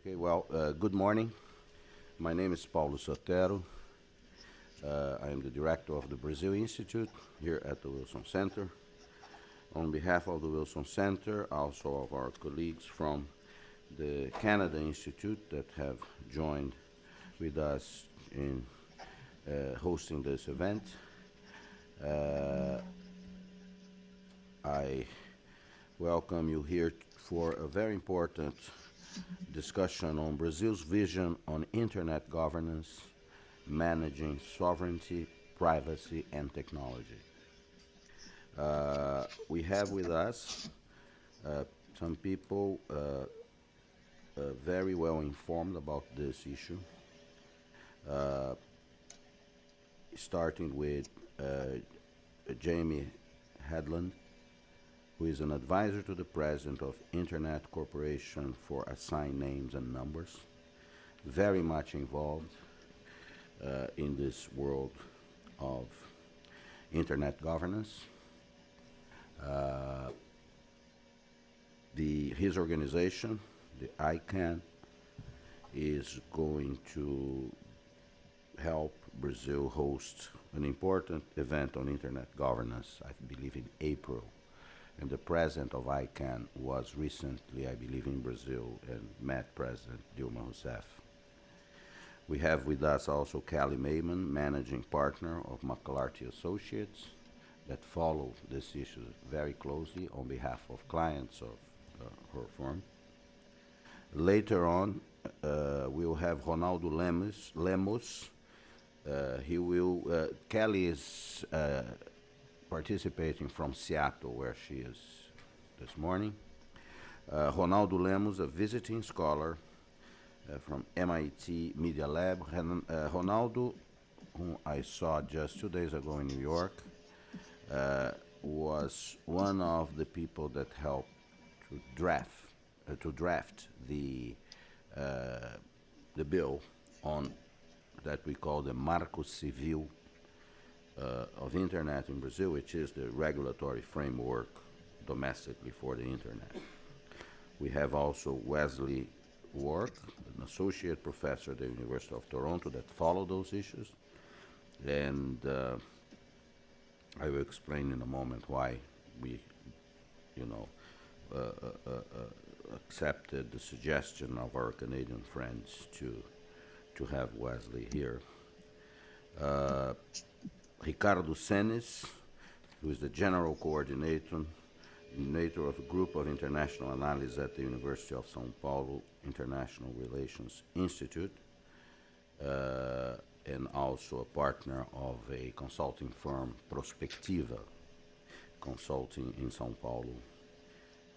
Okay, well, good morning. My name is Paulo Sotero. I am the director of the Brazil Institute here at the Wilson Center. On behalf of the Wilson Center, also of our colleagues from the Canada Institute that have joined with us in hosting this event, I welcome you here for a very important discussion on Brazil's vision on internet governance, managing sovereignty, privacy, and technology. We have with us uh, some people very well informed about this issue, starting with Jamie Hadland, who is an advisor to the president of Internet Corporation for Assigned Names and Numbers, very much involved in this world of internet governance. His organization, the ICANN, is going to help Brazil host an important event on internet governance, I believe in April. And the president of ICANN was recently, I believe, in Brazil and met President Dilma Rousseff. We have with us also Kelly Mayman, managing partner of McClarty Associates, that follow this issue very closely on behalf of clients of her firm. Later on, we'll have Ronaldo Lemos. Kelly is participating from Seattle, where she is this morning. Ronaldo Lemos, a visiting scholar from MIT Media Lab. Ronaldo, whom I saw just 2 days ago in New York, was one of the people that helped to draft the bill on that we call the Marco Civil of Internet in Brazil, which is the regulatory framework domestically for the Internet. We have also Wesley Ward, an associate professor at the University of Toronto that follow those issues. And I will explain in a moment why we, you know, accepted the suggestion of our Canadian friends to have Wesley here. Ricardo Senes, who is the general coordinator of a group of international analysis at the University of São Paulo International Relations Institute, and also a partner of a consulting firm, Prospectiva Consulting in São Paulo,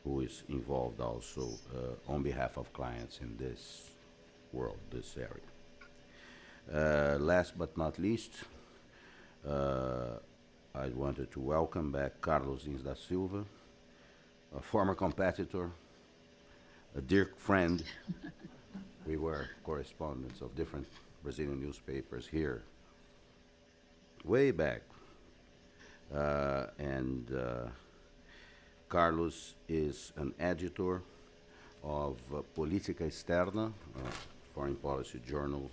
who is involved also on behalf of clients in this world, this area. Last but not least, I wanted to welcome back Carlos Ins da Silva, a former competitor, a dear friend. We were correspondents of different Brazilian newspapers here way back. And Carlos is an editor of Política Externa, foreign policy journal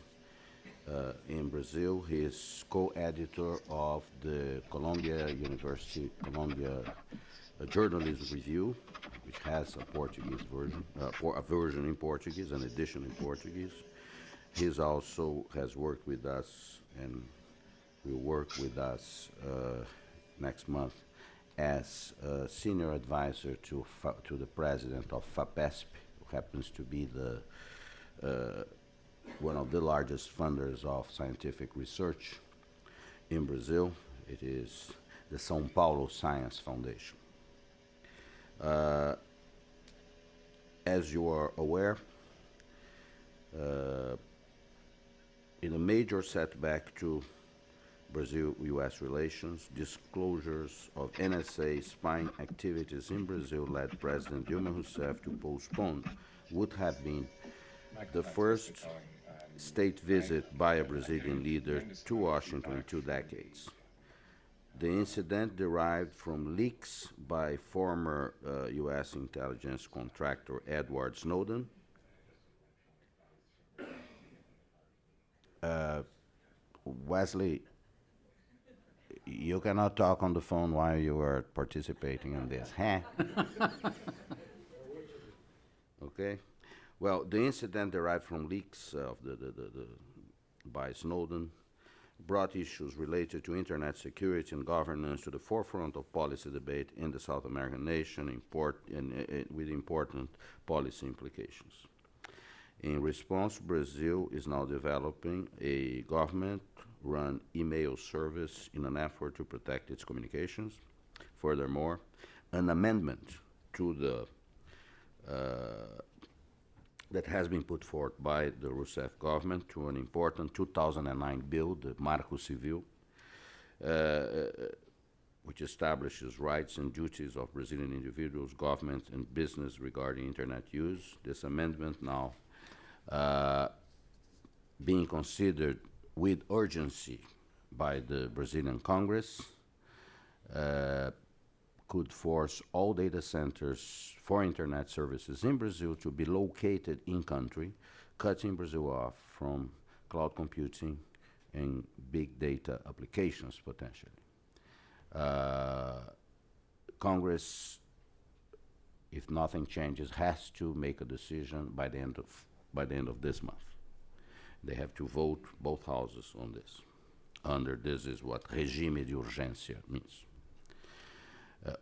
in Brazil. He is co-editor of the Columbia University Journalism Review, which has a Portuguese version, or a version in Portuguese, an edition in Portuguese. He also has worked with us and will work with us next month as a senior advisor to the president of FAPESP, who happens to be one of the largest funders of scientific research in Brazil. It is the São Paulo Science Foundation. As you are aware, in a major setback to Brazil-U.S. relations, disclosures of NSA spying activities in Brazil led President Dilma Rousseff to postpone would have been the first state visit by a Brazilian leader to Washington in 2 decades. The incident derived from leaks by former U.S. intelligence contractor Edward Snowden Wesley, you cannot talk on the phone while you are participating in this, huh? Okay. Well, the incident derived from leaks of by Snowden brought issues related to internet security and governance to the forefront of policy debate in the South American nation, with important policy implications. In response, Brazil is now developing a government run email service in an effort to protect its communications. Furthermore, an amendment to the that has been put forth by the Rousseff government to an important 2009 bill, the Marco Civil, which establishes rights and duties of Brazilian individuals, government, and business regarding internet use. This amendment now being considered with urgency by the Brazilian Congress could force all data centers for internet services in Brazil to be located in country, cutting Brazil off from cloud computing and big data applications potentially. Congress, if nothing changes, has to make a decision by the end of this month. They have to vote both houses on this. This is what regime de urgência means.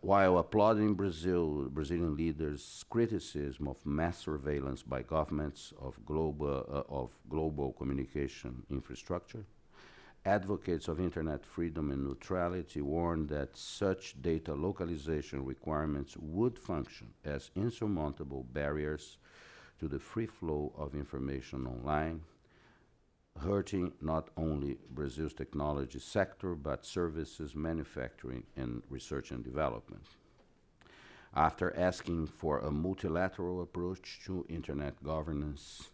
While applauding Brazilian leaders' criticism of mass surveillance by governments of global communication infrastructure, advocates of internet freedom and neutrality warn that such data localization requirements would function as insurmountable barriers to the free flow of information online, hurting not only Brazil's technology sector, but services, manufacturing, and research and development. After asking for a multilateral approach to internet governance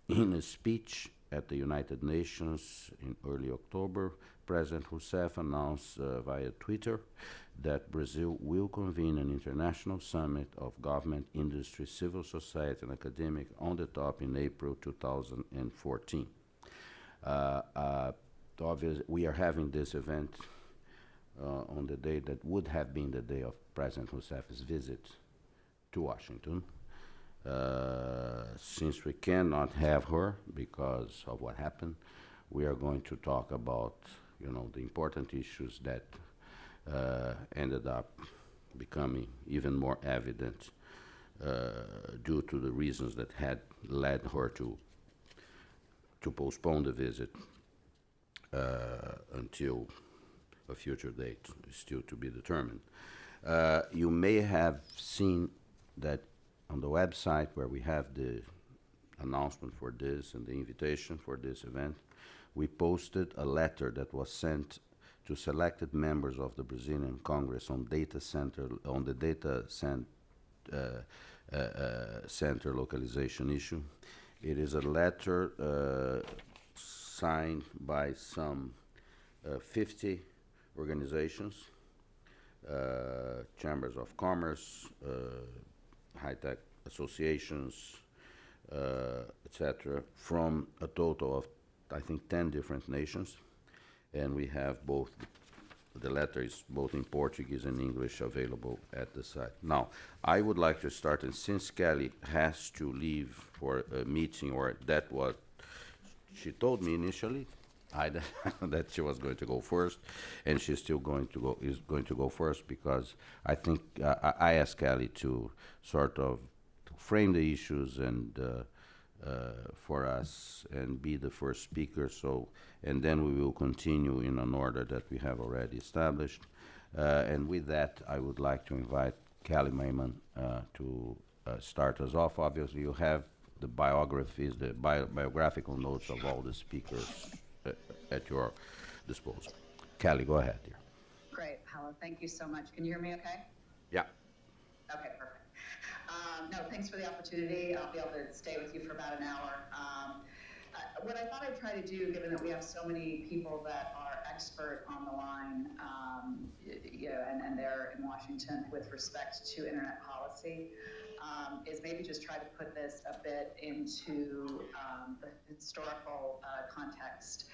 in a speech at the United Nations in early October, President Rousseff announced via Twitter that Brazil will convene an international summit of government, industry, civil society, and academic on the top in April 2014. Obviously, we are having this event on the day that would have been the day of President Rousseff's visit to Washington. Since we cannot have her because of what happened, we are going to talk about, the important issues that ended up becoming even more evident due to the reasons that had led her to postpone the visit until a future date is still to be determined. You may have seen that on the website where we have the announcement for this and the invitation for this event, we posted a letter that was sent to selected members of the Brazilian Congress on the data center localization issue. It is a letter signed by some 50 organizations, chambers of commerce, high-tech associations, etc., from a total of, I think, 10 different nations. And we have the letter is both in Portuguese and English available at the site. Now, I would like to start, and since Kelly has to leave for a meeting, or that what she told me initially, that she was going to go first, and she's still going to go first, because I think I asked Kelly to sort of frame the issues and for us and be the first speaker. And then we will continue in an order that we have already established. And with that, I would like to invite Kelly Mayman to start us off. Obviously, you have the biographies, the biographical notes of all the speakers at your disposal. Kelly, go ahead, dear. Great, Paolo. Thank you so much. Can you hear me okay? Yeah. Okay, perfect. No, thanks for the opportunity. I'll be able to stay with you for about an hour. What I thought I'd try to do, given that we have so many people that are expert on the line, and they're in Washington with respect to internet policy, is maybe just try to put this a bit into the historical context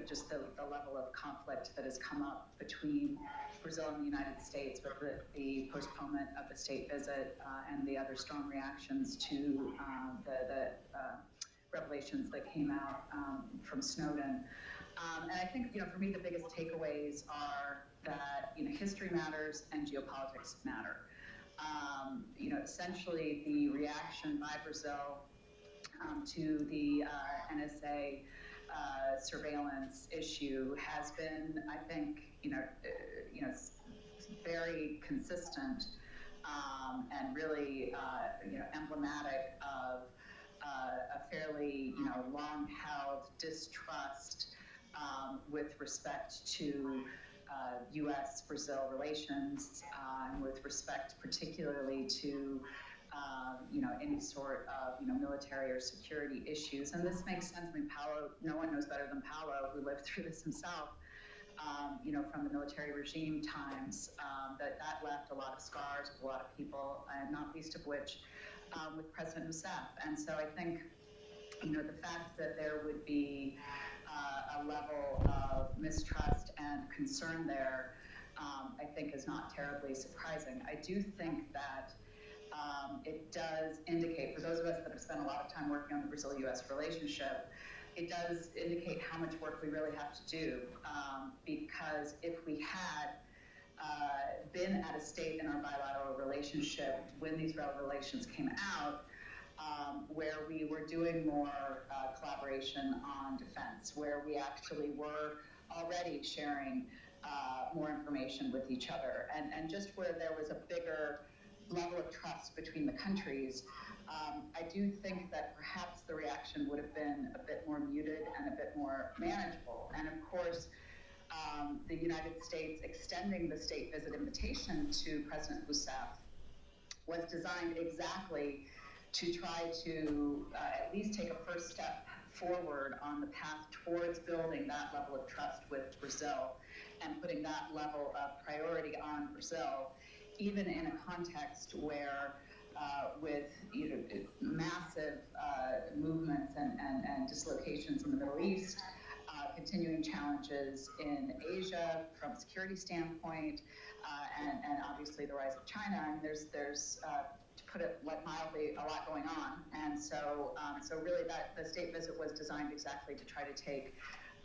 just the level of conflict that has come up between Brazil and the United States with the postponement of the state visit and the other strong reactions to the revelations that came out from Snowden. And I think, for me, the biggest takeaways are that, history matters and geopolitics matter. Essentially the reaction by Brazil to the NSA surveillance issue has been, I think, very consistent and really, emblematic of a fairly, long-held distrust with respect to U.S.-Brazil relations, and with respect particularly to any sort of military or security issues. And this makes sense. I mean, Paulo, no one knows better than Paulo, who lived through this himself, from the military regime times, that left a lot of scars with a lot of people, and not least of which with President Rousseff. And so I think, the fact that there would be a level of mistrust and concern there, I think is not terribly surprising. I do think that it does indicate, for those of us that have spent a lot of time working on the Brazil-U.S. relationship, it does indicate how much work we really have to do, because if we had been at a state in our bilateral relationship when these revelations came out, where we were doing more collaboration on defense, where we actually were already sharing more information with each other, and just where there was a bigger level of trust between the countries, I do think that perhaps the reaction would have been a bit more muted and a bit more manageable. And of course, the United States extending the state visit invitation to President Rousseff was designed exactly to try to at least take a first step forward on the path towards building that level of trust with Brazil and putting that level of priority on Brazil, even in a context where with massive movements and dislocations in the Middle East, continuing challenges in Asia from a security standpoint, and obviously the rise of China, and there's to put it mildly, a lot going on. And so really that the state visit was designed exactly to try to take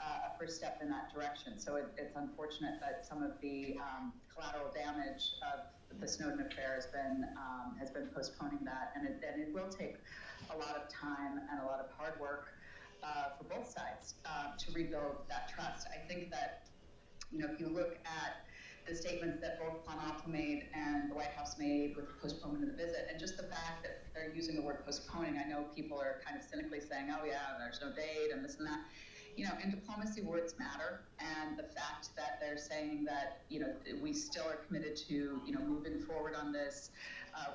a first step in that direction. So it's unfortunate that some of the collateral damage of the Snowden affair has been postponing that, and it will take a lot of time and a lot of hard work for both sides to rebuild that trust. I think that if you look at the statements that both Planalto made and the White House made with the postponement of the visit, and just the fact that they're using the word postponing, I know people are kind of cynically saying, oh yeah, there's no date and this and that. In diplomacy, words matter, and the fact that they're saying that, we still are committed to, moving forward on this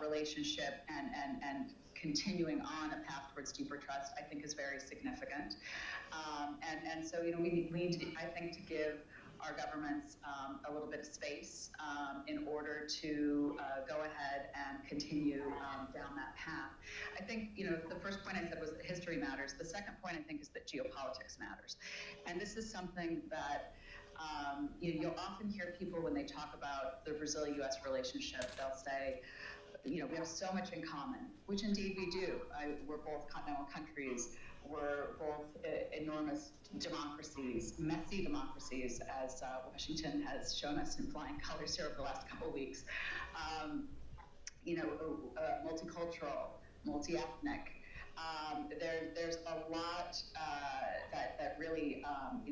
relationship and continuing on a path towards deeper trust, I think is very significant. And so, we need, I think, to give our governments a little bit of space in order to go ahead and continue down that path. I think, the first point I said was that history matters. The second point, I think, is that geopolitics matters. And this is something that you'll often hear people when they talk about the Brazil-U.S. relationship, they'll say, we have so much in common, which indeed we do. We're both continental countries. We're both enormous democracies, messy democracies, as Washington has shown us in flying colors here over the last couple of weeks. Multicultural, multi-ethnic. There's a lot that really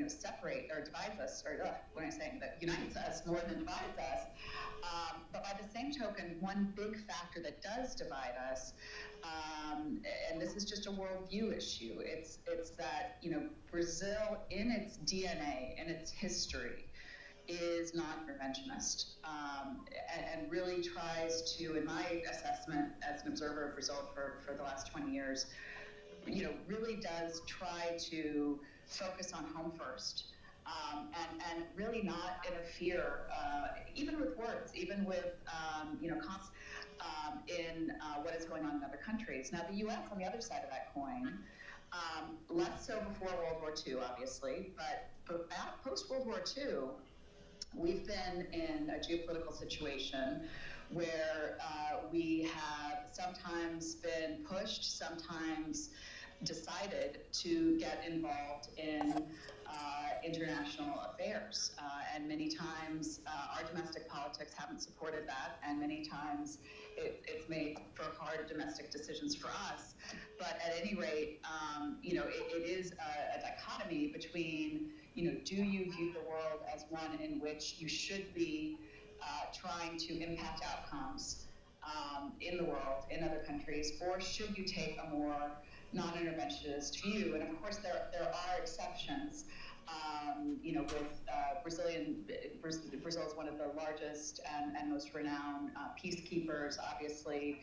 separate or divides us, or what am I saying, that unites us more than divides us. But by the same token, one big factor that does divide us, and this is just a worldview issue, it's that Brazil, in its DNA, in its history, is non-interventionist, and really tries to, in my assessment as an observer of Brazil for the last 20 years, really does try to focus on home first, and really not interfere, even with words, even with, in what is going on in other countries. Now, the U.S., on the other side of that coin, Less so before World War II, obviously, but post World War II, we've been in a geopolitical situation where we have sometimes been pushed, sometimes decided to get involved in international affairs. And many times our domestic politics haven't supported that, and many times it's made for hard domestic decisions for us. But at any rate, it is a dichotomy between, do you view the world as one in which you should be trying to impact outcomes in the world, in other countries, or should you take a more non-interventionist view? And of course, there are exceptions. With Brazil is one of the largest and most renowned peacekeepers. Obviously,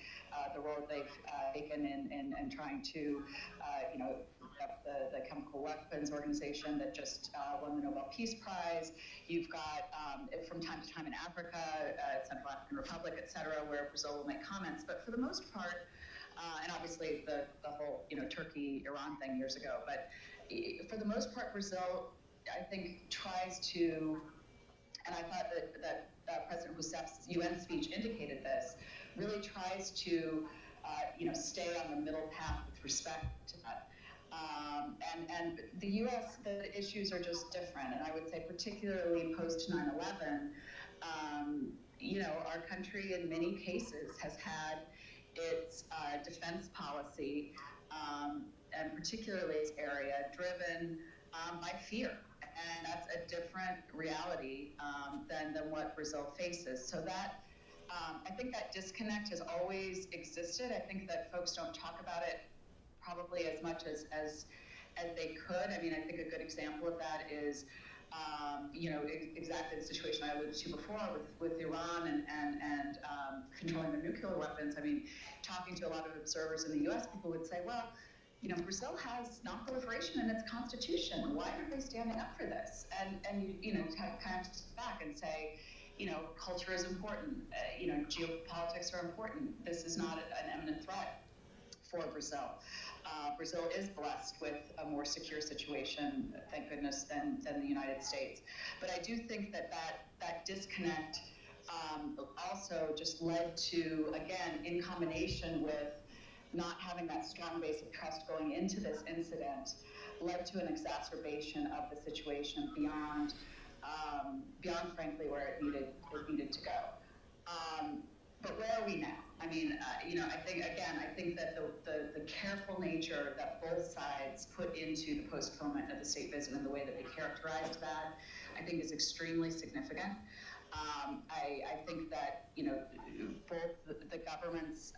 the role they've taken in trying to, the chemical weapons organization that just won the Nobel Peace Prize. You've got, from time to time in Africa, Central African Republic, et cetera, where Brazil will make comments. But for the most part, and obviously the whole, Turkey-Iran thing years ago, but for the most part, Brazil, I think, tries to, and I thought that President Rousseff's UN speech indicated this, really tries to, stay on the middle path with respect to that. And the U.S., the issues are just different. And I would say particularly post 9/11, our country in many cases has had its defense policy, and particularly its area, driven by fear. And that's a different reality than what Brazil faces. So that, I think that disconnect has always existed. I think that folks don't talk about it probably as much as they could. I mean, I think a good example of that is, exactly the situation I alluded to before with Iran and controlling their nuclear weapons. I mean, talking to a lot of observers in the U.S., people would say, well, Brazil has non-proliferation in its constitution. Why aren't they standing up for this? And you kind of step back and say, culture is important. Geopolitics are important. This is not an imminent threat for Brazil. Brazil is blessed with a more secure situation, thank goodness, than the United States. But I do think that disconnect also just led to, again, in combination with not having that strong base of trust going into this incident, led to an exacerbation of the situation beyond, frankly, where it needed to go. But where are we now? I mean, I think that the careful nature that both sides put into the postponement of the state visit and the way that they characterized that, I think is extremely significant. I think that, both the governments,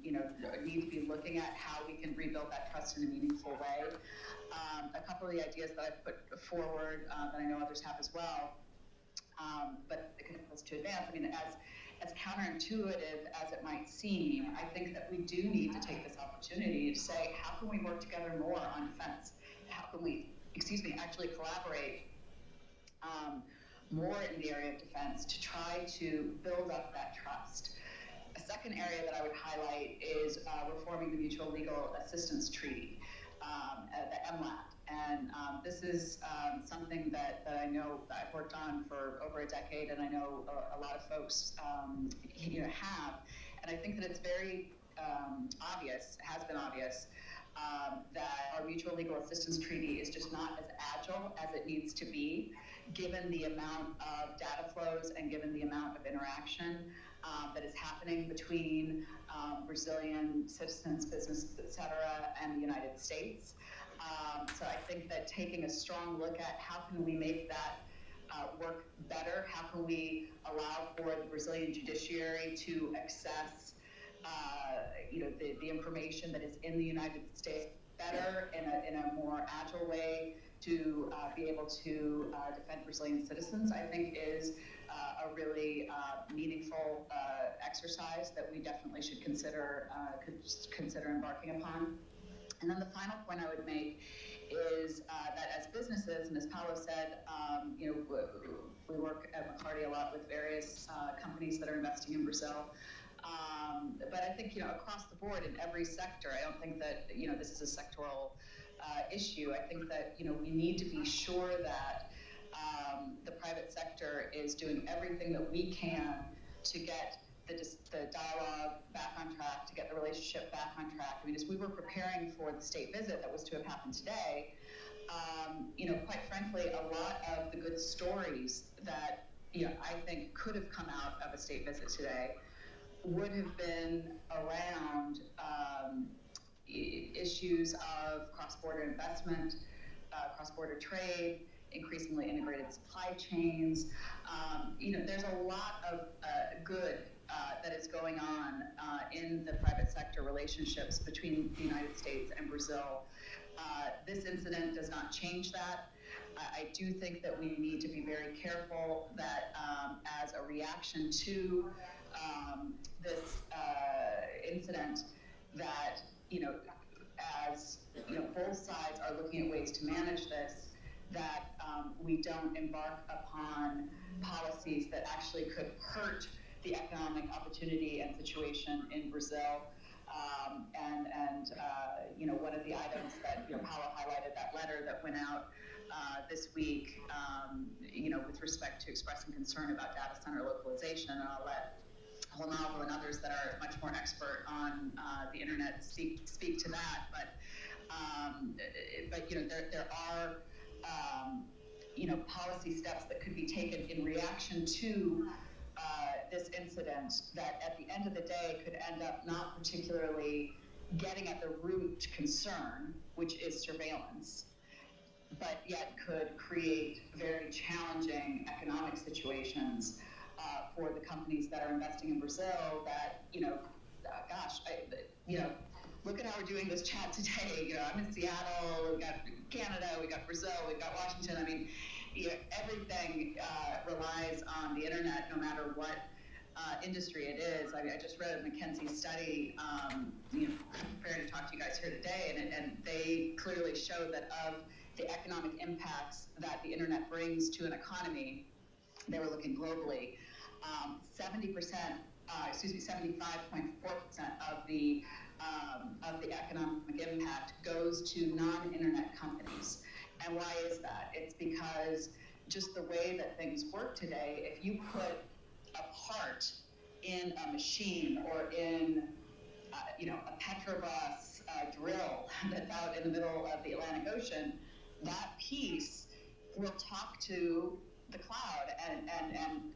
need to be looking at how we can rebuild that trust in a meaningful way. A couple of the ideas that I've put forward, that I know others have as well, but it can help us to advance. I mean, as counterintuitive as it might seem, I think that we do need to take this opportunity to say, how can we work together more on defense? How can we, actually collaborate more in the area of defense to try to build up that trust? A second area that I would highlight is reforming the Mutual Legal Assistance Treaty, the MLAT. And this is something that I know I've worked on for over a decade, and I know a lot of folks have. And I think that it's very obvious, has been obvious, that our Mutual Legal Assistance Treaty is just not as agile as it needs to be, given the amount of data flows and given the amount of interaction that is happening between Brazilian citizens, businesses, et cetera, and the United States. So I think that taking a strong look at how can we make that work better, how can we allow for the Brazilian judiciary to access the information that is in the United States better in a more agile way to be able to defend Brazilian citizens, I think is a really meaningful exercise that we definitely should consider embarking upon. And then the final point I would make is that as businesses, and as Paolo said, we work at McCarty a lot with various companies that are investing in Brazil. But I think, across the board in every sector, I don't think that, this is a sectoral issue. I think that, we need to be sure that the private sector is doing everything that we can to get the dialogue back on track, to get the relationship back on track. I mean, as we were preparing for the state visit that was to have happened today, quite frankly, a lot of the good stories that, I think could have come out of a state visit today would have been around issues of cross-border investment, cross-border trade, increasingly integrated supply chains. There's a lot of good that is going on in the private sector relationships between the United States and Brazil. This incident does not change that. I do think that we need to be very careful that as a reaction to this incident, that as both sides are looking at ways to manage this, that we don't embark upon policies that actually could hurt the economic opportunity and situation in Brazil. One of the items that Paolo highlighted, that letter that went out this week, with respect to expressing concern about data center localization, and I'll let Ronaldo and others that are much more expert on the internet speak to that. But there are policy steps that could be taken in reaction to this incident that at the end of the day could end up not particularly getting at the root concern, which is surveillance, but yet could create very challenging economic situations for the companies that are investing in Brazil. That look at how we're doing this chat today. I'm in Seattle. We've got Canada. We've got Brazil. We've got Washington. I mean, everything relies on the internet, no matter what industry it is. I mean, I just read a McKinsey study, preparing to talk to you guys here today, and they clearly showed that of the economic impacts that the internet brings to an economy, they were looking globally, 75.4% of the economic impact goes to non-internet companies. And why is that? It's because just the way that things work today, if you put a part in a machine or in a Petrobras drill that's out in the middle of the Atlantic Ocean, that piece will talk to the cloud and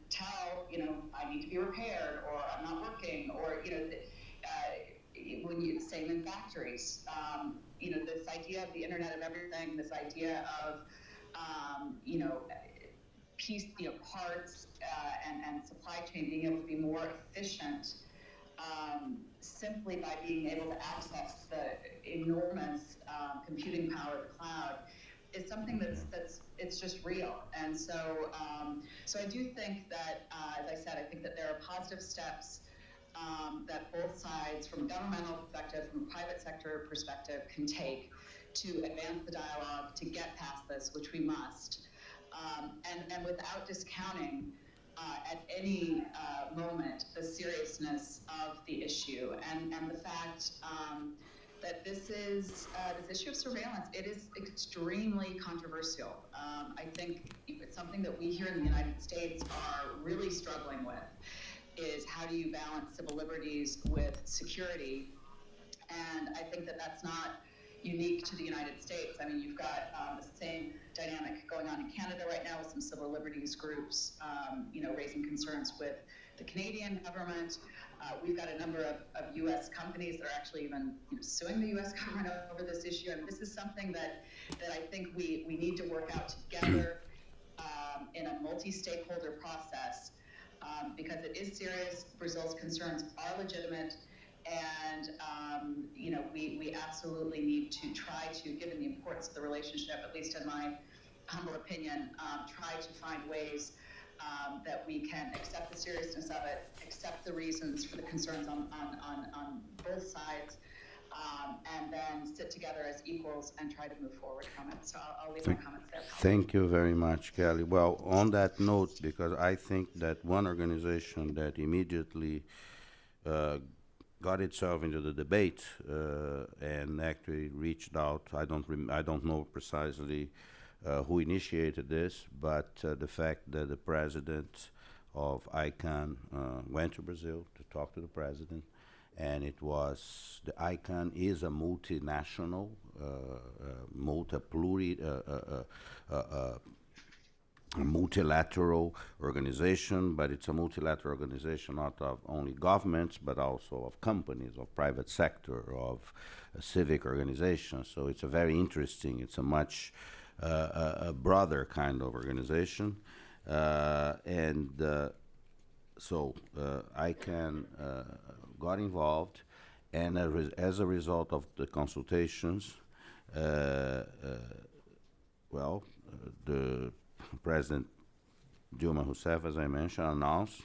tell, I need to be repaired, or I'm not working, or same in factories. This idea of the Internet of Everything, this idea of parts and supply chain being able to be more efficient, simply by being able to access the enormous computing power of the cloud, is something that's it's just real. And so I do think that, as I said, I think that there are positive steps that both sides, from a governmental perspective, from a private sector perspective, can take to advance the dialogue, to get past this, which we must, and without discounting at any moment the seriousness of the issue and the fact that this issue of surveillance, it is extremely controversial. I think it's something that we here in the United States are really struggling with, is how do you balance civil liberties with security? And I think that that's not unique to the United States. I mean, you've got the same dynamic going on in Canada right now with some civil liberties groups, raising concerns with the Canadian government. We've got a number of U.S. companies that are actually even suing the U.S. government over this issue. I mean, this is something that I think we need to work out together in a multi-stakeholder process, because it is serious. Brazil's concerns are legitimate, and we absolutely need to try to, given the importance of the relationship, at least in my humble opinion, try to find ways that we can accept the seriousness of it, accept the reasons for the concerns on both sides, and then sit together as equals and try to move forward from it. So I'll leave my comments there. Thank you very much, Kelly. Well, on that note, because I think that one organization that immediately uh, got itself into the debate and actually reached out. I don't know precisely who initiated this, but the fact that the president of ICANN went to Brazil to talk to the president, and it was the ICANN is a multinational, a multilateral organization, but it's a multilateral organization not of only governments, but also of companies, of private sector, of civic organizations. So it's a very interesting, it's a much a broader kind of organization. ICANN got involved, and as a result of the consultations, uh, uh, the President Dilma Rousseff, as I mentioned, announced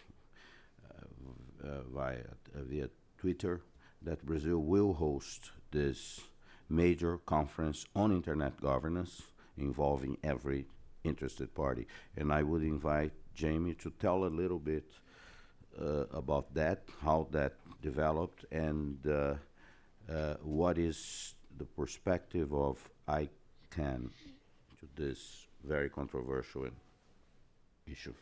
via Twitter that Brazil will host this major conference on internet governance involving every interested party. And I would invite Jamie to tell a little bit about that, how that developed, and what is the perspective of ICANN to this very controversial issue.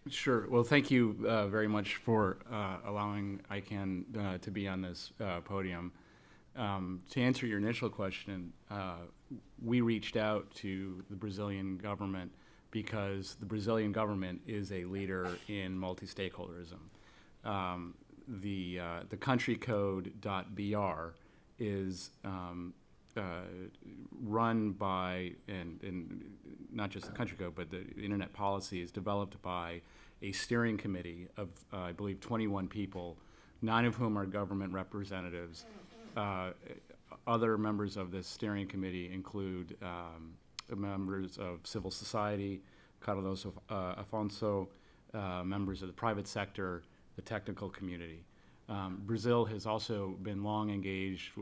Sure. Well, thank you very much for allowing ICANN to be on this podium. To answer your initial question, we reached out to the Brazilian government because the Brazilian government is a leader in multi-stakeholderism. The country code.br is run by, and not just the country code, but the internet policy is developed by a steering committee of, I believe, 21 people, 9 of whom are government representatives. Other members of this steering committee include members of civil society, Carlos Afonso, members of the private sector, the technical community. Brazil has also been long engaged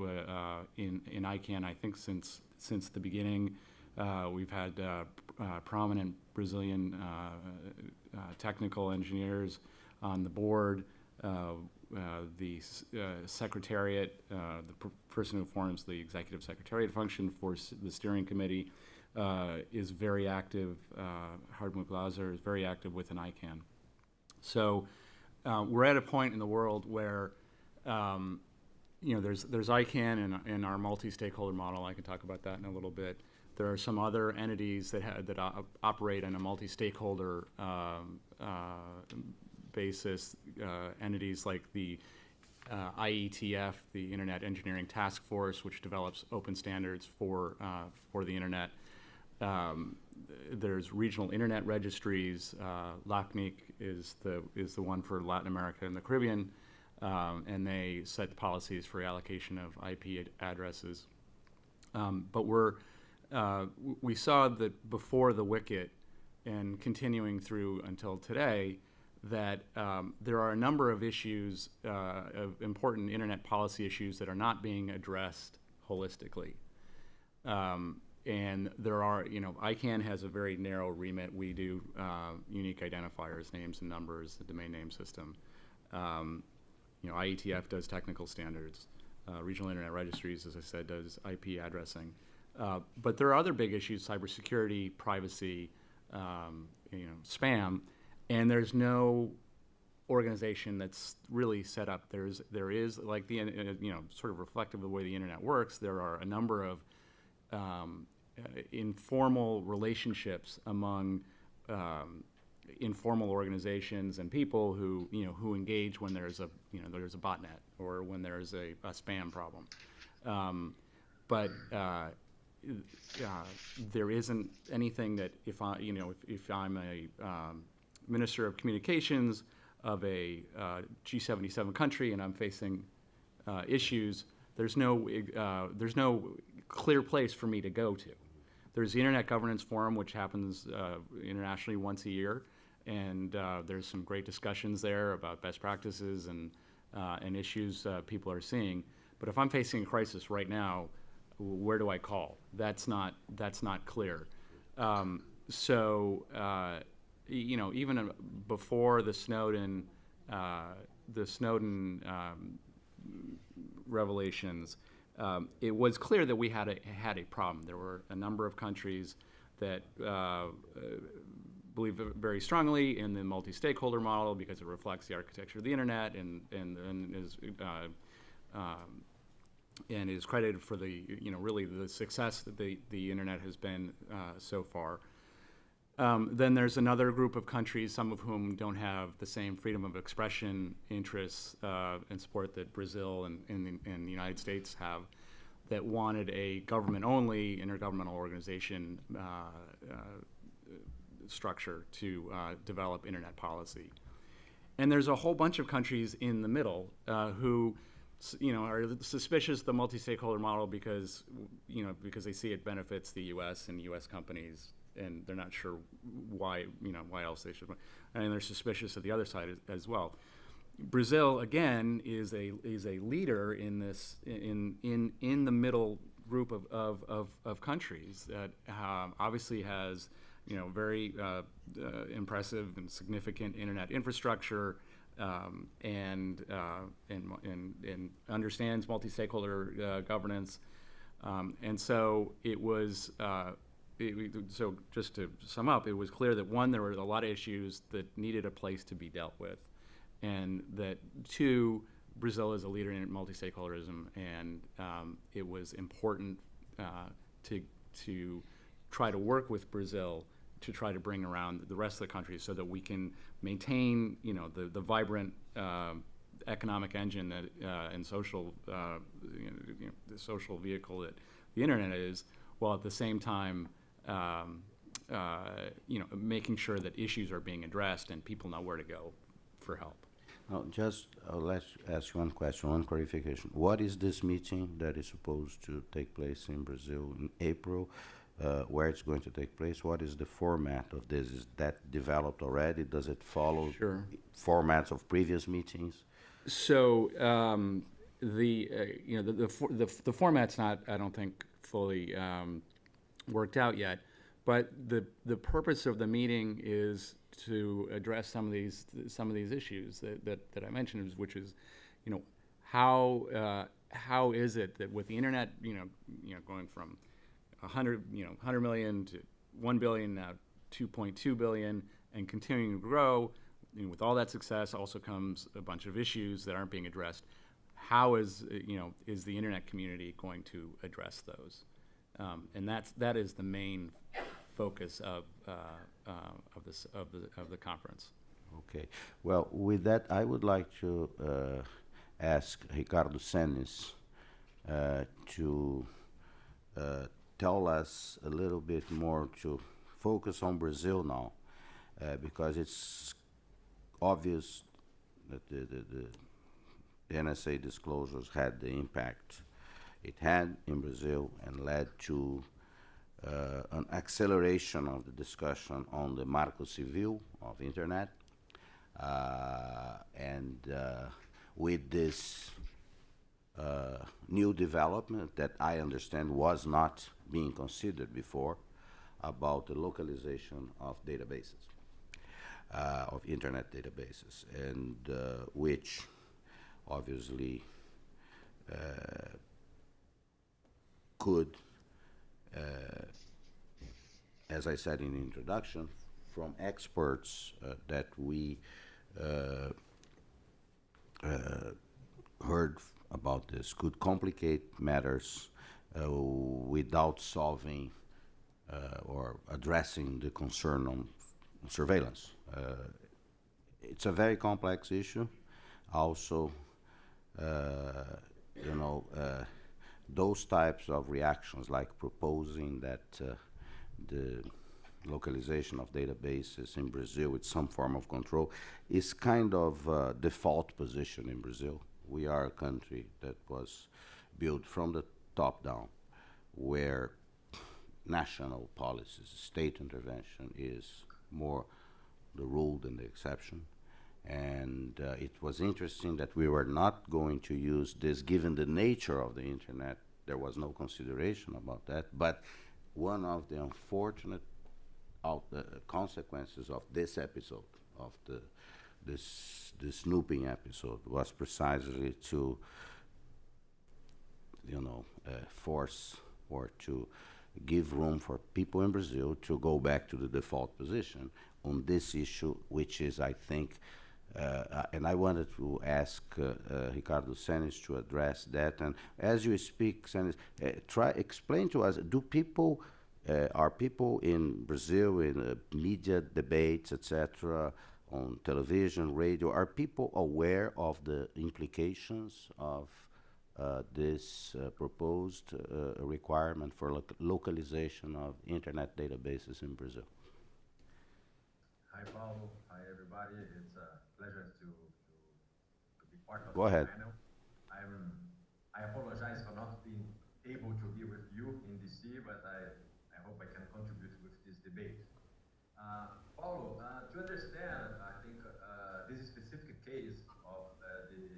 in ICANN, I think since the beginning. We've had prominent Brazilian technical engineers on the board. The secretariat, the person who forms the executive secretariat function for the steering committee, is very active. Hartmut Glaser is very active within ICANN. So we're at a point in the world where there's ICANN in our multi-stakeholder model. I can talk about that in a little bit. There are some other entities that operate on a multi-stakeholder basis, entities like the IETF, the Internet Engineering Task Force, which develops open standards for the internet. There's regional internet registries. LACNIC is the one for Latin America and the Caribbean, and they set the policies for allocation of IP addresses. But we saw that before the wicket, and continuing through until today, that there are a number of issues, of important internet policy issues that are not being addressed holistically. And there are, ICANN has a very narrow remit. We do unique identifiers, names and numbers, the domain name system. IETF does technical standards. Regional Internet Registries, as I said, does IP addressing. But there are other big issues: cybersecurity, privacy, spam, and there's no organization that's really set up. There is like sort of reflective of the way the internet works. There are a number of informal relationships among informal organizations and people who engage when there's a botnet or when there's a spam problem. But there isn't anything that if I'm a Minister of Communications of a G77 country and I'm facing issues, there's no clear place for me to go to. There's the Internet Governance Forum, which happens internationally once a year, and there's some great discussions there about best practices and issues people are seeing. But if I'm facing a crisis right now, where do I call? That's not clear. Even before the Snowden the Snowden revelations, it was clear that we had a problem. There were a number of countries that believe very strongly in the multi-stakeholder model because it reflects the architecture of the internet and is credited for the really the success that the internet has been so far. Then there's another group of countries, some of whom don't have the same freedom of expression interests and support that Brazil and the United States have, that wanted a government-only intergovernmental organization structure to develop internet policy. And there's a whole bunch of countries in the middle who are suspicious of the multi-stakeholder model because they see it benefits the U.S. and U.S. companies, and they're not sure why else they should. And they're suspicious of the other side as well. Brazil again is a leader in this in the middle group of countries that obviously has very impressive and significant internet infrastructure. And understands multi-stakeholder governance, and so it was. So just to sum up, it was clear that one, there were a lot of issues that needed a place to be dealt with, and that two, Brazil is a leader in multi-stakeholderism, and it was important to try to work with Brazil to try to bring around the rest of the countries so that we can maintain, the vibrant economic engine that and social, the social vehicle that the internet is, while at the same time, making sure that issues are being addressed and people know where to go for help. Let's ask one question, one clarification. What is this meeting that is supposed to take place in Brazil in April? Where it's going to take place? What is the format of this? Is that developed already? Does it follow formats of previous meetings? So the format's not, I don't think, fully worked out yet. But the purpose of the meeting is to address some of these issues that I mentioned, which is, how is it that with the internet, going from 100 million to 1 billion, now 2.2 billion, and continuing to grow, with all that success also comes a bunch of issues that aren't being addressed. How is the internet community going to address those? And that is the main focus of the conference. Okay. Well, with that, I would like to ask Ricardo Senes to tell us a little bit more, to focus on Brazil now, because it's obvious that the NSA disclosures had the impact it had in Brazil and led to an acceleration of the discussion on the Marco Civil of Internet. And with this new development that I understand was not being considered before, about the localization of databases, of Internet databases, and which obviously could, as I said in the introduction, from experts that we heard about this, could complicate matters without solving or addressing the concern on surveillance. It's a very complex issue. Also, those types of reactions, like proposing that the localization of databases in Brazil with some form of control, is kind of a default position in Brazil. We are a country that was built from the top down, where national policies, state intervention is more the rule than the exception. And it was interesting that we were not going to use this, given the nature of the internet. There was no consideration about that. But one of the unfortunate consequences of this episode of the this snooping episode was precisely to, force or to give room for people in Brazil to go back to the default position on this issue, which is, I think, and I wanted to ask Ricardo Senes to address that. And as you speak, Senes, try explain to us: are people in Brazil in media debates, etc., on television, radio, are people aware of the implications of this proposed requirement for localization of internet databases in Brazil? Hi, Paulo. Hi, everybody. It's a pleasure to be part of Go this ahead. panel. I apologize for not being able to be with you in DC, but I hope I can contribute with this debate. Paulo, to understand, I think this specific case of the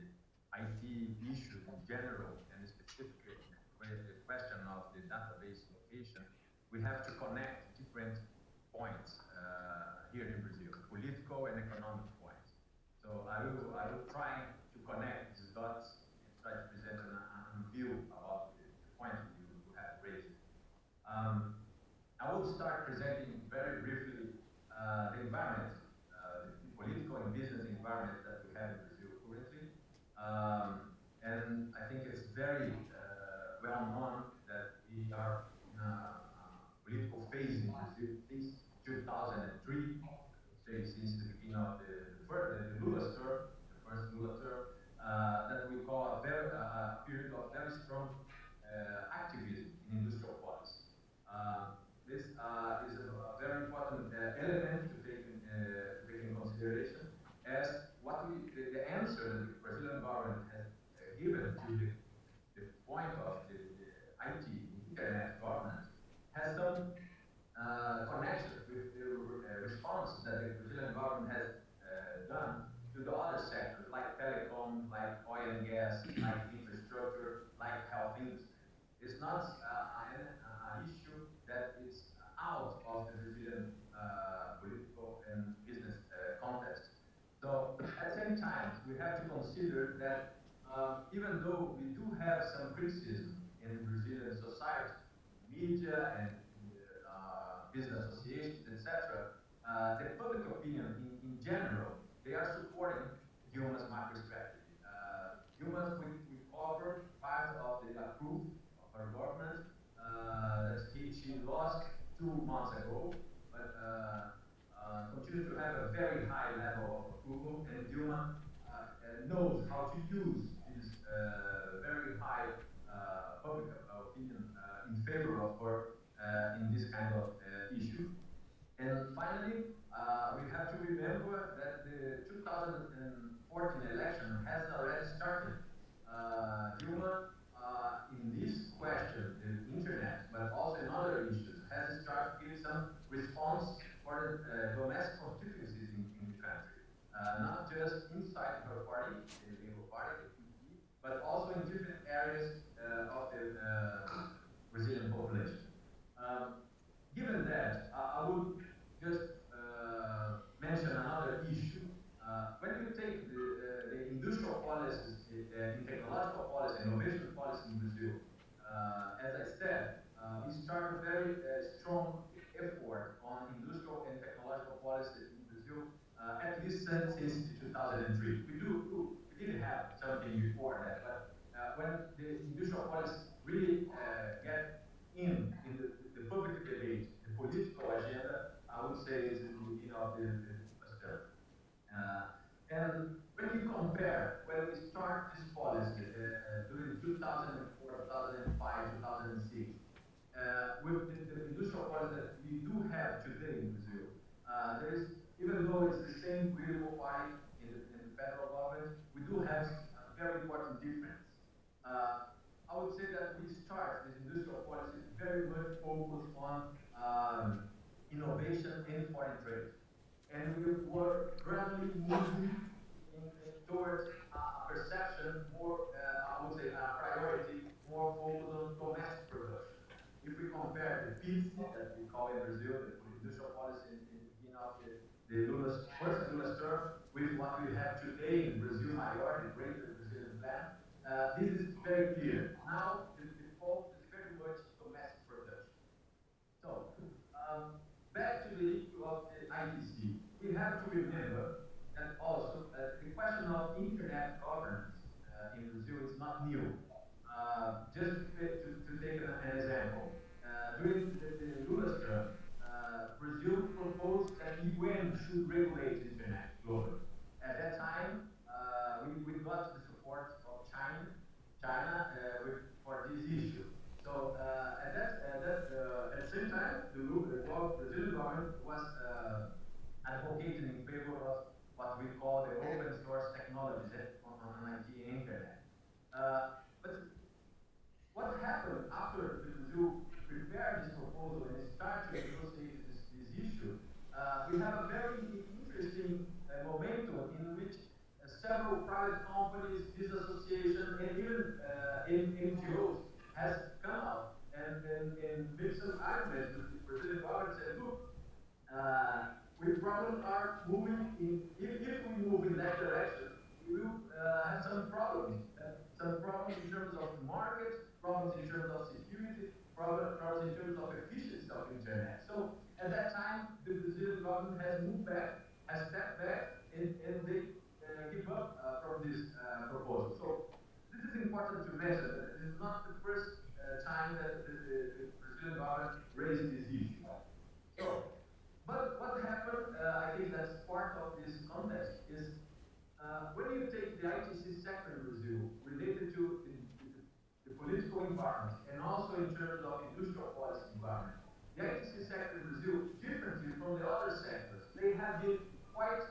IT issues in general and specifically the question of the database location, we have to connect different points here in Brazil, political and economic points. So I will try to connect these dots and try to present a view about the point you have raised. I will start presenting very briefly the environment, the political and business environment that we have in Brazil currently. And I think it's very well known that we are in a political phase in Brazil since 2003, I would say since the beginning of the Lula's term, the first Lula term, that we call a period of very strong activism in industrial policy. This is a very important element to take in consideration as the answer that the Brazilian government has given to the point of the IT, internet governance, has some connection with the response that the Brazilian government has done to the other sectors like telecom, like oil and gas, like infrastructure, like health industry. It's not an issue that is out of the Brazilian political and business context. So at the same time, we have to consider that even though we do have some criticism in the Brazilian society, in the media and in the business associations, etc., the public opinion in general, they are supporting Dilma's macro strategy. Dilma's, we covered part of the approve of her government that she lost 2 months ago, but continues to have a very high level of approval, and Dilma knows how to use this very high public opinion in favor of her in this kind of issue. And finally, we have to remember that the 2014 election has already started. Dilma, in this question, the internet, but also in other issues, has started to give some response for the domestic constituencies in the country. Not just inside her party, the Labour Party, the PP, but also in different areas of the Brazilian population. Um, Given that, I would just mention another issue. When you take the industrial policies in technological policy, innovation policy in Brazil, as I said, we start a very strong effort on industrial and technological policy in Brazil, at least since 2003. We did have something before that, but when the industrial policy really get in the public debate, the political agenda, I would say is in the beginning of the Lula's term. And when you compare, when we start this policy during 2004, 2005, 2006, with the industrial policy that we do have today in Brazil, there is, even though it's the same political party in the federal government, we do have a very important difference. I would say that we start this industrial policy very much focused on innovation and foreign trade. And we were gradually moving towards a perception more, I would say, a priority more focused on domestic production. If we compare the PITSI, that we call in Brazil, the industrial policy in the beginning of the Lula's first Lula's term, with what we have today in Brazil Maior, the Greater Brazilian Plan, this is very clear. Now, the focus is very much domestic production. So, back to the issue of the ITC, we have to remember that also the question of internet governance in Brazil is not new. Just to take an example, during the Lula's term, Brazil proposed that UN should regulate internet globally. At that time, we got the support of China for this issue. So at the same time, the Brazilian government was advocating in favor of what we call the open source technologies on IT and internet. But what happened after Brazil prepared this proposal and started to negotiate this issue, we have a very interesting momentum in which several private companies, business associations, and even NGOs has come out and made some arguments with the Brazilian government and said, look, we probably are moving in, if we move in that direction, we will have some problems. Some problems in terms of the market, problems in terms of security, problems in terms of efficiency of internet. So at that time, the Brazilian government has moved back, has stepped back, and they give up from this proposal. So this is important to mention that this is not the first time that the Brazilian government raised this issue. So, but what happened, I think that's part of this context, is when you take the ITC sector in Brazil related to the political environment and also in terms of industrial policy environment, the ITC sector in Brazil, differently from the other sectors, they have been quite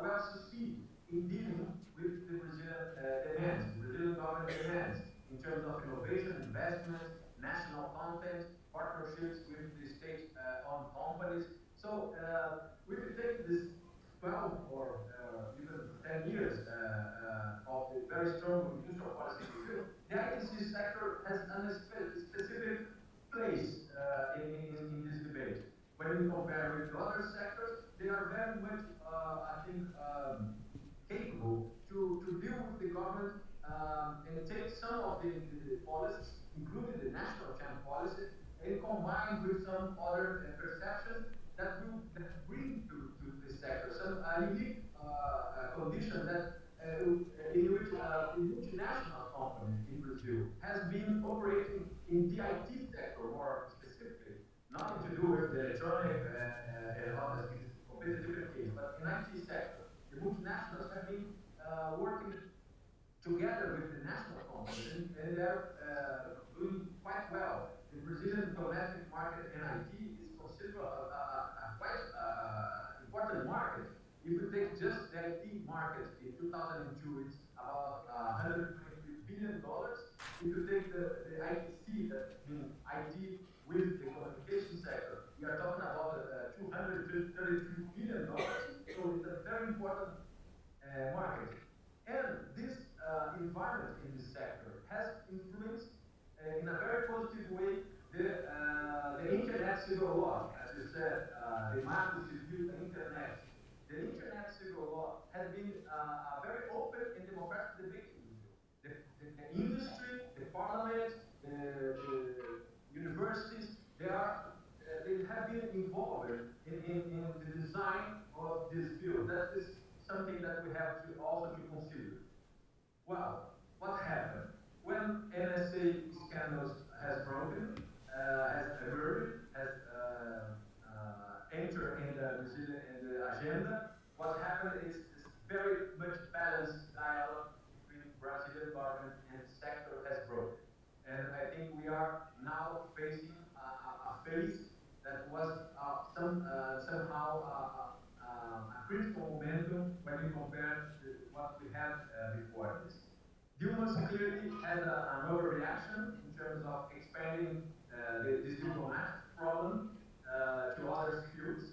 well succeeded in dealing with the Brazilian demands, the Brazilian government demands in terms of innovation, investments, national content, partnerships with the state-owned companies. So if you take this 12 or even 10 years of the very strong industrial policy in Brazil, the ITC sector has a specific place in this debate. When we compare with the other sectors, they are very much, I think, capable to deal with the government and take some of the policies, including the national champ policy, and combine with some other perceptions that will bring to the sector some unique condition that in which a multinational company in Brazil has been operating in the IT sector more specifically, nothing to do with the electronic and other things, completely different case, but in IT sector, the multinationals have been working together with the national companies, and they're doing quite well. The Brazilian domestic market in IT is considered a quite important market. If you take just the IT market in 2002, it's about $123 billion. If you take the ITC, that means IT with the communication sector, we are talking about $233 billion. So it's a very important market. And this environment in this sector has influenced in a very positive way the Internet Civil Law. As you said, the Marco Civil Internet. The Internet Civil Law has been a very open and democratic debate in Brazil. The industry, the parliament, the universities, they have been involved in the design of this bill. That is something that we have to also to consider. Well, what happened? When NSA scandals has broken, has emerged, has entered in the Brazilian agenda, what happened is this very much balanced dialogue between Brazilian government and sector has broken. And I think we are now facing a phase that was somehow a critical momentum when we compare what we had before this. Dilma clearly had an overreaction in terms of expanding this diplomatic problem to other fields.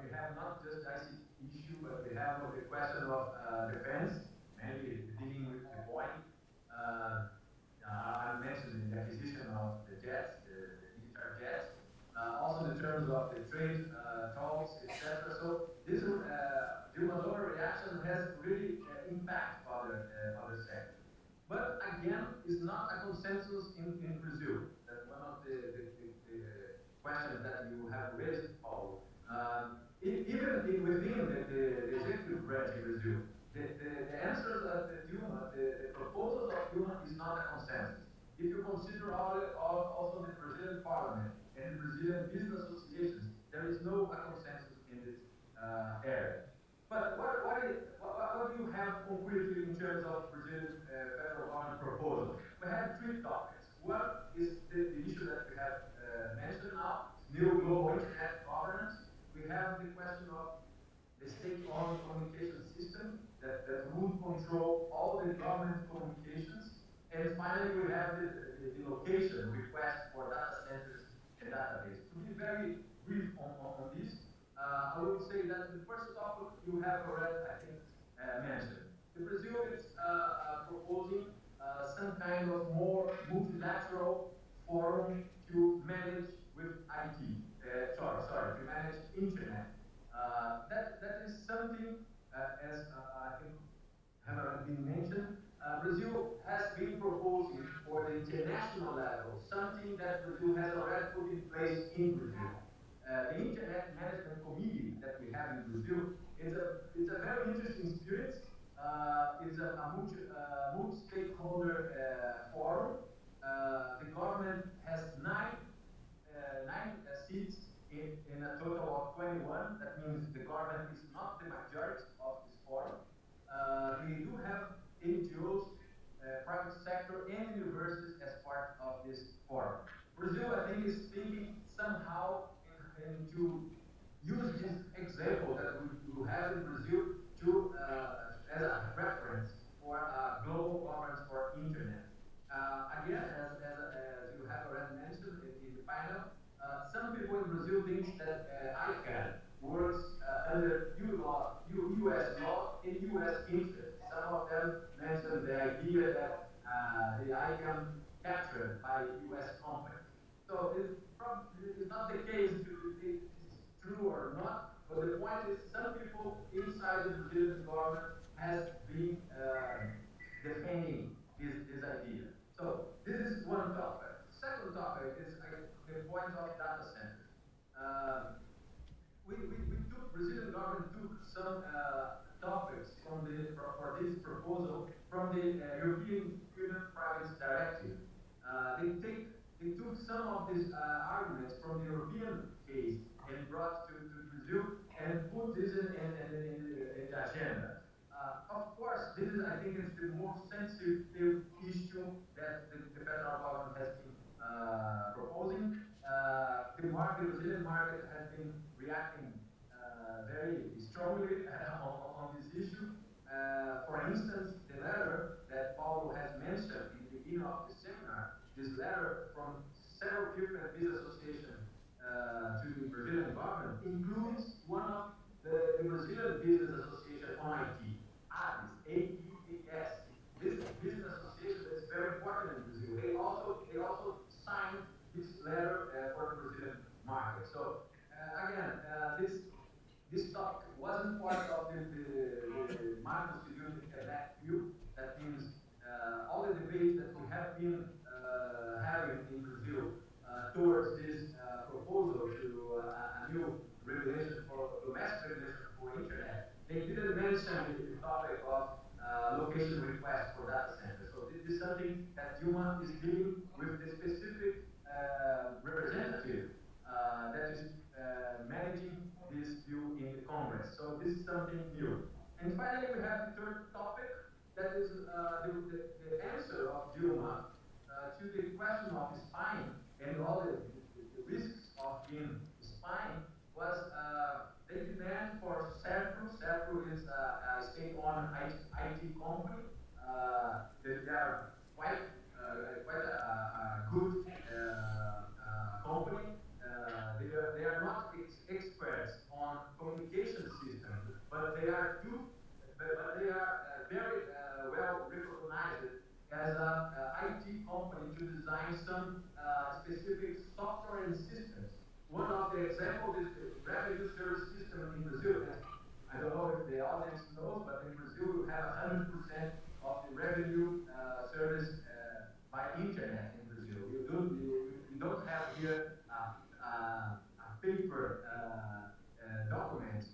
We have not just the ICT issue, but we have the question of defense, mainly dealing with the Boeing. I mentioned the acquisition of the jets, the military jets, also in terms of the trade talks, etc. So this Dilma's overreaction within the executive branch in Brazil, the answers of the Dilma, the proposals of Dilma is not a consensus. If you consider also the Brazilian parliament and the Brazilian business associations, there is no a consensus in this area. But what do you have concretely in terms of Brazilian federal government proposals? We have three topics. One is the issue that we have mentioned now, new global internet governance. We have the question of the state-owned communication system that would control all the government communications. And finally, we have the location request for data centers and database. To be very brief on this, I would say that the first topic you have already, I think, mentioned. The Brazil is proposing some kind of more multilateral forum to manage with IT. Sorry, to manage internet. That is something, as I think have already been mentioned. Brazil has been proposing for the international level something that Brazil has already put in place in Brazil. The Internet Management Committee that we have in Brazil, it's a very interesting spirit. It's a multi-stakeholder forum. The government has nine seats in a total of 21. That means the government is not the majority of this forum. They do have NGOs, private sector, and universities as part of this forum. Brazil, I think, is thinking somehow to use this example that we have in Brazil to as a reference for global governance for internet. Again, as you have already mentioned in the panel, some people in Brazil think that ICANN works under U.S. law and U.S. interest. Some of them mentioned the idea that the ICANN captured by U.S. companies. So it's not the case if it's true or not, but the point is some people inside the Brazilian government has been defending this idea. So this is one topic. Second topic is the point of data centers. Brazilian government took some topics for this proposal from the European Union Privacy Directive. They took some of these arguments from the European case and brought to Brazil and put this in the agenda. Of course, this is, I think, it's the most sensitive issue that the federal government has been proposing. The Brazilian market has been reacting very strongly on this issue. For instance, the letter that Paulo has mentioned in the beginning of the seminar, this letter from several different business associations to the Brazilian government includes one of the Brazilian Business Association on IT, ABS, AEAS. This business association is very important in Brazil. They also signed this letter for the Brazilian market. So again, this topic wasn't part of the Marco Civil Internet view. That means all the debates that we have been having in Brazil towards this proposal to a new regulation for domestic regulation for internet, they didn't mention the topic of location request for data centers. So this is something that Dilma is dealing with the specific representative that is managing this bill in the Congress. So this is something new. And finally, we have the third topic, that is the answer of Dilma to the question of spying and all the risks of being spying was they demand for CERPRO. CERPRO is a state-owned IT company. They are quite a good company. They are not experts on communication systems, but they are very well recognized as an IT company to design some specific software and systems. One of the examples is the revenue service system in Brazil. I don't know if the audience knows, but in Brazil we have 100% of the revenue service by internet in Brazil. You don't have here a paper document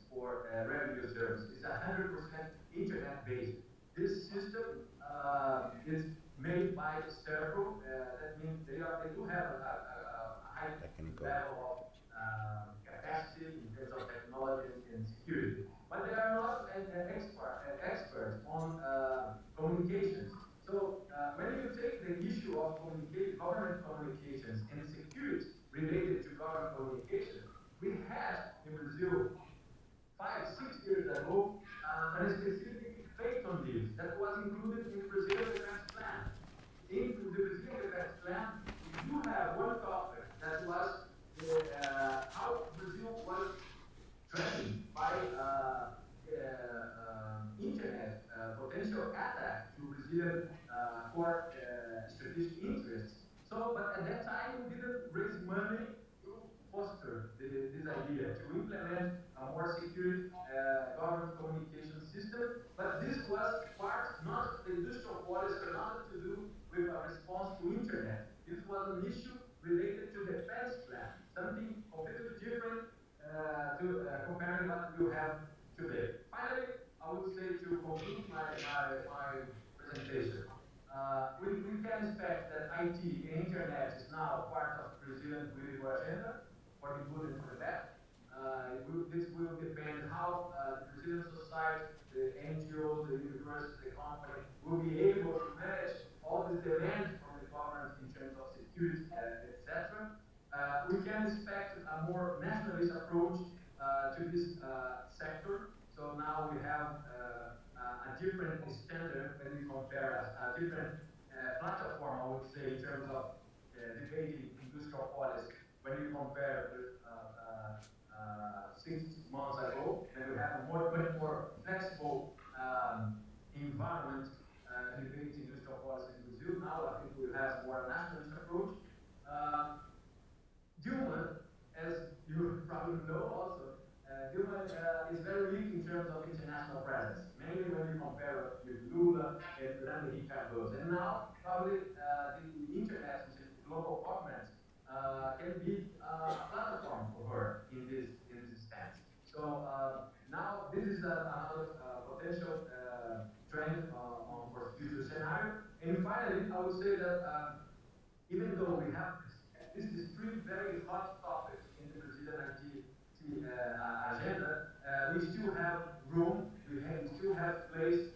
high That can go. level of capacity in terms of technology and security. But they are not experts on communications. So when you take the issue of government communications and security related to government communications, we had in Brazil 5, 6 years ago a specific phaeton list that was included in the Brazilian Defense Plan. In the Brazilian Defense Plan, we do have one topic that was how Brazil was threatened by internet potential attack to Brazilian core strategic interests. So, but at that time, we didn't raise money to foster this idea, to implement a more secure government communication system. But this was part not of the industrial policy or nothing to do with a response to internet. This was an issue related to defense plan, something completely different comparing what you have today. Finally, I would say to conclude my presentation, we can expect that IT and internet is now part of Brazilian political agenda, for the good and for the bad. This will depend how the Brazilian society, the NGOs, the universities, the company will be able to manage all these demands from the government in terms of security, etc. We can expect a more nationalist approach to this sector. So now we have a different standard when we compare a different platform, I would say, in terms of debating industrial policy when we compare with 6 months ago, and we have a much more flexible environment to debate industrial policy in Brazil. Now I think we have more nationalist approach. Dilma, as you probably know also, Dilma is very weak in terms of international presence, mainly when we compare with Lula and Henrique Cardoso. And now, probably the internet, which is global government, can be a platform for her in this stance. So now this is another potential trend for future scenario. And finally, I would say that even though we have these three very hot topics in the Brazilian IT agenda, we still have room, we still have space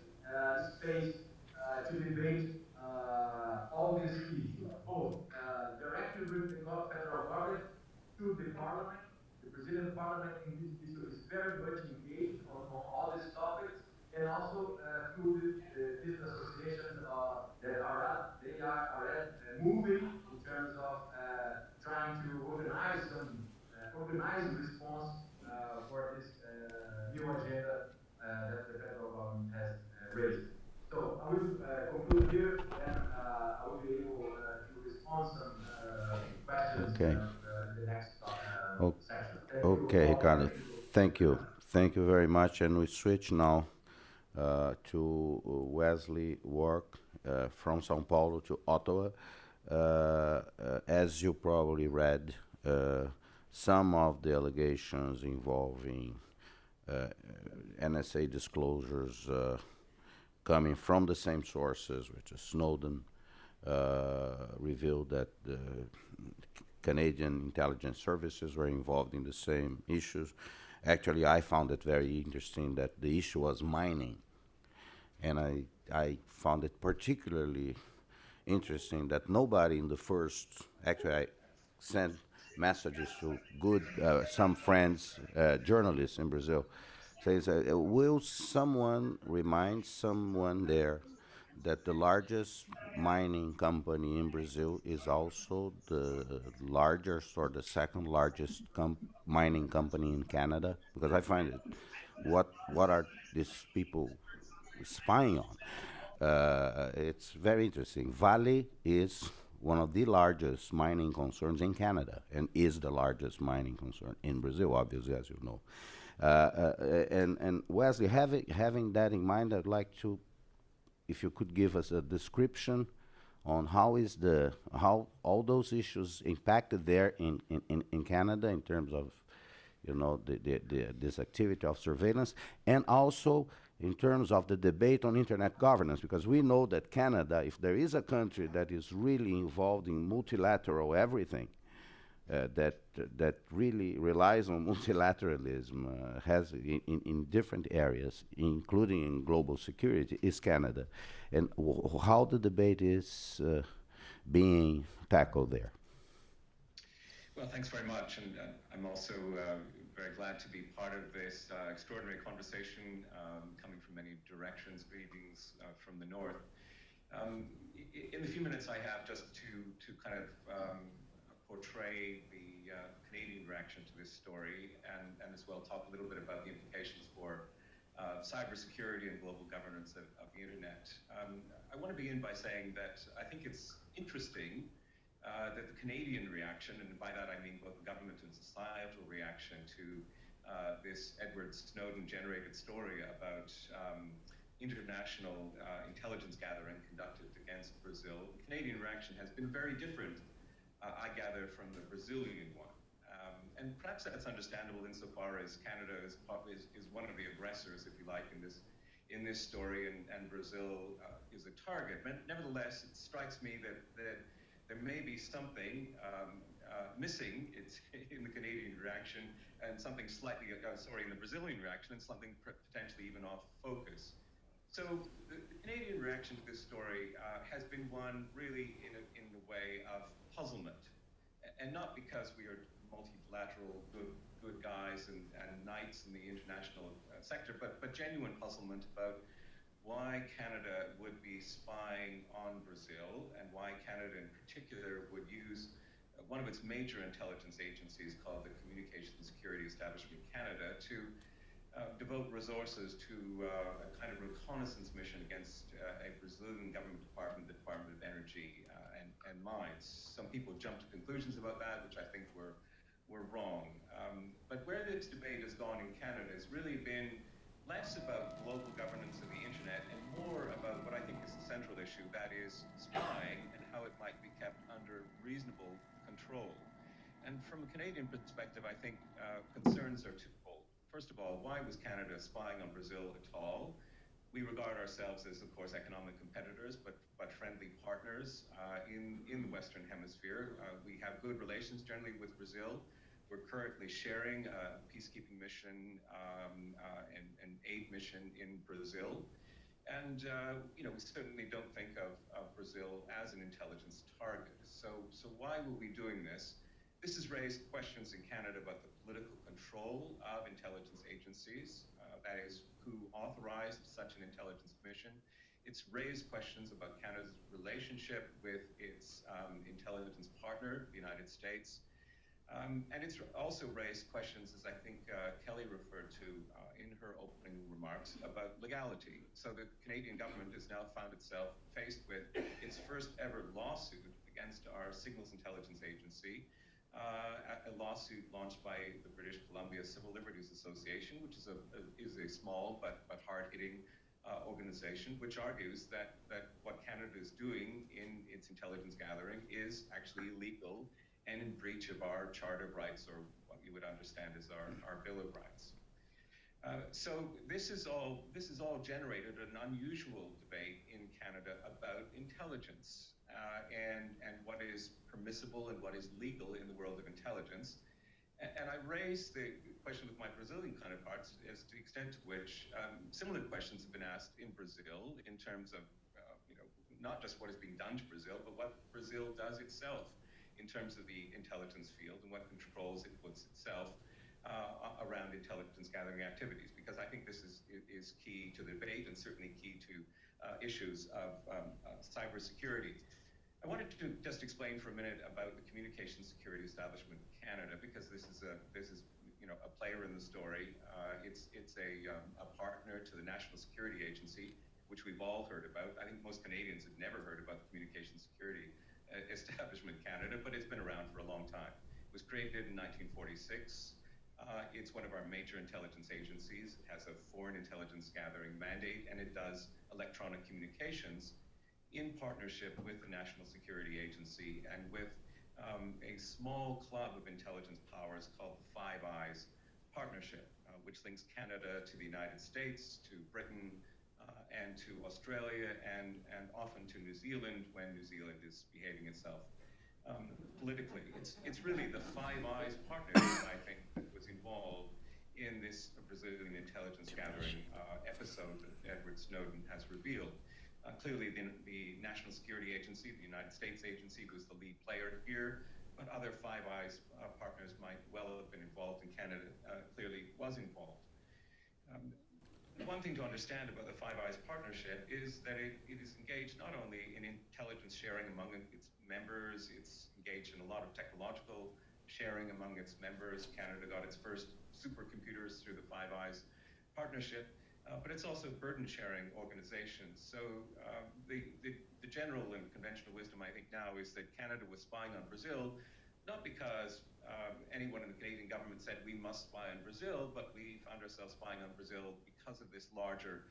to debate all these issues, both directly with the federal government, through the parliament. The Brazilian parliament in this issue is very much engaged on all these topics, and also through the business associations that they are already moving in terms of trying to organize some organized response for this new agenda that the federal government has raised. So I will conclude here, and I will be able to respond some questions Okay. in the next section. Okay, Ricardo. Thank you. Thank you very much. And we switch now to Wesley Work from São Paulo to Ottawa. As you probably read, some of the allegations involving NSA disclosures coming from the same sources, which is Snowden, revealed that the Canadian intelligence services were involved in the same issues. Actually, I found it very interesting that the issue was mining. And I found it particularly interesting that nobody in the first, actually I sent messages to some friends, journalists in Brazil, says, will someone remind someone there that the largest mining company in Brazil is also the largest or the second largest mining company in Canada? Because I find it, what are these people spying on? It's very interesting. Vale is one of the largest mining concerns in Canada and is the largest mining concern in Brazil, obviously, as you know. And Wesley, having that in mind, I'd like to, if you could give us a description on how all those issues impacted there in Canada in terms of, this activity of surveillance, and also in terms of the debate on internet governance, because we know that Canada, if there is a country that is really involved in multilateral everything, that really relies on multilateralism, has in different areas, including in global security, is Canada, and how the debate is being tackled there. Well, thanks very much, and I'm also very glad to be part of this extraordinary conversation coming from many directions. Greetings from the north. In the few minutes I have, just to kind of portray the Canadian reaction to this story, and as well talk a little bit about the implications for cybersecurity and global governance of the internet. I want to begin by saying that I think it's interesting that the Canadian reaction, and by that I mean both government and societal reaction to this Edward Snowden generated story about international intelligence gathering conducted against Brazil. The Canadian reaction has been very different, I gather, from the Brazilian one. And perhaps that's understandable insofar as Canada is one of the aggressors, if you like, in this story, and Brazil is a target. But nevertheless, it strikes me that there may be something missing in the Canadian reaction, and something slightly, in the Brazilian reaction, and something potentially even off focus. So the Canadian reaction to this story has been one really in the way of puzzlement, and not because we are multilateral good guys and knights in the international sector, but genuine puzzlement about why Canada would be spying on Brazil, and why Canada in particular would use one of its major intelligence agencies called the Communications Security Establishment Canada to devote resources to a kind of reconnaissance mission against a Brazilian government department, the Department of Energy and Mines. Some people jumped to conclusions about that, which I think were wrong. But where this debate has gone in Canada has really been less about global governance of the internet and more about what I think is the central issue, that is spying and how it might be kept under reasonable control. And from a Canadian perspective, I think concerns are twofold. First of all, why was Canada spying on Brazil at all? We regard ourselves as, of course, economic competitors, but friendly partners in the Western Hemisphere. We have good relations generally with Brazil. We're currently sharing a peacekeeping mission and aid mission in Brazil. And we certainly don't think of Brazil as an intelligence target. So why were we doing this? This has raised questions in Canada about the political control of intelligence agencies, that is, who authorized such an intelligence mission. It's raised questions about Canada's relationship with its intelligence partner, the United States. And it's also raised questions, as I think Kelly referred to in her opening remarks, about legality. So the Canadian government has now found itself faced with its first ever lawsuit against our Signals Intelligence Agency, a lawsuit launched by the British Columbia Civil Liberties Association, which is a small but hard-hitting organization, which argues that what Canada is doing in its intelligence gathering is actually illegal and in breach of our Charter of Rights, or what you would understand as our Bill of Rights. So this is all generated an unusual debate in Canada about intelligence and what is permissible and what is legal in the world of intelligence. And I raised the question with my Brazilian counterparts as to the extent to which similar questions have been asked in Brazil in terms of not just what is being done to Brazil, but what Brazil does itself in terms of the intelligence field and what controls it puts itself around intelligence gathering activities, because I think this is key to the debate and certainly key to issues of cybersecurity. I wanted to just explain for a minute about the Communications Security Establishment Canada, because this is a player in the story. It's a partner to the National Security Agency, which we've all heard about. I think most Canadians have never heard about the Communications Security Establishment Canada, but it's been around for a long time. It was created in 1946. It's one of our major intelligence agencies. It has a foreign intelligence gathering mandate, and it does electronic communications in partnership with the National Security Agency and with a small club of intelligence powers called the Five Eyes Partnership, which links Canada to the United States, to Britain, and to Australia, and often to New Zealand when New Zealand is behaving itself politically. It's really the Five Eyes partnership, I think, that was involved in this Brazilian intelligence gathering episode that Edward Snowden has revealed. Clearly, the National Security Agency, the United States agency, was the lead player here, but other Five Eyes partners might well have been involved, and Canada clearly was involved. One thing to understand about the Five Eyes partnership is that it is engaged not only in intelligence sharing among its members, it's engaged in a lot of technological sharing among its members. Canada got its first supercomputers through the Five Eyes partnership, but it's also burden sharing organizations. So the general and conventional wisdom, I think, now is that Canada was spying on Brazil, not because anyone in the Canadian government said we must spy on Brazil, but we found ourselves spying on Brazil because of this larger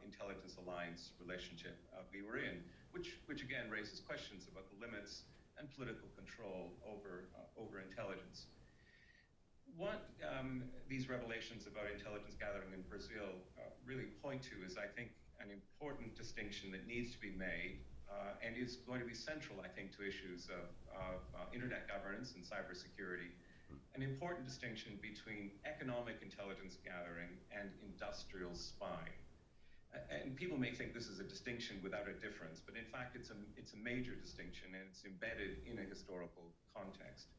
intelligence alliance relationship we were in, which again raises questions about the limits and political control over intelligence. What these revelations about intelligence gathering in Brazil really point to is, I think, an important distinction that needs to be made and is going to be central, I think, to issues of internet governance and cybersecurity. An important distinction between economic intelligence gathering and industrial spying. And people may think this is a distinction without a difference, but in fact it's a major distinction, and it's embedded in a historical context.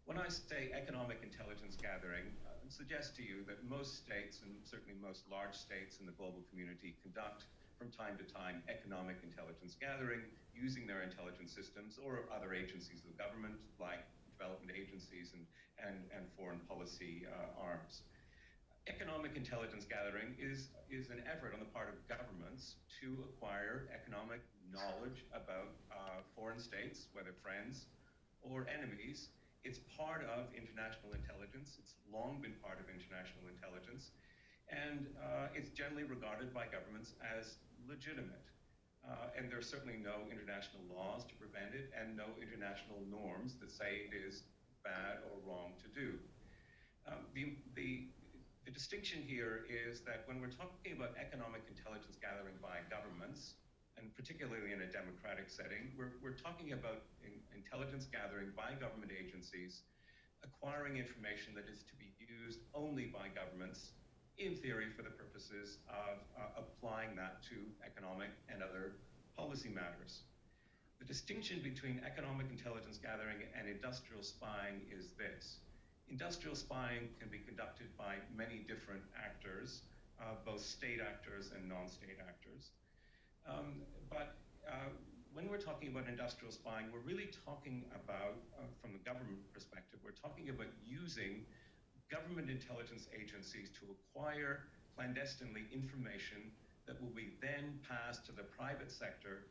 When I say economic intelligence gathering, I suggest to you that most states, and certainly most large states in the global community, conduct from time to time economic intelligence gathering using their intelligence systems or other agencies of the government, like development agencies and foreign policy arms. Economic intelligence gathering is an effort on the part of governments to acquire economic knowledge about foreign states, whether friends or enemies. It's part of international intelligence. It's long been part of international intelligence. And it's generally regarded by governments as legitimate. And there are certainly no international laws to prevent it, and no international norms that say it is bad or wrong to do. The distinction here is that when we're talking about economic intelligence gathering by governments, and particularly in a democratic setting, we're talking about intelligence gathering by government agencies, acquiring information that is to be used only by governments, in theory, for the purposes of applying that to economic and other policy matters. The distinction between economic intelligence gathering and industrial spying is this. Industrial spying can be conducted by many different actors, both state actors and non-state actors. But when we're talking about industrial spying, we're really talking about, from the government perspective, we're talking about using government intelligence agencies to acquire clandestinely information that will be then passed to the private sector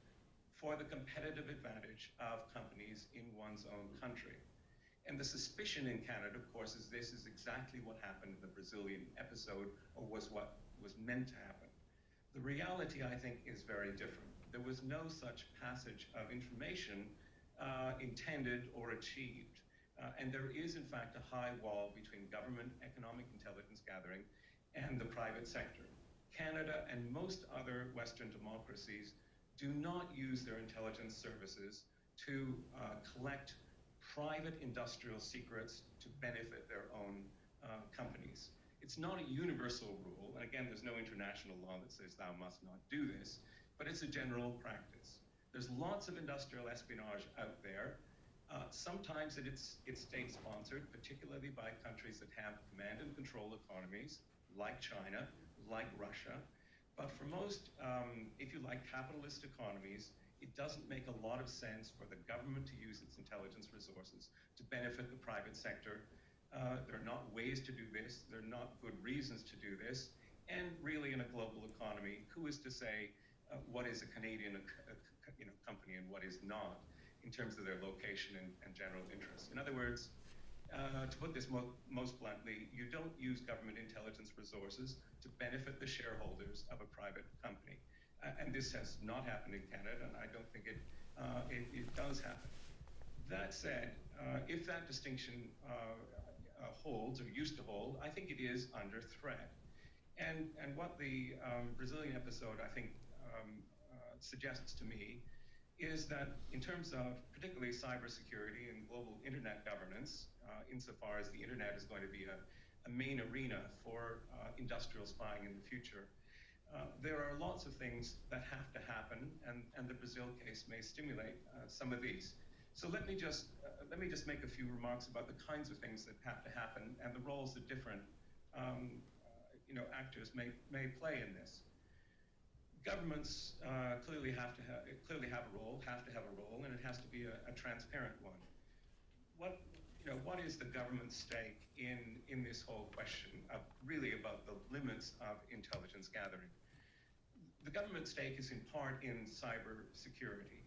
for the competitive advantage of companies in one's own country. And the suspicion in Canada, of course, is this is exactly what happened in the Brazilian episode, or was what was meant to happen. The reality, I think, is very different. There was no such passage of information intended or achieved. And there is, in fact, a high wall between government economic intelligence gathering and the private sector. Canada and most other Western democracies do not use their intelligence services to collect private industrial secrets to benefit their own companies. It's not a universal rule, and again, there's no international law that says thou must not do this, but it's a general practice. There's lots of industrial espionage out there. Sometimes it's state-sponsored, particularly by countries that have command and control economies, like China, like Russia. But for most, if you like, capitalist economies, it doesn't make a lot of sense for the government to use its intelligence resources to benefit the private sector. There are not ways to do this. There are not good reasons to do this. And really, in a global economy, who is to say what is a Canadian company and what is not in terms of their location and general interest? In other words, to put this most bluntly, you don't use government intelligence resources to benefit the shareholders of a private company. And this has not happened in Canada, and I don't think it does happen. That said, if that distinction holds, or used to hold, I think it is under threat. And what the Brazilian episode, I think, suggests to me is that in terms of particularly cybersecurity and global internet governance, insofar as the internet is going to be a main arena for industrial spying in the future, there are lots of things that have to happen, and the Brazil case may stimulate some of these. So let me just make a few remarks about the kinds of things that have to happen and the roles that different actors may play in this. Governments clearly have to have a role, and it has to be a transparent one. What is the government's stake in this whole question of really about the limits of intelligence gathering? The government's stake is in part in cyber security,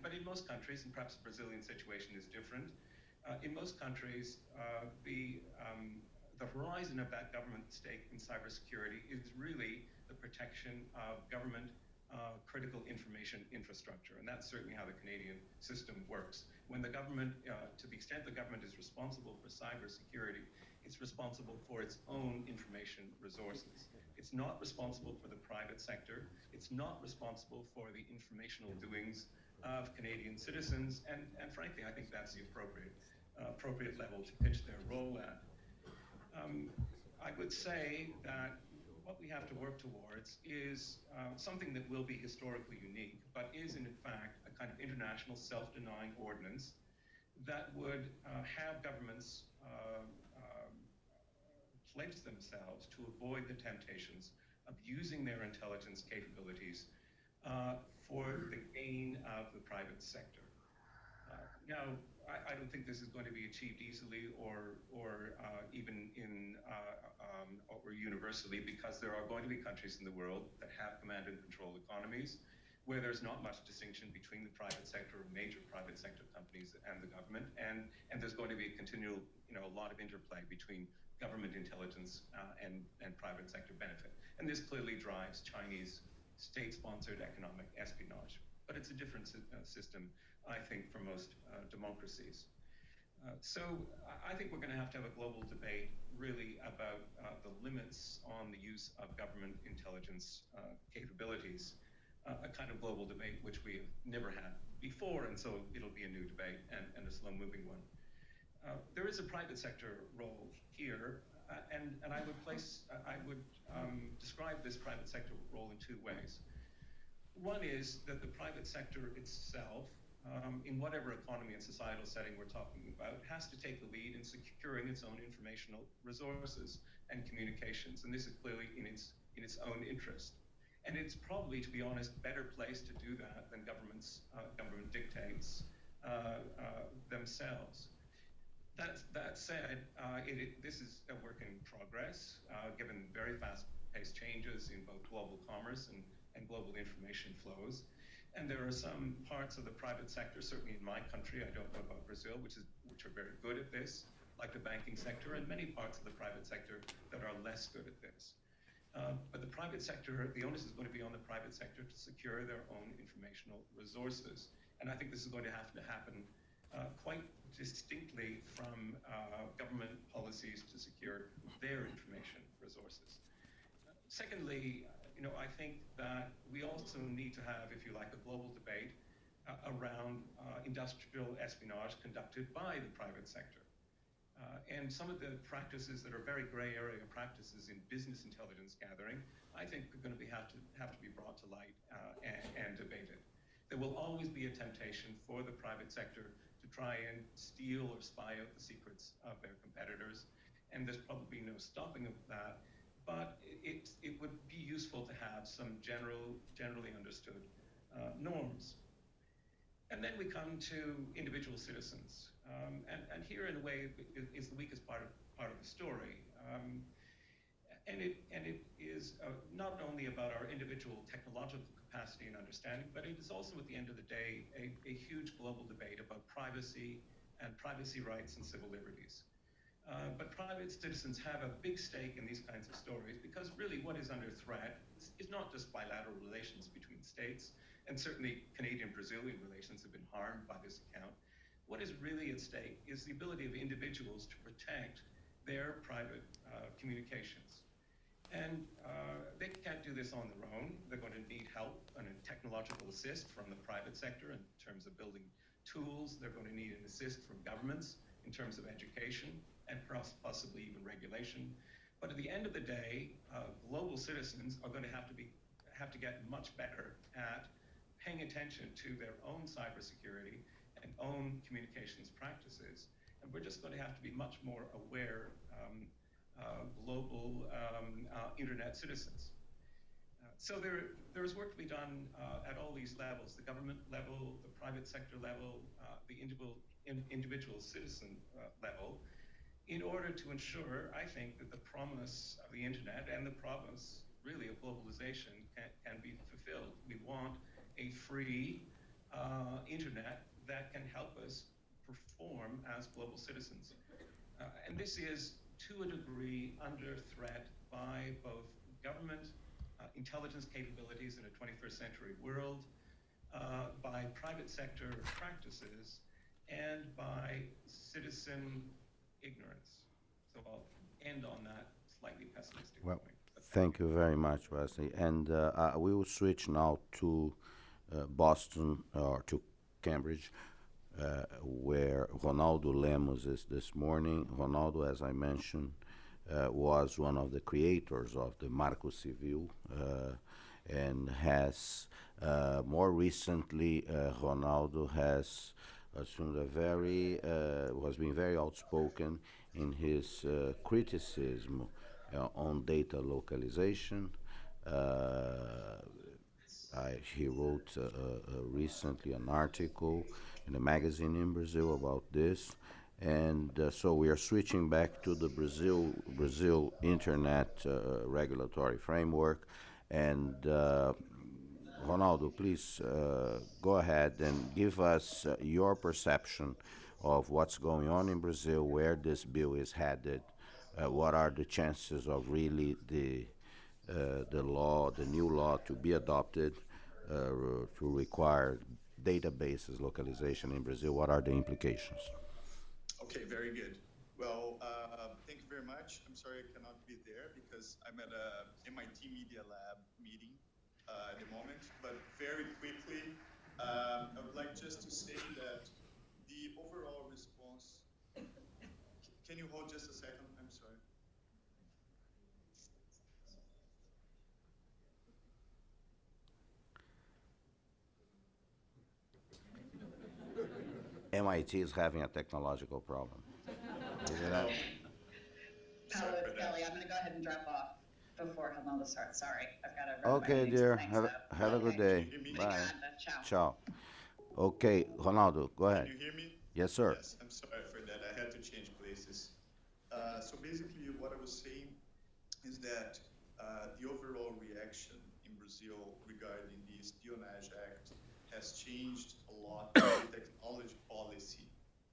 but in most countries, and perhaps the Brazilian situation is different, in most countries, the horizon of that government stake in cybersecurity is really the protection of government critical information infrastructure, and that's certainly how the Canadian system works. When the government, to the extent the government is responsible for cybersecurity, it's responsible for its own information resources. It's not responsible for the private sector. It's not responsible for the informational doings of Canadian citizens, and frankly, I think that's the appropriate level to pitch their role at. I would say that what we have to work towards is something that will be historically unique, but is in fact a kind of international self-denying ordinance that would have governments pledge themselves to avoid the temptations of using their intelligence capabilities for the gain of the private sector. Now, I don't think this is going to be achieved easily or even or universally, because there are going to be countries in the world that have command and control economies where there's not much distinction between the private sector or major private sector companies and the government, and there's going to be a continual, a lot of interplay between government intelligence and private sector benefit. And this clearly drives Chinese state-sponsored economic espionage. But it's a different system, I think, for most democracies. So I think we're going to have a global debate really about the limits on the use of government intelligence capabilities, a kind of global debate which we have never had before, and so it'll be a new debate and a slow-moving one. There is a private sector role here, and I would describe this private sector role in two ways. One is that the private sector itself, in whatever economy and societal setting we're talking about, has to take the lead in securing its own informational resources and communications, and this is clearly in its own interest. And it's probably, to be honest, better placed to do that than government dictates themselves. That said, this is a work in progress, given very fast-paced changes in both global commerce and global information flows. And there are some parts of the private sector, certainly in my country, I don't know about Brazil, which are very good at this, like the banking sector, and many parts of the private sector that are less good at this. But the private sector, the onus is going to be on the private sector to secure their own informational resources. And I think this is going to have to happen quite distinctly from government policies to secure their information resources. Secondly, I think that we also need to have, if you like, a global debate around industrial espionage conducted by the private sector. And some of the practices that are very gray area practices in business intelligence gathering, I think are going to have to be brought to light and debated. There will always be a temptation for the private sector to try and steal or spy out the secrets of their competitors, and there's probably no stopping of that. But it would be useful to have some generally understood norms. And then we come to individual citizens, and here, in a way, is the weakest part of the story. And it is not only about our individual technological capacity and understanding, but it is also, at the end of the day, a huge global debate about privacy and privacy rights and civil liberties. But private citizens have a big stake in these kinds of stories, because really what is under threat is not just bilateral relations between states, and certainly Canadian-Brazilian relations have been harmed by this account. What is really at stake is the ability of individuals to protect their private communications. And they can't do this on their own. They're going to need help and a technological assist from the private sector in terms of building tools. They're going to need an assist from governments in terms of education and possibly even regulation. But at the end of the day, global citizens are going to have to get much better at paying attention to their own cybersecurity and own communications practices. And we're just going to have to be much more aware global internet citizens. So there is work to be done at all these levels, the government level, the private sector level, the individual citizen level, in order to ensure, I think, that the promise of the internet and the promise, really, of globalization can be fulfilled. We want a free internet that can help us perform as global citizens. And this is, to a degree, under threat by both government intelligence capabilities in a 21st century world, by private sector practices, and by citizen ignorance. So I'll end on that slightly pessimistic Well, point. But thank you very much, Wesley. And we will switch now to Boston or to Cambridge, where Ronaldo Lemos is this morning. Ronaldo, as I mentioned, was one of the creators of the Marco Civil and has more recently, Ronaldo has assumed was being very outspoken in his criticism on data localization. He wrote recently an article in a magazine in Brazil about this, and so we are switching back to the Brazil Internet regulatory framework. And Ronaldo, please go ahead and give us your perception of what's going on in Brazil, where this bill is headed, what are the chances of really the new law to be adopted to require databases localization in Brazil. What are the implications? Okay, very good. Well, thank you very much. I'm sorry I cannot be there because I'm at a MIT Media Lab meeting at the moment. But very quickly, I would like just to say that the overall response. Can you hold just a second? I'm sorry. MIT is having a technological problem. Well, Paolo, sorry for it's that. Kelly. I'm going to go ahead and drop off before Ronaldo starts. Sorry, I've got to run my Okay, meeting dear. tonight, Have a good okay. day. Can you hear me? Bye. Obrigada. Ciao. Ciao. Okay, Ronaldo, go ahead. Can you hear me? Yes, sir. Yes, I'm sorry for that. I had to change places. So basically, what I was saying is that the overall reaction in Brazil regarding the Espionage Act has changed a lot the technology policy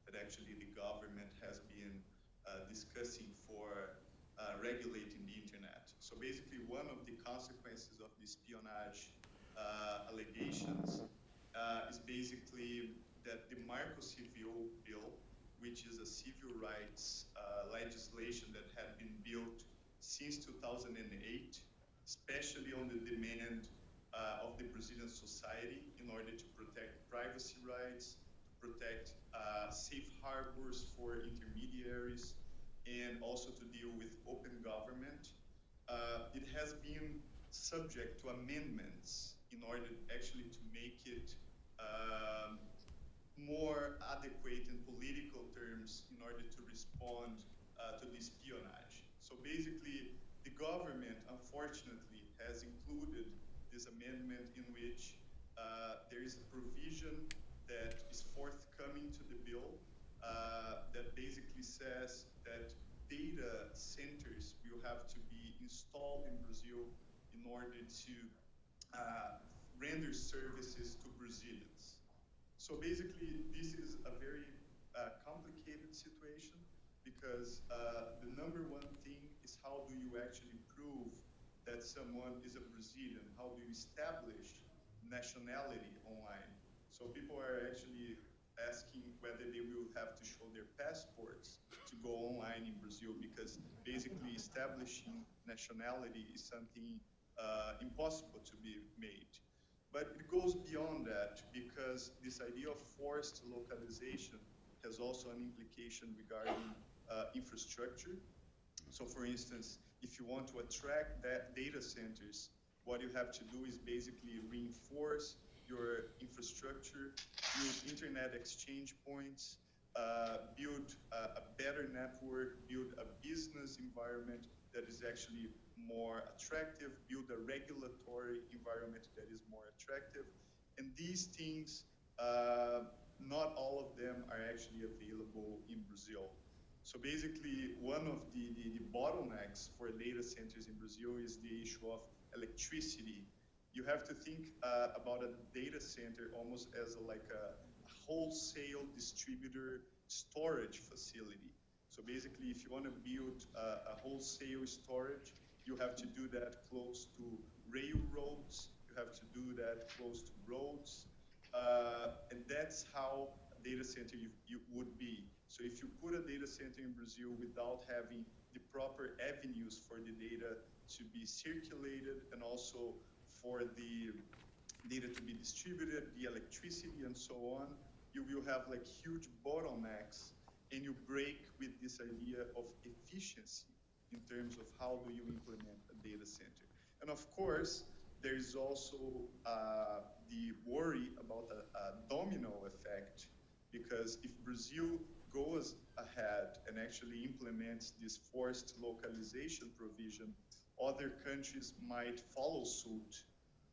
that actually the government has been discussing for regulating the internet. So basically, one of the consequences of the espionage allegations is basically that the Marco Civil bill, which is a civil rights legislation that had been built since 2008, especially on the demand of the Brazilian society in order to protect privacy rights, to protect safe harbors for intermediaries, and also to deal with open government. It has been subject to amendments in order actually to make it more adequate in political terms in order to respond to the espionage. So basically, the government, unfortunately, has included this amendment in which there is a provision that is forthcoming to the bill that basically says that data centers will have to be installed in Brazil in order to render services to Brazilians. So basically, this is a very complicated situation because the number one thing is how do you actually prove that someone is a Brazilian? How do you establish nationality online? So people are actually asking whether they will have to show their passports to go online in Brazil, because basically establishing nationality is something impossible to be made. But it goes beyond that, because this idea of forced localization has also an implication regarding infrastructure. So for instance, if you want to attract that data centers, what you have to do is basically reinforce your infrastructure, build internet exchange points, build a better network, build a business environment that is actually more attractive, build a regulatory environment that is more attractive. And these things, not all of them are actually available in Brazil. So basically, one of the bottlenecks for data centers in Brazil is the issue of electricity. You have to think about a data center almost as like a wholesale distributor storage facility. So basically, if you want to build a wholesale storage, you have to do that close to railroads, you have to do that close to roads, and that's how a data center you would be. So if you put a data center in Brazil without having the proper avenues for the data to be circulated, and also for the data to be distributed, the electricity and so on, you will have like huge bottlenecks, and you break with this idea of efficiency in terms of how do you implement a data center. And of course, there is also the worry about a domino effect, because if Brazil goes ahead and actually implements this forced localization provision, other countries might follow suit,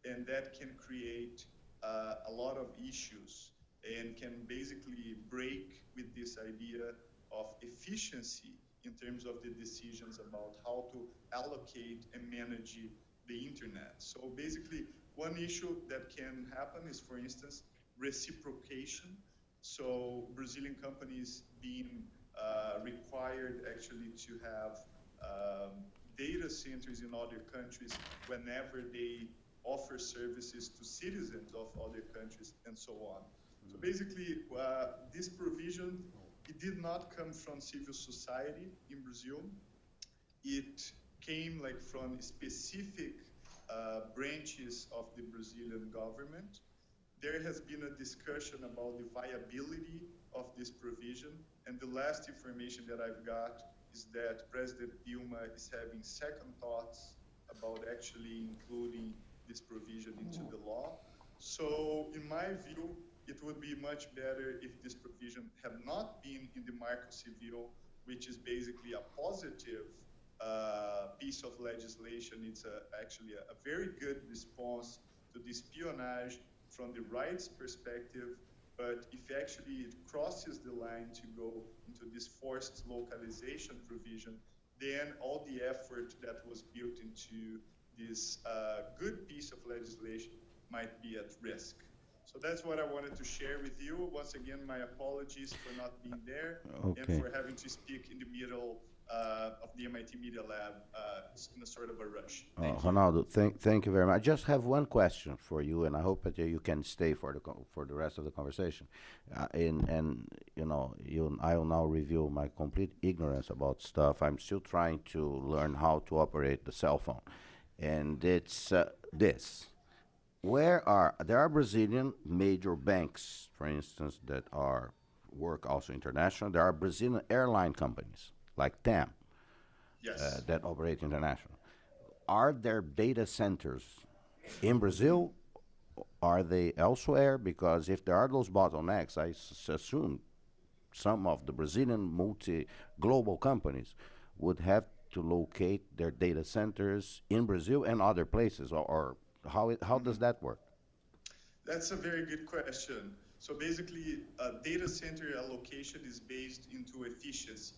and that can create a lot of issues, and can basically break with this idea of efficiency in terms of the decisions about how to allocate and manage the internet. So basically, one issue that can happen is, for instance, reciprocation. So Brazilian companies being required actually to have data centers in other countries whenever they offer services to citizens of other countries, and so on. So basically, this provision, it did not come from civil society in Brazil. It came like from specific branches of the Brazilian government. There has been a discussion about the viability of this provision, and the last information that I've got is that President Dilma is having second thoughts about actually including this provision into the law. So in my view, it would be much better if this provision had not been in the Marco Civil, which is basically a positive piece of legislation. It's actually a very good response to the espionage from the rights perspective. But if actually it crosses the line to go into this forced localization provision, then all the effort that was built into this good piece of legislation might be at risk. So that's what I wanted to share with you. Once again, my apologies for not being there and for having to speak in the middle of the MIT Media Lab in a sort of a rush. Thank you. Ronaldo, thank you very much. I just have one question for you, and I hope that you can stay for the rest of the conversation. And I will now reveal my complete ignorance about stuff. I'm still trying to learn how to operate the cell phone, and it's this. There are Brazilian major banks, for instance, that are work also international. There are Brazilian airline companies like TAM Yes. that operate international. Are there data centers in Brazil? Are they elsewhere? Because if there are those bottlenecks, I assume some of the Brazilian multi-global companies would have to locate their data centers in Brazil and other places, or how does that work? That's a very good question. So basically, data center allocation is based into efficiency.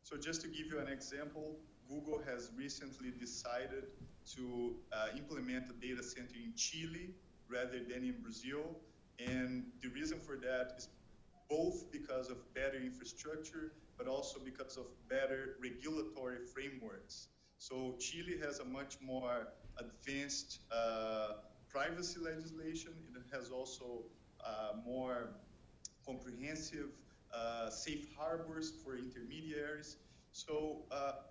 So just to give you an example, Google has recently decided to implement a data center in Chile rather than in Brazil. And the reason for that is both because of better infrastructure, but also because of better regulatory frameworks. So Chile has a much more advanced privacy legislation. It has also more comprehensive safe harbors for intermediaries. visionaries. So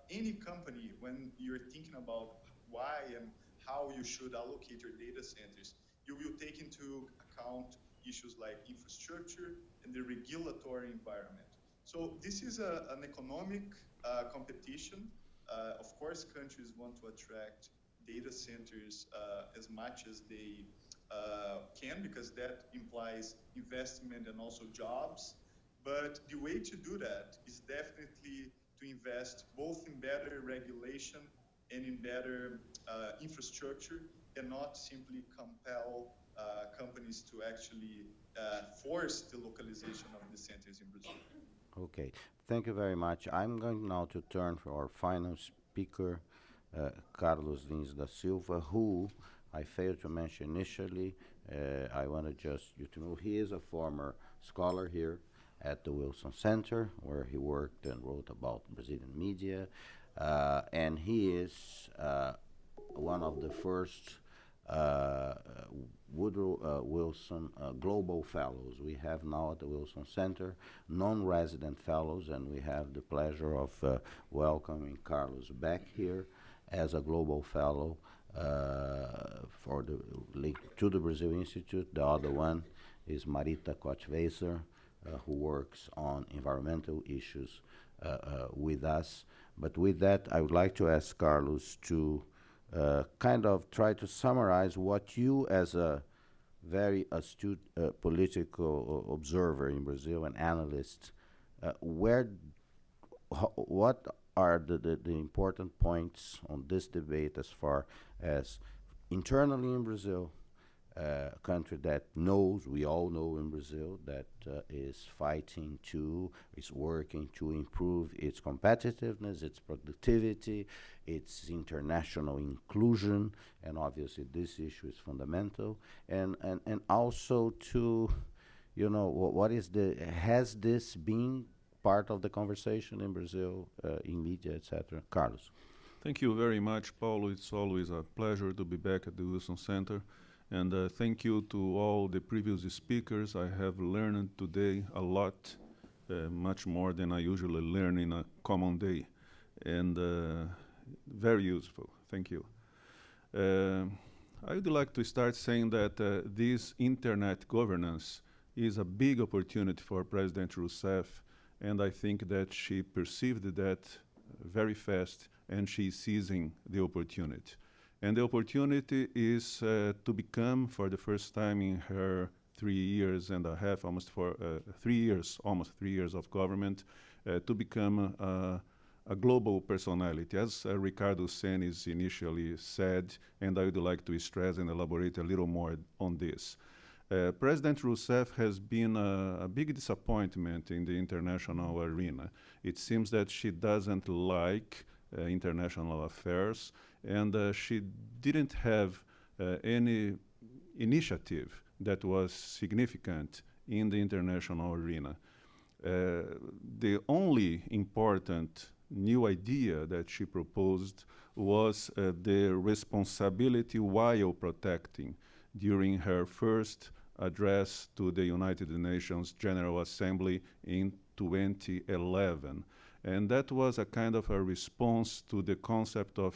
any company, when you're thinking about why and how you should allocate your data centers, you will take into account issues like infrastructure and the regulatory environment. So this is an economic competition. Of course, countries want to attract data centers as much as they can, because that implies investment and also jobs. But the way to do that is definitely to invest both in better regulation and in better infrastructure, and not simply compel companies to actually force the localization of the centers in Brazil. Okay, thank you very much. I'm going now to turn for our final speaker, Carlos Lins da Silva, who I failed to mention initially. I wanted just you to know he is a former scholar here at the Wilson Center, where he worked and wrote about Brazilian media, and he is one of the first Woodrow Wilson Global Fellows. We have now at the Wilson Center non-resident fellows, and we have the pleasure of welcoming Carlos back here as a Global Fellow for the link to the Brazil Institute. The other one is Marita Kochweiser, who works on environmental issues with us. But with that, I would like to ask Carlos to kind of try to summarize what you, as a very astute political observer in Brazil and analyst, what are the important points on this debate as far as internally in Brazil, a country that knows, we all know in Brazil, that is fighting to, is working to improve its competitiveness, its productivity, its international inclusion, and obviously this issue is fundamental, and also to, you know, what is has this been part of the conversation in Brazil, in media, etc.? Carlos. Thank you very much, Paulo. It's always a pleasure to be back at the Wilson Center. And thank you to all the previous speakers. I have learned today a lot, much more than I usually learn in a common day. And very useful. Thank you. I would like to start saying that this internet governance is a big opportunity for President Rousseff, and I think that she perceived that very fast, and she's seizing the opportunity. And the opportunity is to become, for the first time in her 3 years and a half, almost 3 years, almost 3 years of government, to become a global personality, as Ricardo Senes initially said, and I would like to stress and elaborate a little more on this. President Rousseff has been a big disappointment in the international arena. It seems that she doesn't like international affairs, and she didn't have any initiative that was significant in the international arena. The only important new idea that she proposed was the responsibility while protecting during her first address to the United Nations General Assembly in 2011. And that was a kind of a response to the concept of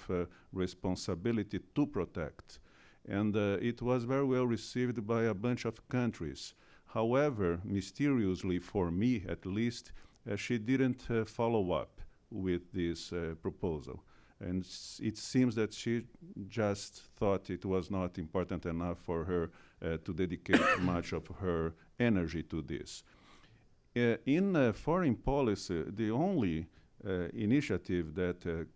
responsibility to protect. And it was very well received by a bunch of countries. However, mysteriously for me at least, she didn't follow up with this proposal. And it seems that she just thought it was not important enough for her to dedicate much of her energy to this. In foreign policy, the only initiative that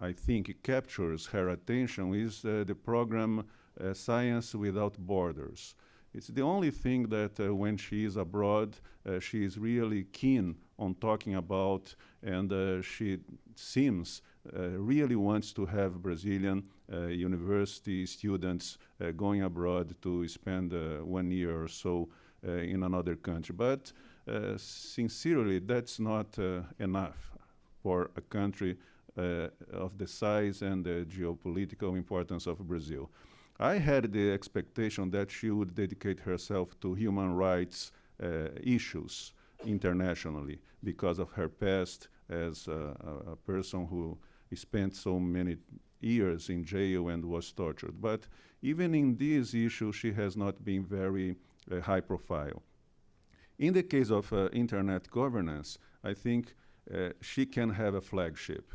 I think captures her attention is the program Science Without Borders. It's the only thing that when she is abroad, she is really keen on talking about, and she seems really wants to have Brazilian university students going abroad to spend 1 year or so in another country. But sincerely, that's not enough for a country of the size and the geopolitical importance of Brazil. I had the expectation that she would dedicate herself to human rights issues internationally because of her past as a person who spent so many years in jail and was tortured. But even in this issue, she has not been very high profile. In the case of internet governance, I think she can have a flagship.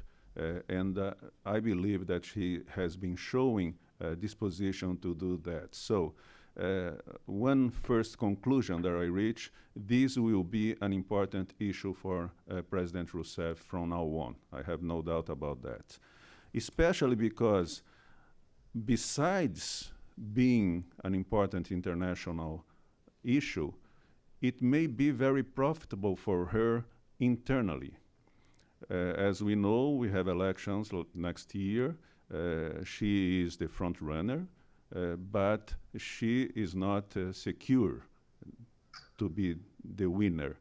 And I believe that she has been showing disposition to do that. So one first conclusion that I reach, this will be an important issue for President Rousseff from now on. I have no doubt about that. Especially because besides being an important international issue, it may be very profitable for her internally. As we know, we have elections next year. She is the front runner, but she is not secure to be the winner.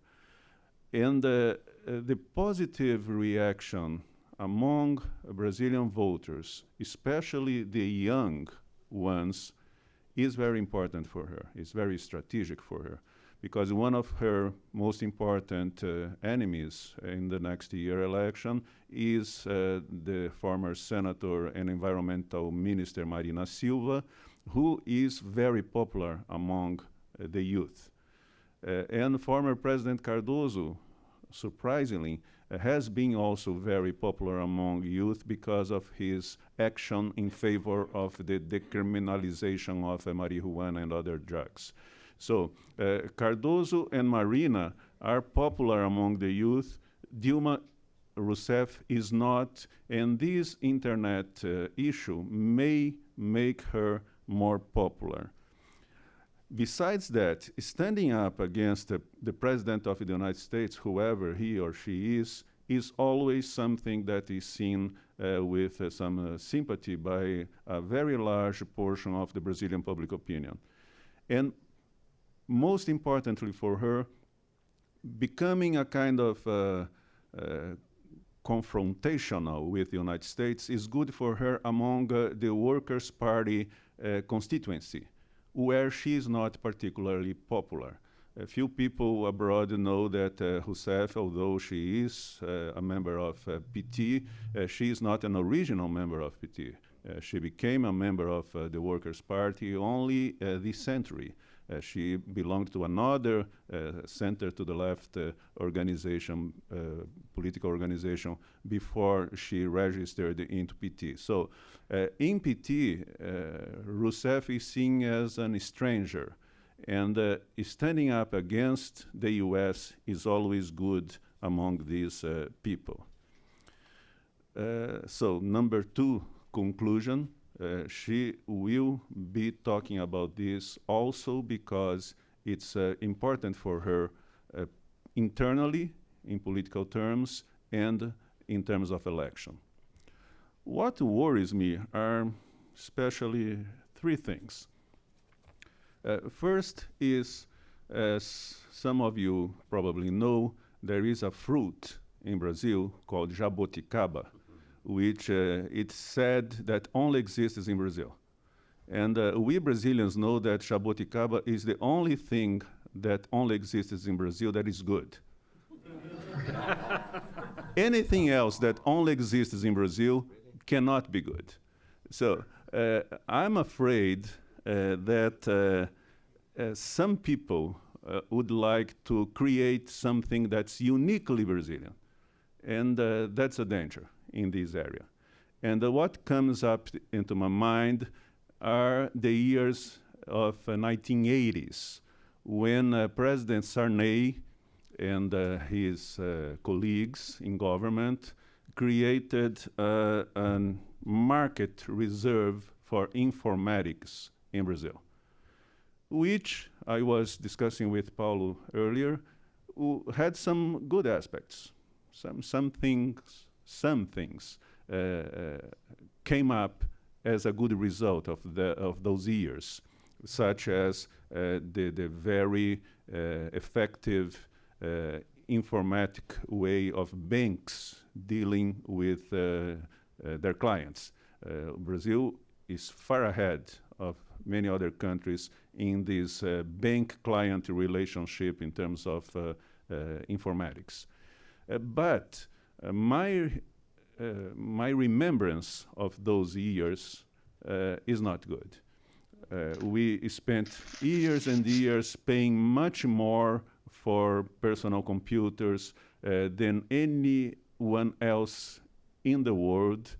And the positive reaction among Brazilian voters, especially the young ones, is very important for her. It's very strategic for her, because one of her most important enemies in the next year election is the former senator and environmental minister Marina Silva, who is very popular among the youth. And former President Cardoso, surprisingly, has been also very popular among youth because of his action in favor of the decriminalization of marijuana and other drugs. So Cardoso and Marina are popular among the youth. Dilma Rousseff is not, and this internet issue may make her more popular. Besides that, standing up against the President of the United States, whoever he or she is always something that is seen with some sympathy by a very large portion of the Brazilian public opinion. And most importantly for her, becoming a kind of confrontational with the United States is good for her among the Workers' Party constituency, where she is not particularly popular. A few people abroad know that Rousseff, although she is a member of PT, she is not an original member of PT. She became a member of the Workers' Party only this century. She belonged to another center to the left organization, political organization, before she registered into PT. So in PT, Rousseff is seen as an stranger, and standing up against the US is always good among these people. So number two conclusion, she will be talking about this also because it's important for her internally, in political terms, and in terms of election. What worries me are especially three things. First is, as some of you probably know, there is a fruit in Brazil called jaboticaba, which it's said that only exists in Brazil. And we Brazilians know that jaboticaba is the only thing that only exists in Brazil that is good. Anything else that only exists in Brazil cannot be good. So I'm afraid that some people would like to create something that's uniquely Brazilian. And that's a danger in this area. And what comes up into my mind are the years of 1980s, when President Sarney and his colleagues in government created a market reserve for informatics in Brazil, which I was discussing with Paulo earlier, who had some good aspects. Some things came up as a good result of those years, such as the very effective informatic way of banks dealing with their clients. Brazil is far ahead of many other countries in this bank-client relationship in terms of informatics. But my remembrance of those years is not good. We spent years and years paying much more for personal computers than anyone else in the world.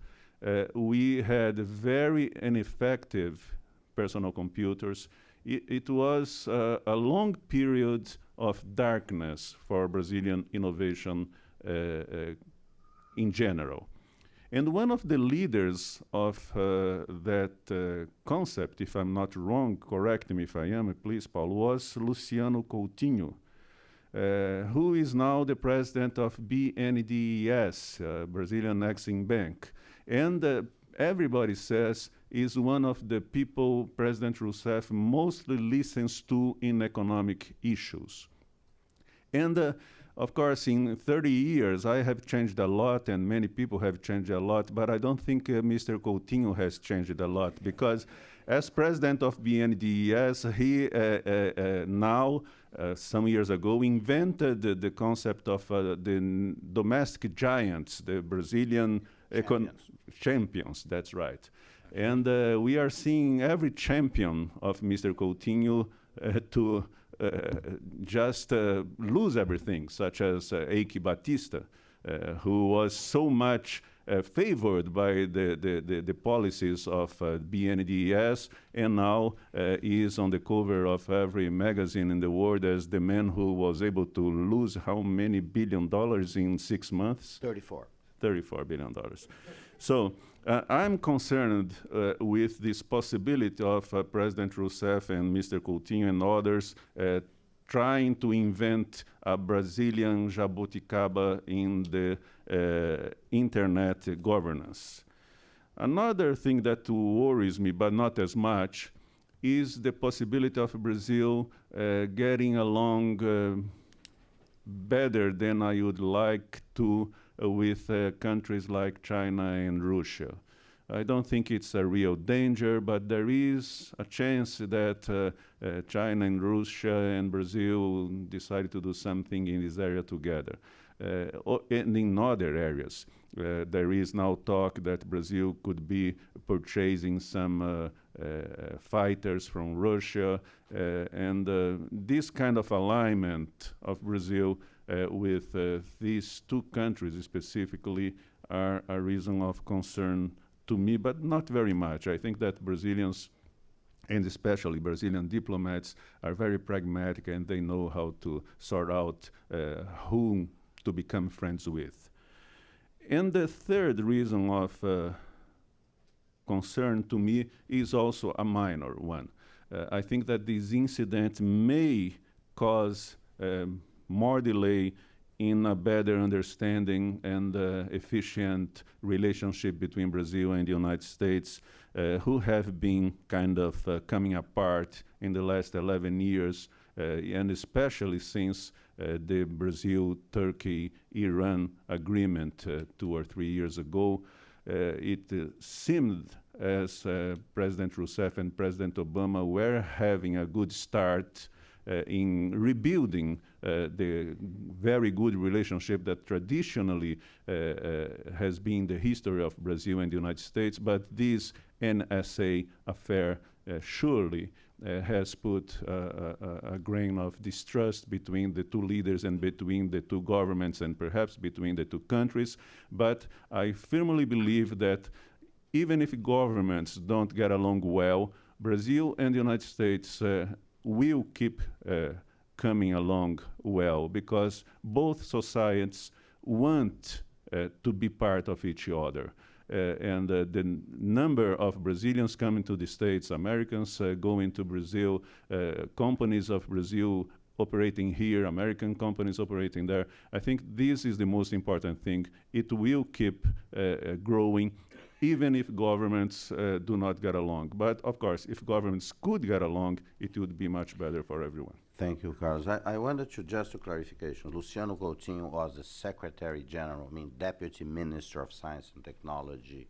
We had very ineffective personal computers. It was a long period of darkness for Brazilian innovation in general. And one of the leaders of that concept, if I'm not wrong, correct me if I am, please, Paul, was Luciano Coutinho, who is now the president of BNDES, Brazilian Exim Bank. And everybody says is one of the people President Rousseff mostly listens to in economic issues. And of course, in 30 years, I have changed a lot, and many people have changed a lot, but I don't think Mr. Coutinho has changed a lot, because as president of BNDES, he now, some years ago, invented the concept of the domestic giants, the Brazilian champions, that's right. And we are seeing every champion of Mr. Coutinho to just lose everything, such as Eike Batista, who was so much favored by the policies of BNDES, and now is on the cover of every magazine in the world as the man who was able to lose how many $1 billion in 6 months? 34. $34 billion. So I'm concerned with this possibility of President Rousseff and Mr. Coutinho and others trying to invent a Brazilian jabuticaba in the internet governance. Another thing that worries me, but not as much, is the possibility of Brazil getting along better than I would like to with countries like China and Russia. I don't think it's a real danger, but there is a chance that China and Russia and Brazil decide to do something in this area together. And in other areas, there is now talk that Brazil could be purchasing some fighters from Russia, and this kind of alignment of Brazil with these two countries specifically are a reason of concern to me, but not very much. I think that Brazilians, and especially Brazilian diplomats, are very pragmatic, and they know how to sort out whom to become friends with. And the third reason of concern to me is also a minor one. I think that this incident may cause more delay in a better understanding and efficient relationship between Brazil and the United States, who have been kind of coming apart in the last 11 years, and especially since the Brazil-Turkey-Iran agreement 2 or 3 years ago. It seemed as President Rousseff and President Obama were having a good start in rebuilding the very good relationship that traditionally has been the history of Brazil and the United States, but this NSA affair surely has put a grain of distrust between the two leaders and between the two governments and perhaps between the two countries. But I firmly believe that even if governments don't get along well, Brazil and the United States will keep coming along well, because both societies want to be part of each other. And the number of Brazilians coming to the States, Americans going to Brazil, companies of Brazil operating here, American companies operating there, I think this is the most important thing. It will keep growing, even if governments do not get along. But of course, if governments could get along, it would be much better for everyone. Thank you, Carlos. I wanted to just a clarification. Luciano Coutinho was the Secretary General, Deputy Minister of Science and Technology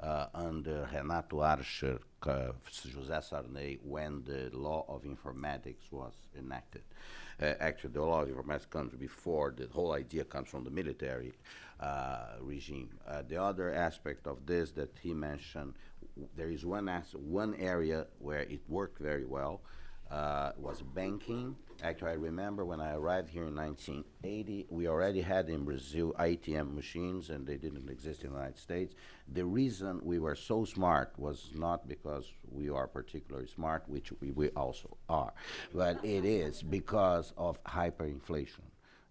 under Renato Archer, José Sarney, when the law of informatics was enacted. Actually, the law of informatics comes before. The whole idea comes from the military regime. The other aspect of this that he mentioned, there is one area where it worked very well, was banking. Actually, I remember when I arrived here in 1980, we already had in Brazil ATM machines, and they didn't exist in the United States. The reason we were so smart was not because we are particularly smart, which we also are, but it is because of hyperinflation.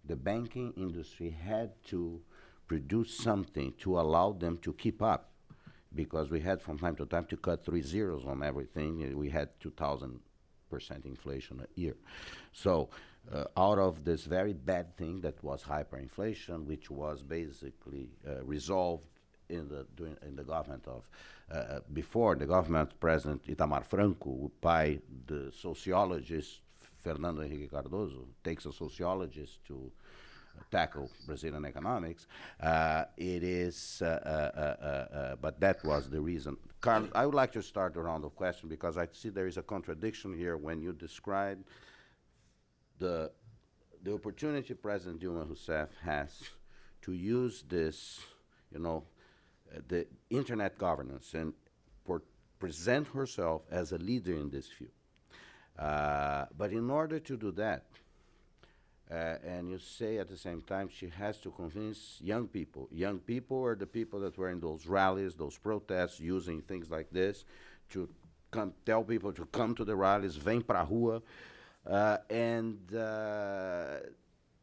The banking industry had to produce something to allow them to keep up, because we had from time to time to cut 3 zeros on everything. We had 2,000% inflation a year. So out of this very bad thing that was hyperinflation, which was basically resolved in the government of, before the government, President Itamar Franco, by the sociologist Fernando Henrique Cardoso, takes a sociologist to tackle Brazilian economics. But that was the reason. Carlos, I would like to start a round of questions because I see there is a contradiction here when you describe the opportunity President Dilma Rousseff has to use this, the internet governance and present herself as a leader in this field. But in order to do that, and you say at the same time she has to convince young people. Young people are the people that were in those rallies, those protests, using things like this to tell people to come to the rallies, vem pra rua.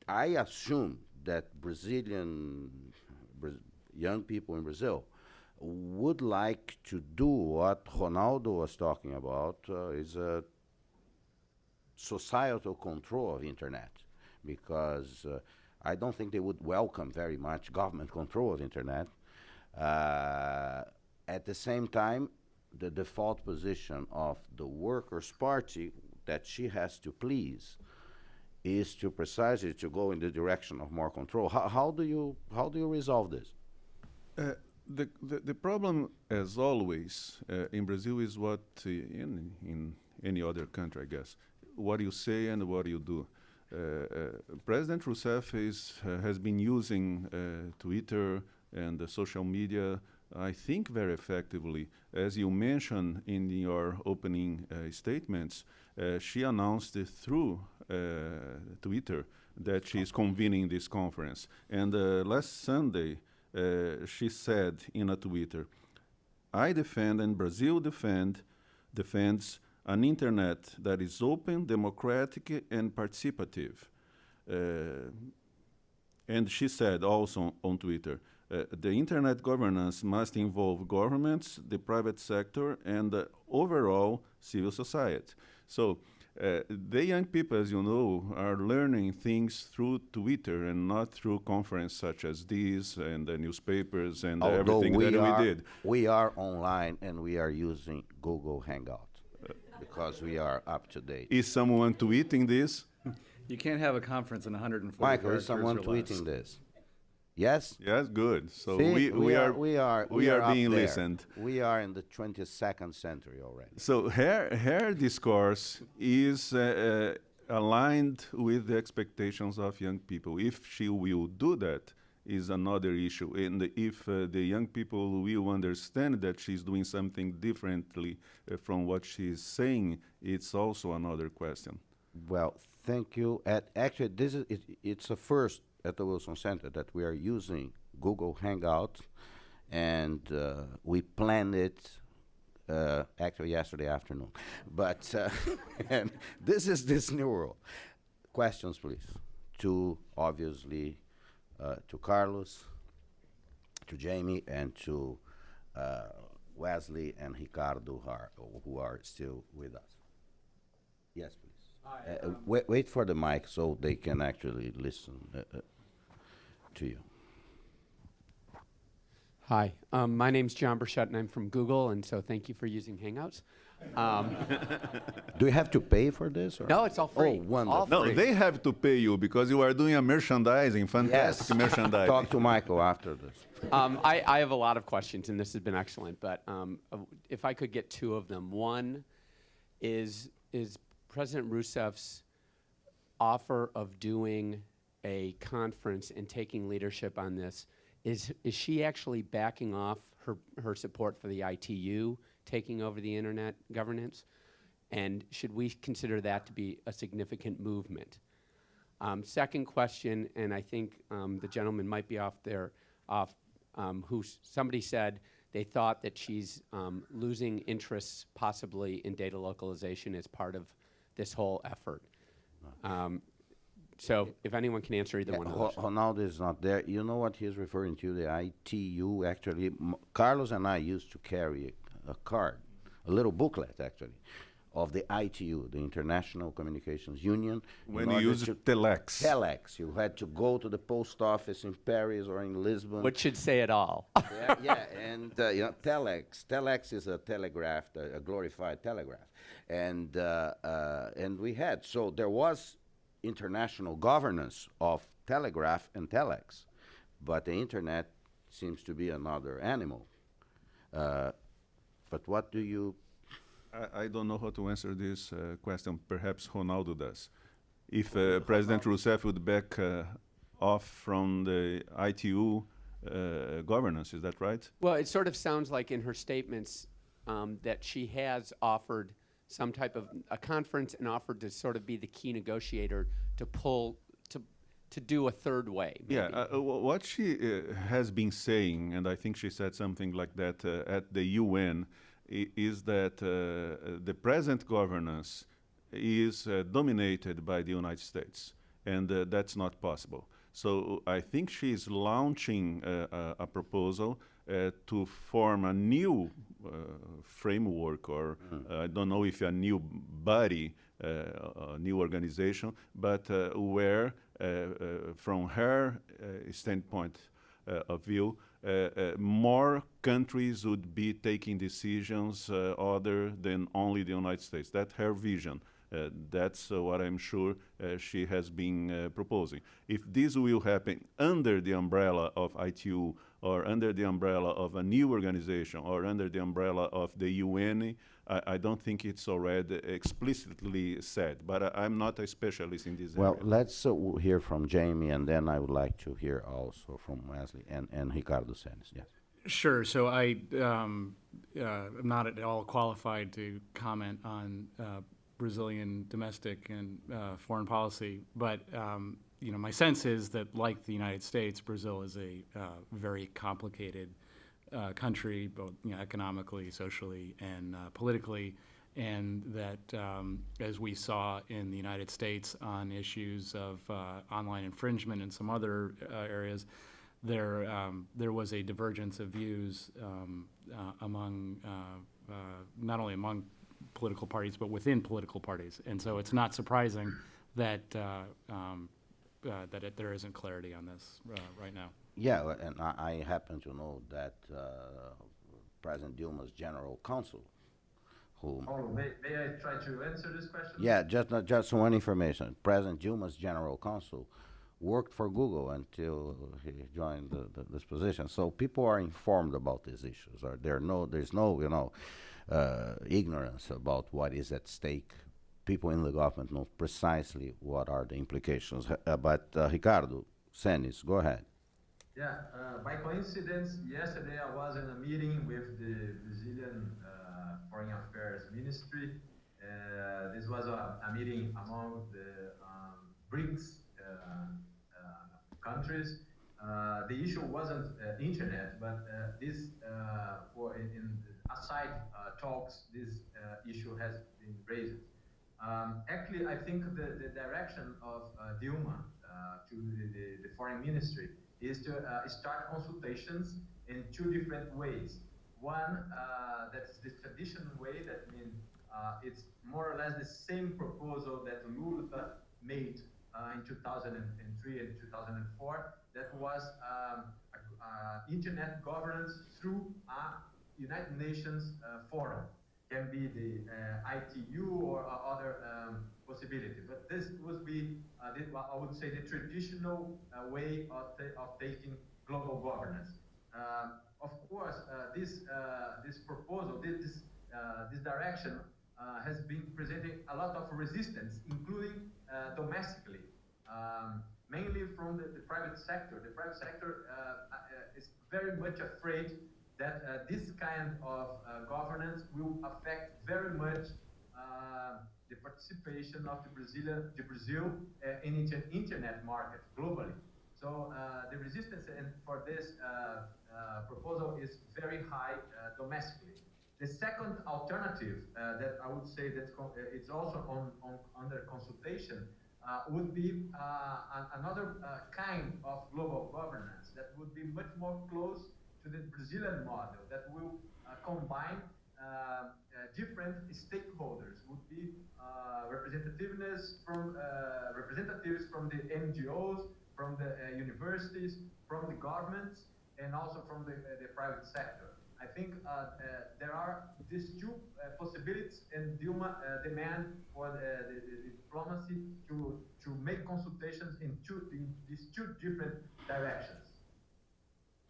I assume that young people in Brazil would like to do what Ronaldo was talking about, is a societal control of internet. Because I don't think they would welcome very much government control of internet. At the same time, the default position of the Workers' Party that she has to please is to precisely to go in the direction of more control. How do you resolve this? The problem, as always, in Brazil is what in any other country, I guess, what you say and what you do. President Rousseff has been using Twitter and the social media, I think, very effectively. As you mentioned in your opening statements, she announced it through Twitter that she is convening this conference. And last Sunday, she said in a Twitter, "I defend and Brazil defends an internet that is open, democratic, and participative." And she said also on Twitter, "The internet governance must involve governments, the private sector, and overall civil society." So the young people, as you know, are learning things through Twitter and not through conferences such as these and the newspapers and everything that we did. We are online and we are using Google Hangout. Because we are up to date. Is someone tweeting this? You can't have a conference in 140 Michael, characters is someone or less. tweeting this? Yes? Yes, good. So See, we are up being there. listened. We are in the 22nd century already. So her discourse is aligned with the expectations of young people. If she will do that, is another issue. And if the young people will understand that she's doing something differently from what she's saying, it's also another question. Well, thank you. Actually, this is it's a first at the Wilson Center that we are using Google Hangout, and we planned it actually yesterday afternoon. But and this is this new world. Questions, please. Obviously. To Carlos, to Jamie, and to Wesley and Ricardo, who are still with us. Yes, please. Wait for the mic so they can actually listen to you. Hi, my name's John Burchett, and I'm from Google, and so thank you for using Hangouts. Do you have to pay for this? Or? No, it's all free. Oh, wonderful. All No, free. they have to pay you because you are doing a merchandising, fantastic Yes. merchandising. Talk to Michael after this. I have a lot of questions, and this has been excellent, but if I could get two of them. One is President Rousseff's offer of doing a conference and taking leadership on this, is she actually backing off her support for the ITU taking over the internet governance? And should we consider that to be a significant movement? Second question, and I think the gentleman might be somebody said they thought that she's losing interests possibly in data localization as part of this whole effort. So if anyone can answer either one of those. Ronaldo is not there. You know what he's referring to, the ITU, actually. Carlos and I used to carry a card, a little booklet, actually, of the ITU, the International Communications Union. When you use telex. Telex. You had to go to the post office in Paris or in Lisbon. Which should say it all. Yeah, and telex. Telex is a telegraph, a glorified telegraph. And we had, so there was international governance of telegraph and telex, but the internet seems to be another animal. But what do you... I don't know how to answer this question. Perhaps Ronaldo does. If President Rousseff would back off from the ITU governance, is that right? Well, it sort of sounds like in her statements that she has offered some type of a conference and offered to sort of be the key negotiator to do a third way. Maybe. Yeah, what she has been saying, and I think she said something like that at the UN, is that the present governance is dominated by the United States, and that's not possible. So I think she's launching a proposal to form a new framework, or I don't know if a new body, a new organization, but where, from her standpoint of view, more countries would be taking decisions other than only the United States. That's her vision. That's what I'm sure she has been proposing. If this will happen under the umbrella of ITU, or under the umbrella of a new organization, or under the umbrella of the UN, I don't think it's already explicitly said, but I'm not a specialist in this Well, area. let's hear from Jamie, and then I would like to hear also from Wesley and Ricardo Senes. Yes. Sure. So I am not at all qualified to comment on Brazilian domestic and foreign policy, but my sense is that, like the United States, Brazil is a very complicated country, both economically, socially, and politically, and that as we saw in the United States on issues of online infringement and some other areas, there was a divergence of views among not only among political parties but within political parties, and so it's not surprising that there isn't clarity on this right now. Yeah, and I happen to know that President Dilma's general counsel, who... Oh, may I try to answer this question? Yeah, just one information. President Dilma's general counsel worked for Google until he joined this position. So people are informed about these issues. Or there's no ignorance about what is at stake. People in the government know precisely what are the implications. But Ricardo Senes, go ahead. Yeah, by coincidence, yesterday I was in a meeting with the Brazilian Foreign Affairs Ministry. This was a meeting among the BRICS countries. The issue wasn't internet, but this, in aside talks, this issue has been raised. Actually, I think the direction of Dilma to the foreign ministry is to start consultations in two different ways. One, that's the traditional way, that means it's more or less the same proposal that Lula made in 2003 and 2004, that was internet governance through a United Nations forum. Can be the ITU or other possibility, but this would be, I would say, the traditional way of taking global governance. Of course, this proposal, this direction has been presenting a lot of resistance, including domestically, mainly from the private sector. The private sector is very much afraid that this kind of governance will affect very much the participation of the Brazil in internet market globally. So the resistance for this proposal is very high domestically. The second alternative that I would say that it's also under consultation would be another kind of global governance that would be much more close to the Brazilian model that will combine different stakeholders, would be representatives from the NGOs, from the universities, from the governments, and also from the private sector. I think there are these two possibilities, and Dilma demand for the diplomacy to make consultations in these two different directions.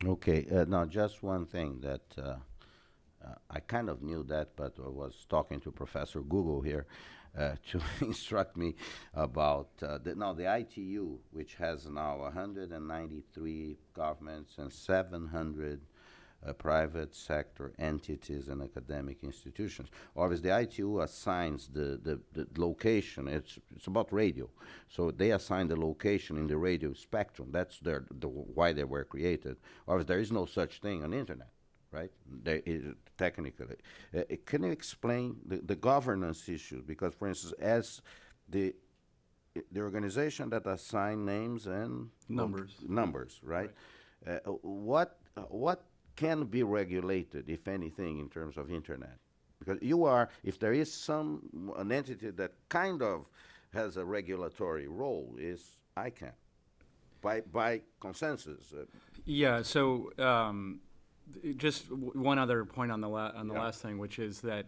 Okay, now just one thing that I kind of knew that, but I was talking to Professor Google here to instruct me about the ITU, which has now 193 governments and 700 private sector entities and academic institutions. Obviously, the ITU assigns the location. It's about radio, so they assign the location in the radio spectrum. That's why they were created. Obviously, there is no such thing on the internet, right? Technically, can you explain the governance issue? Because, for instance, as the organization that assign names and numbers, right? What can be regulated, if anything, in terms of internet? Because if there is an entity that kind of has a regulatory role, is ICANN, by consensus. Yeah, so just one other point on the last thing, which is that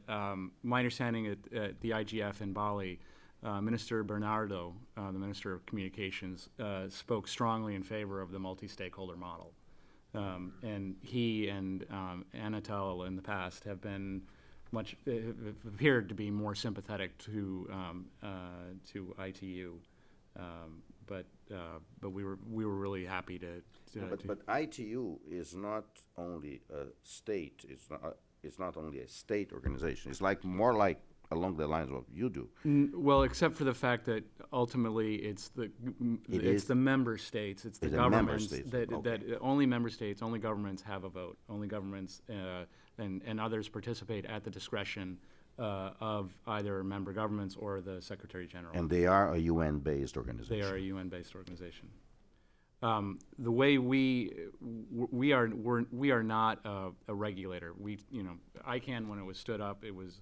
my understanding at the IGF in Bali, Minister Bernardo, the Minister of Communications, spoke strongly in favor of the multi-stakeholder model. And he and Anatel in the past have been appeared to be more sympathetic to ITU, but we were really happy to. But ITU is not only a state. It's not only a state organization. It's more like along the lines of what you do. Well, except for the fact that ultimately it's the member states, it's the governments that only member states, only governments have a vote. Only governments and others participate at the discretion of either member governments or the Secretary General. And they are a UN-based organization. They are a UN-based organization. The way we are not a regulator. ICANN, when it was stood up, it was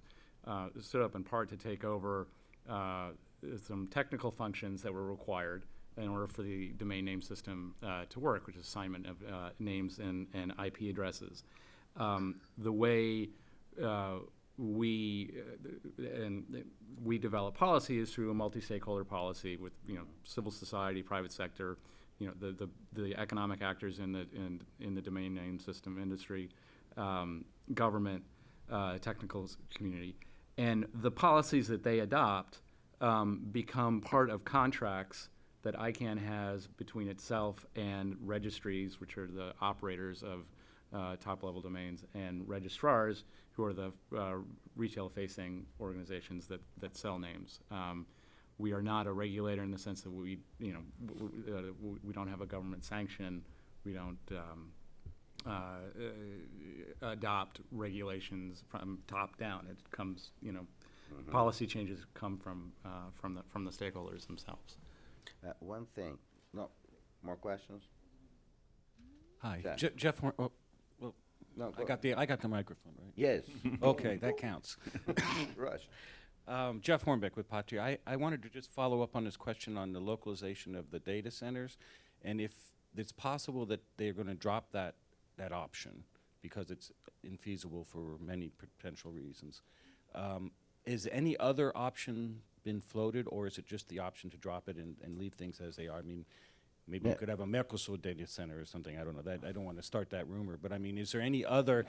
stood up in part to take over some technical functions that were required in order for the domain name system to work, which is assignment of names and IP addresses. The way we develop policy is through a multi-stakeholder policy with civil society, private sector, the economic actors in the domain name system industry, government, technical community. And the policies that they adopt become part of contracts that ICANN has between itself and registries, which are the operators of top-level domains, and registrars, who are the retail-facing organizations that sell names. We are not a regulator in the sense that we don't have a government sanction. We don't adopt regulations from top down. It comes, policy changes come from the stakeholders themselves. One thing. No, more questions? Hi, Jeff. Jeff. Oh, well, No, I got the microphone, right? Yes. Okay, that counts. Rush. Jeff Hornbeck with Patria. I wanted to just follow up on this question on the localization of the data centers, and if it's possible that they're going to drop that that option because it's infeasible for many potential reasons. Is any other option been floated, or is it just the option to drop it and leave things as they are? I mean, maybe you could have a Mercosur data center or something. I don't know. That I don't want to start that rumor, but I mean, is there any other,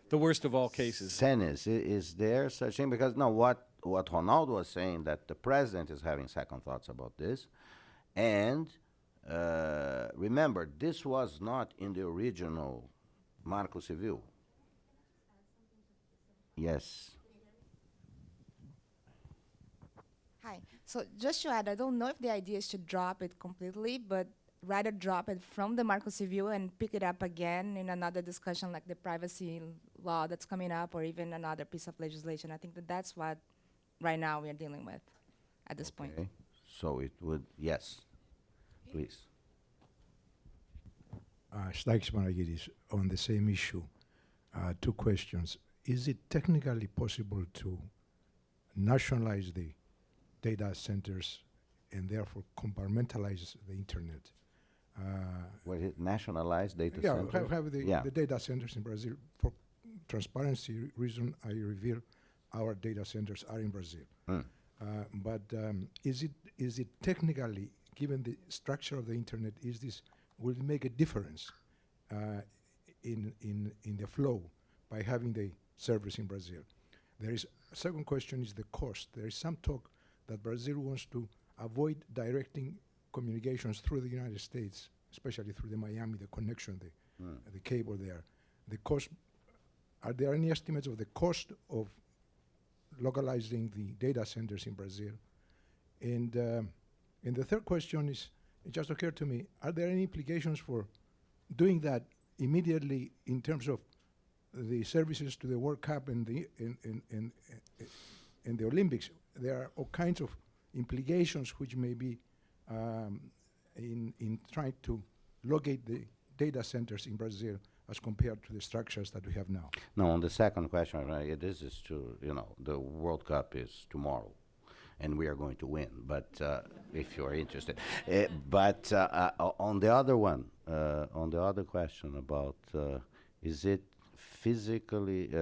the worst of all cases? Senes, is there such thing? Because no, what Ronaldo was saying, that the president is having second thoughts about this, and remember, this was not in the original Marco Civil. Yes. Hi. So just to add, I don't know if the idea is to drop it completely, but rather drop it from the Marco Civil and pick it up again in another discussion like the privacy law that's coming up or even another piece of legislation. I think that that's what right now we are dealing with at this point. Okay. So it would, yes, please. Stakes Maragiris, on the same issue. Two questions. Is it technically possible to nationalize the data centers and therefore compartmentalize the internet? Where it nationalized data Yeah, center? have Yeah. the data centers in Brazil. For transparency reason, I reveal our data centers are in Brazil. But is it technically, given the structure of the internet, will it make a difference in the flow by having the service in Brazil? There is a second question is the cost. There is some talk that Brazil wants to avoid directing communications through the United States, especially through the Miami, the connection, the cable there. The cost, are there any estimates of the cost of localizing the data centers in Brazil? And the third question is, it just occurred to me, are there any implications for doing that immediately in terms of the services to the World Cup and the Olympics? There are all kinds of implications which may be in trying to locate the data centers in Brazil as compared to the structures that we have now. No, on the second question, right, this is to, the World Cup is tomorrow, and we are going to win, but if you're interested. But on the other one, on the other question about is it physically,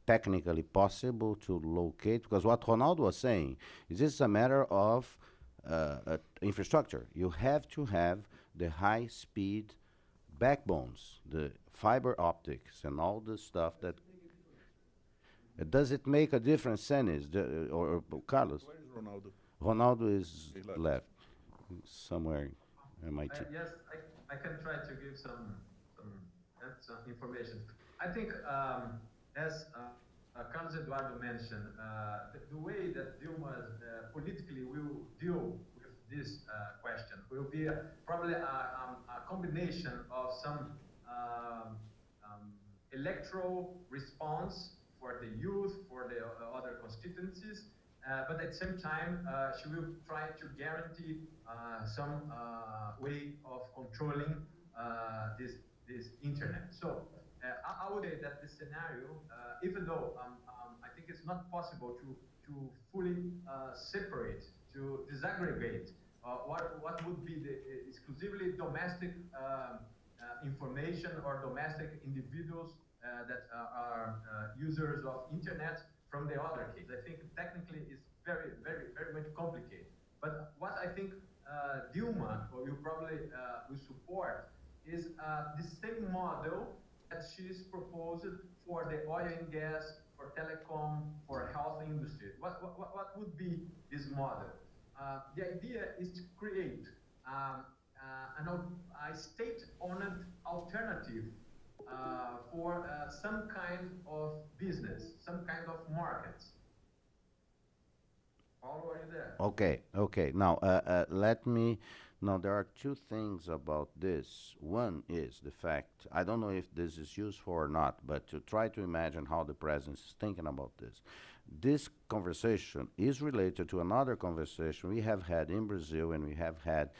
technically possible to locate? Because what Ronaldo was saying is this is a matter of infrastructure. You have to have the high-speed backbones, the fiber optics, and all the stuff that. Does it make a difference, Senes, or Carlos? Where is Ronaldo? Ronaldo is He left. left, somewhere, MIT. Yes, I can try to give some information. I think, as Carlos Eduardo mentioned, the way that Dilma politically will deal with this question will be probably a combination of some electoral response for the youth, for the other constituencies, but at the same time, she will try to guarantee some way of controlling this internet. So I would say that the scenario, even though I think it's not possible to fully separate, to disaggregate what would be the exclusively domestic information or domestic individuals that are users of internet from the other case. I think technically it's very, very, very much complicated. But what I think Dilma, or you probably will support, is the same model that she's proposed for the oil and gas, for telecom, for health industry. What would be this model? The idea is to create a state-owned alternative for some kind of business, some kind of market. Paulo, are you there? Okay. Now, there are two things about this. One is the fact, I don't know if this is useful or not, but to try to imagine how the president is thinking about this. This conversation is related to another conversation we have had in Brazil and we have had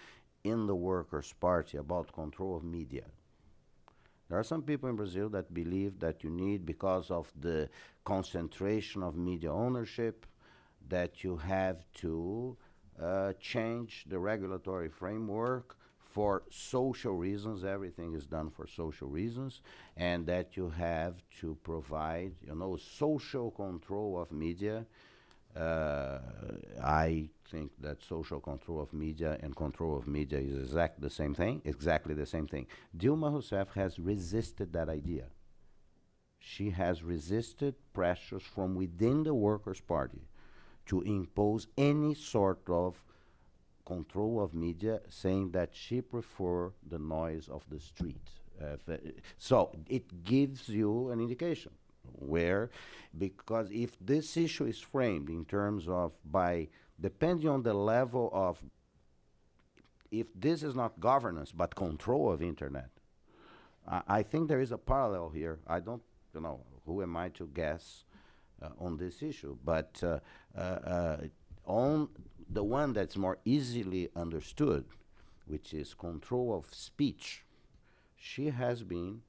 in the Workers' Party about control of media. There are some people in Brazil that believe that you need, because of the concentration of media ownership, that you have to change the regulatory framework for social reasons. Everything is done for social reasons, and that you have to provide, social control of media. I think that social control of media and control of media is exactly the same thing. Exactly the same thing. Dilma Rousseff has resisted that idea. She has resisted pressures from within the Workers' Party to impose any sort of control of media, saying that she prefer the noise of the street. So it gives you an indication where, because if this issue is framed in terms of depending on the level of, if this is not governance but control of internet, I think there is a parallel here. I don't, who am I to guess on this issue? But on the one that's more easily understood, which is control of speech, she has been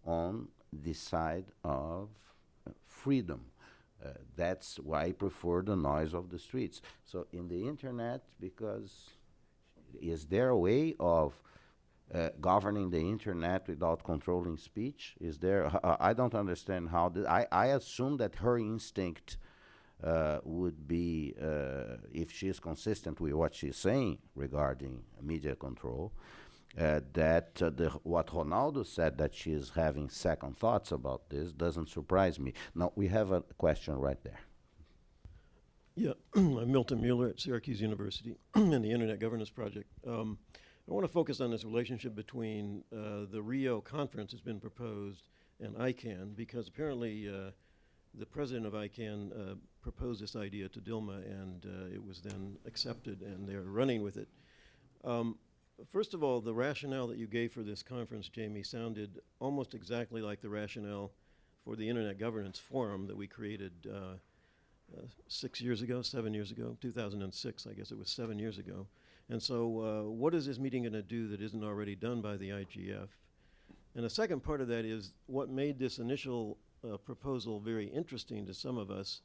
on the side of freedom. That's why I prefer the noise of the streets. So in the internet, because is there a way of governing the internet without controlling speech? Is there? I don't understand how. I assume that her instinct would be, if she is consistent with what she's saying regarding media control, that what Ronaldo said, that she is having second thoughts about this, doesn't surprise me. Now, we have a question right there. Yeah, I'm Milton Mueller at Syracuse University and the Internet Governance Project. I want to focus on this relationship between the Rio conference has been proposed and ICANN, because apparently the president of ICANN proposed this idea to Dilma, and it was then accepted, and they're running with it. First of all, the rationale that you gave for this conference, Jamie, sounded almost exactly like the rationale for the Internet Governance Forum that we created 7 years ago, 2006, I guess it was 7 years ago. And so what is this meeting going to do that isn't already done by the IGF? And the second part of that is what made this initial proposal very interesting to some of us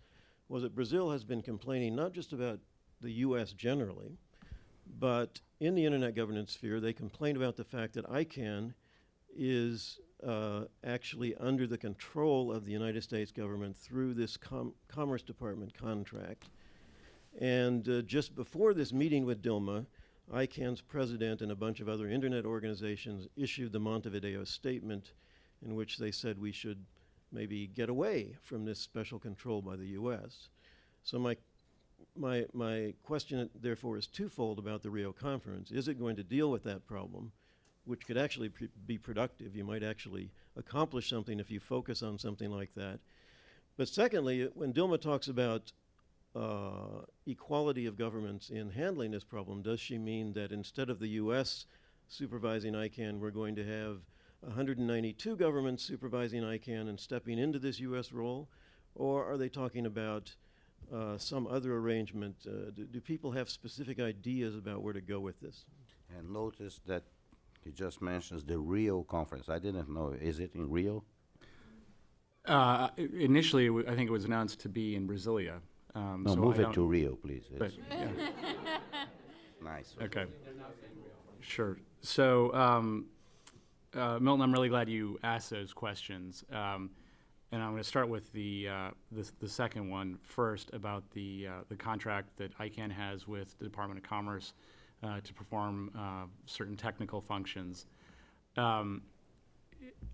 was that Brazil has been complaining not just about the US generally, but in the internet governance sphere, they complain about the fact that ICANN is actually under the control of the United States government through this Commerce Department contract. And just before this meeting with Dilma, ICANN's president and a bunch of other internet organizations issued the Montevideo Statement, in which they said we should maybe get away from this special control by the US. So my question, therefore, is twofold about the Rio conference. Is it going to deal with that problem, which could actually be productive? You might actually accomplish something if you focus on something like that. But secondly, when Dilma talks about equality of governments in handling this problem, does she mean that instead of the US supervising ICANN, we're going to have 192 governments supervising ICANN and stepping into this US role? Or are they talking about some other arrangement? Do people have specific ideas about where to go with this? And notice that he just mentions the Rio conference. I didn't know. Is it in Rio? Initially, I think it was announced to be in Brasilia. No, so move I it don't- to Rio, please. But, It's yeah. nice. Okay. Sure. So, Milton, I'm really glad you asked those questions. And I'm going to start with the second one first, about the contract that ICANN has with the Department of Commerce to perform certain technical functions. When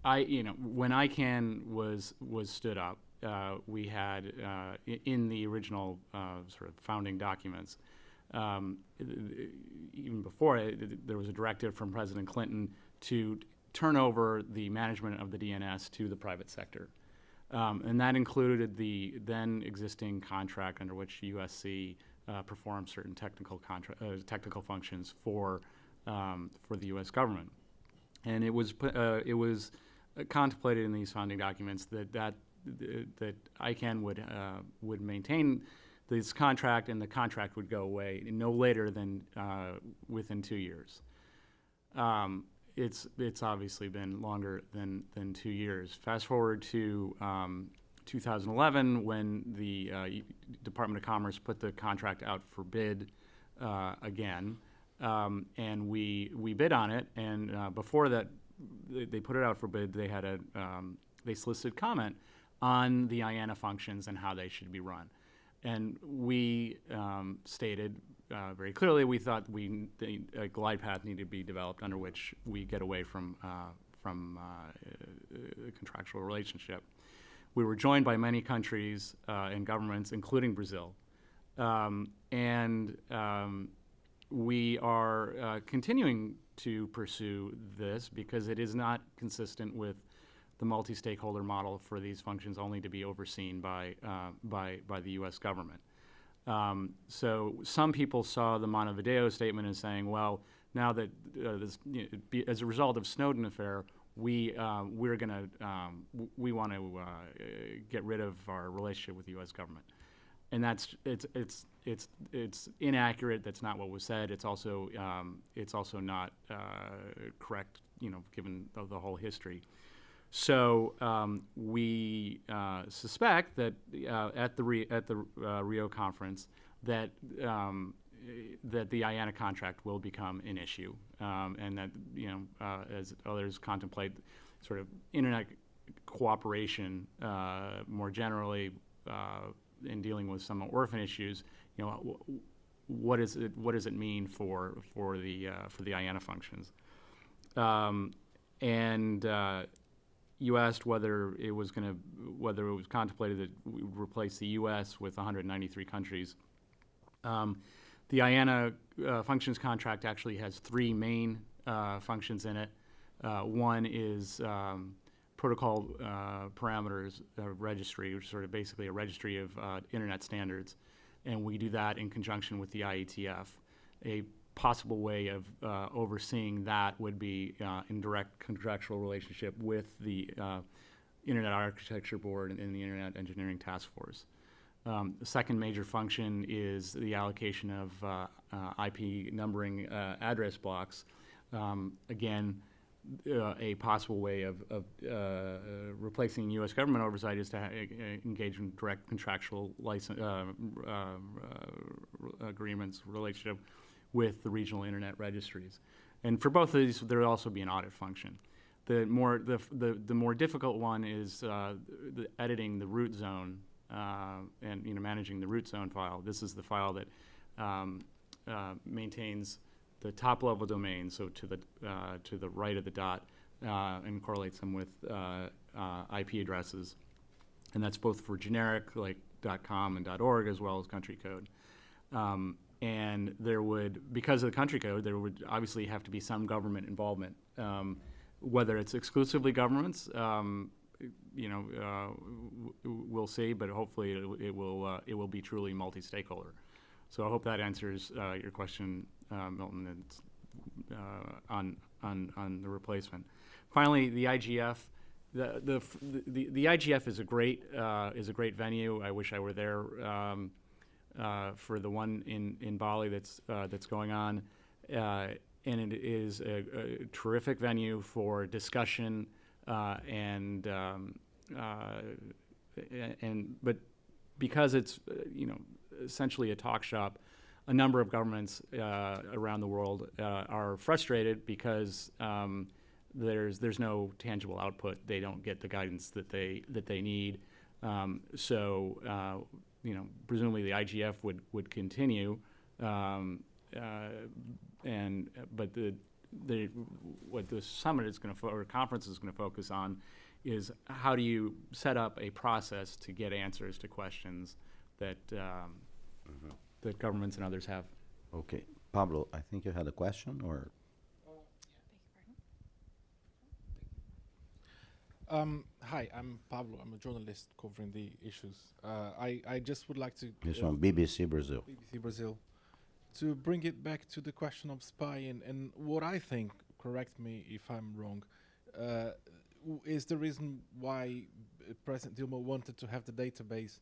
ICANN was stood up, we had in the original sort of founding documents, even before it, there was a directive from President Clinton to turn over the management of the DNS to the private sector. And that included the then existing contract under which USC performed certain technical functions for the U.S. government. And it was contemplated in these founding documents that ICANN would maintain this contract, and the contract would go away no later than within 2 years. It's obviously been longer than 2 years. Fast forward to 2011, when the Department of Commerce put the contract out for bid again. and we bid on it. And before that, they put it out for bid. They had they solicited comment on the IANA functions and how they should be run. And we stated very clearly we thought a glide path needed to be developed under which we get away from a contractual relationship. We were joined by many countries and governments, including Brazil. We are continuing to pursue this because it is not consistent with the multi-stakeholder model for these functions only to be overseen by the U.S. government. So some people saw the Montevideo statement as saying, well, now that as a result of Snowden affair, we want to get rid of our relationship with the U.S. government, and it's inaccurate. That's not what was said. It's also not correct, given the whole history. So we suspect that at the Rio conference that the IANA contract will become an issue, and that as others contemplate sort of internet cooperation more generally in dealing with some orphan issues, what does it mean for the IANA functions? You asked whether it was contemplated that we would replace the U.S. with 193 countries. The IANA functions contract actually has three main functions in it. One is protocol parameters registry, which is sort of basically a registry of internet standards, and we do that in conjunction with the IETF. A possible way of overseeing that would be in direct contractual relationship with the Internet Architecture Board and the Internet Engineering Task Force. The second major function is the allocation of IP numbering address blocks. Again, a possible way of replacing U.S. government oversight is to engage in direct contractual license agreements, relationship with the regional internet registries. And for both of these, there will also be an audit function. The more difficult one is editing the root zone and managing the root zone file. This is the file that maintains the top level domain, so to the right of the dot, and correlates them with IP addresses. And that's both for generic like .com and .org as well as country code. And there would, because of the country code, there would obviously have to be some government involvement. Whether it's exclusively governments, we'll see, but hopefully it will be truly multi-stakeholder. So I hope that answers your question, Milton, on the replacement. Finally, the IGF. The IGF is a great venue. I wish I were there for the one in Bali that's going on, and it is a terrific venue for discussion but because it's essentially a talk shop, a number of governments around the world are frustrated because there's no tangible output. They don't get the guidance that they need. Presumably the IGF would continue, but what the summit is going to or conference is going to focus on is how do you set up a process to get answers to questions that that governments and others have. Okay, Pablo, I think you had a question, or? Hi, I'm Pablo. I'm a journalist covering the issues. I just would like to... He's from BBC Brazil. BBC Brazil. To bring it back to the question of spying, and what I think, correct me if I'm wrong, is the reason why President Dilma wanted to have the database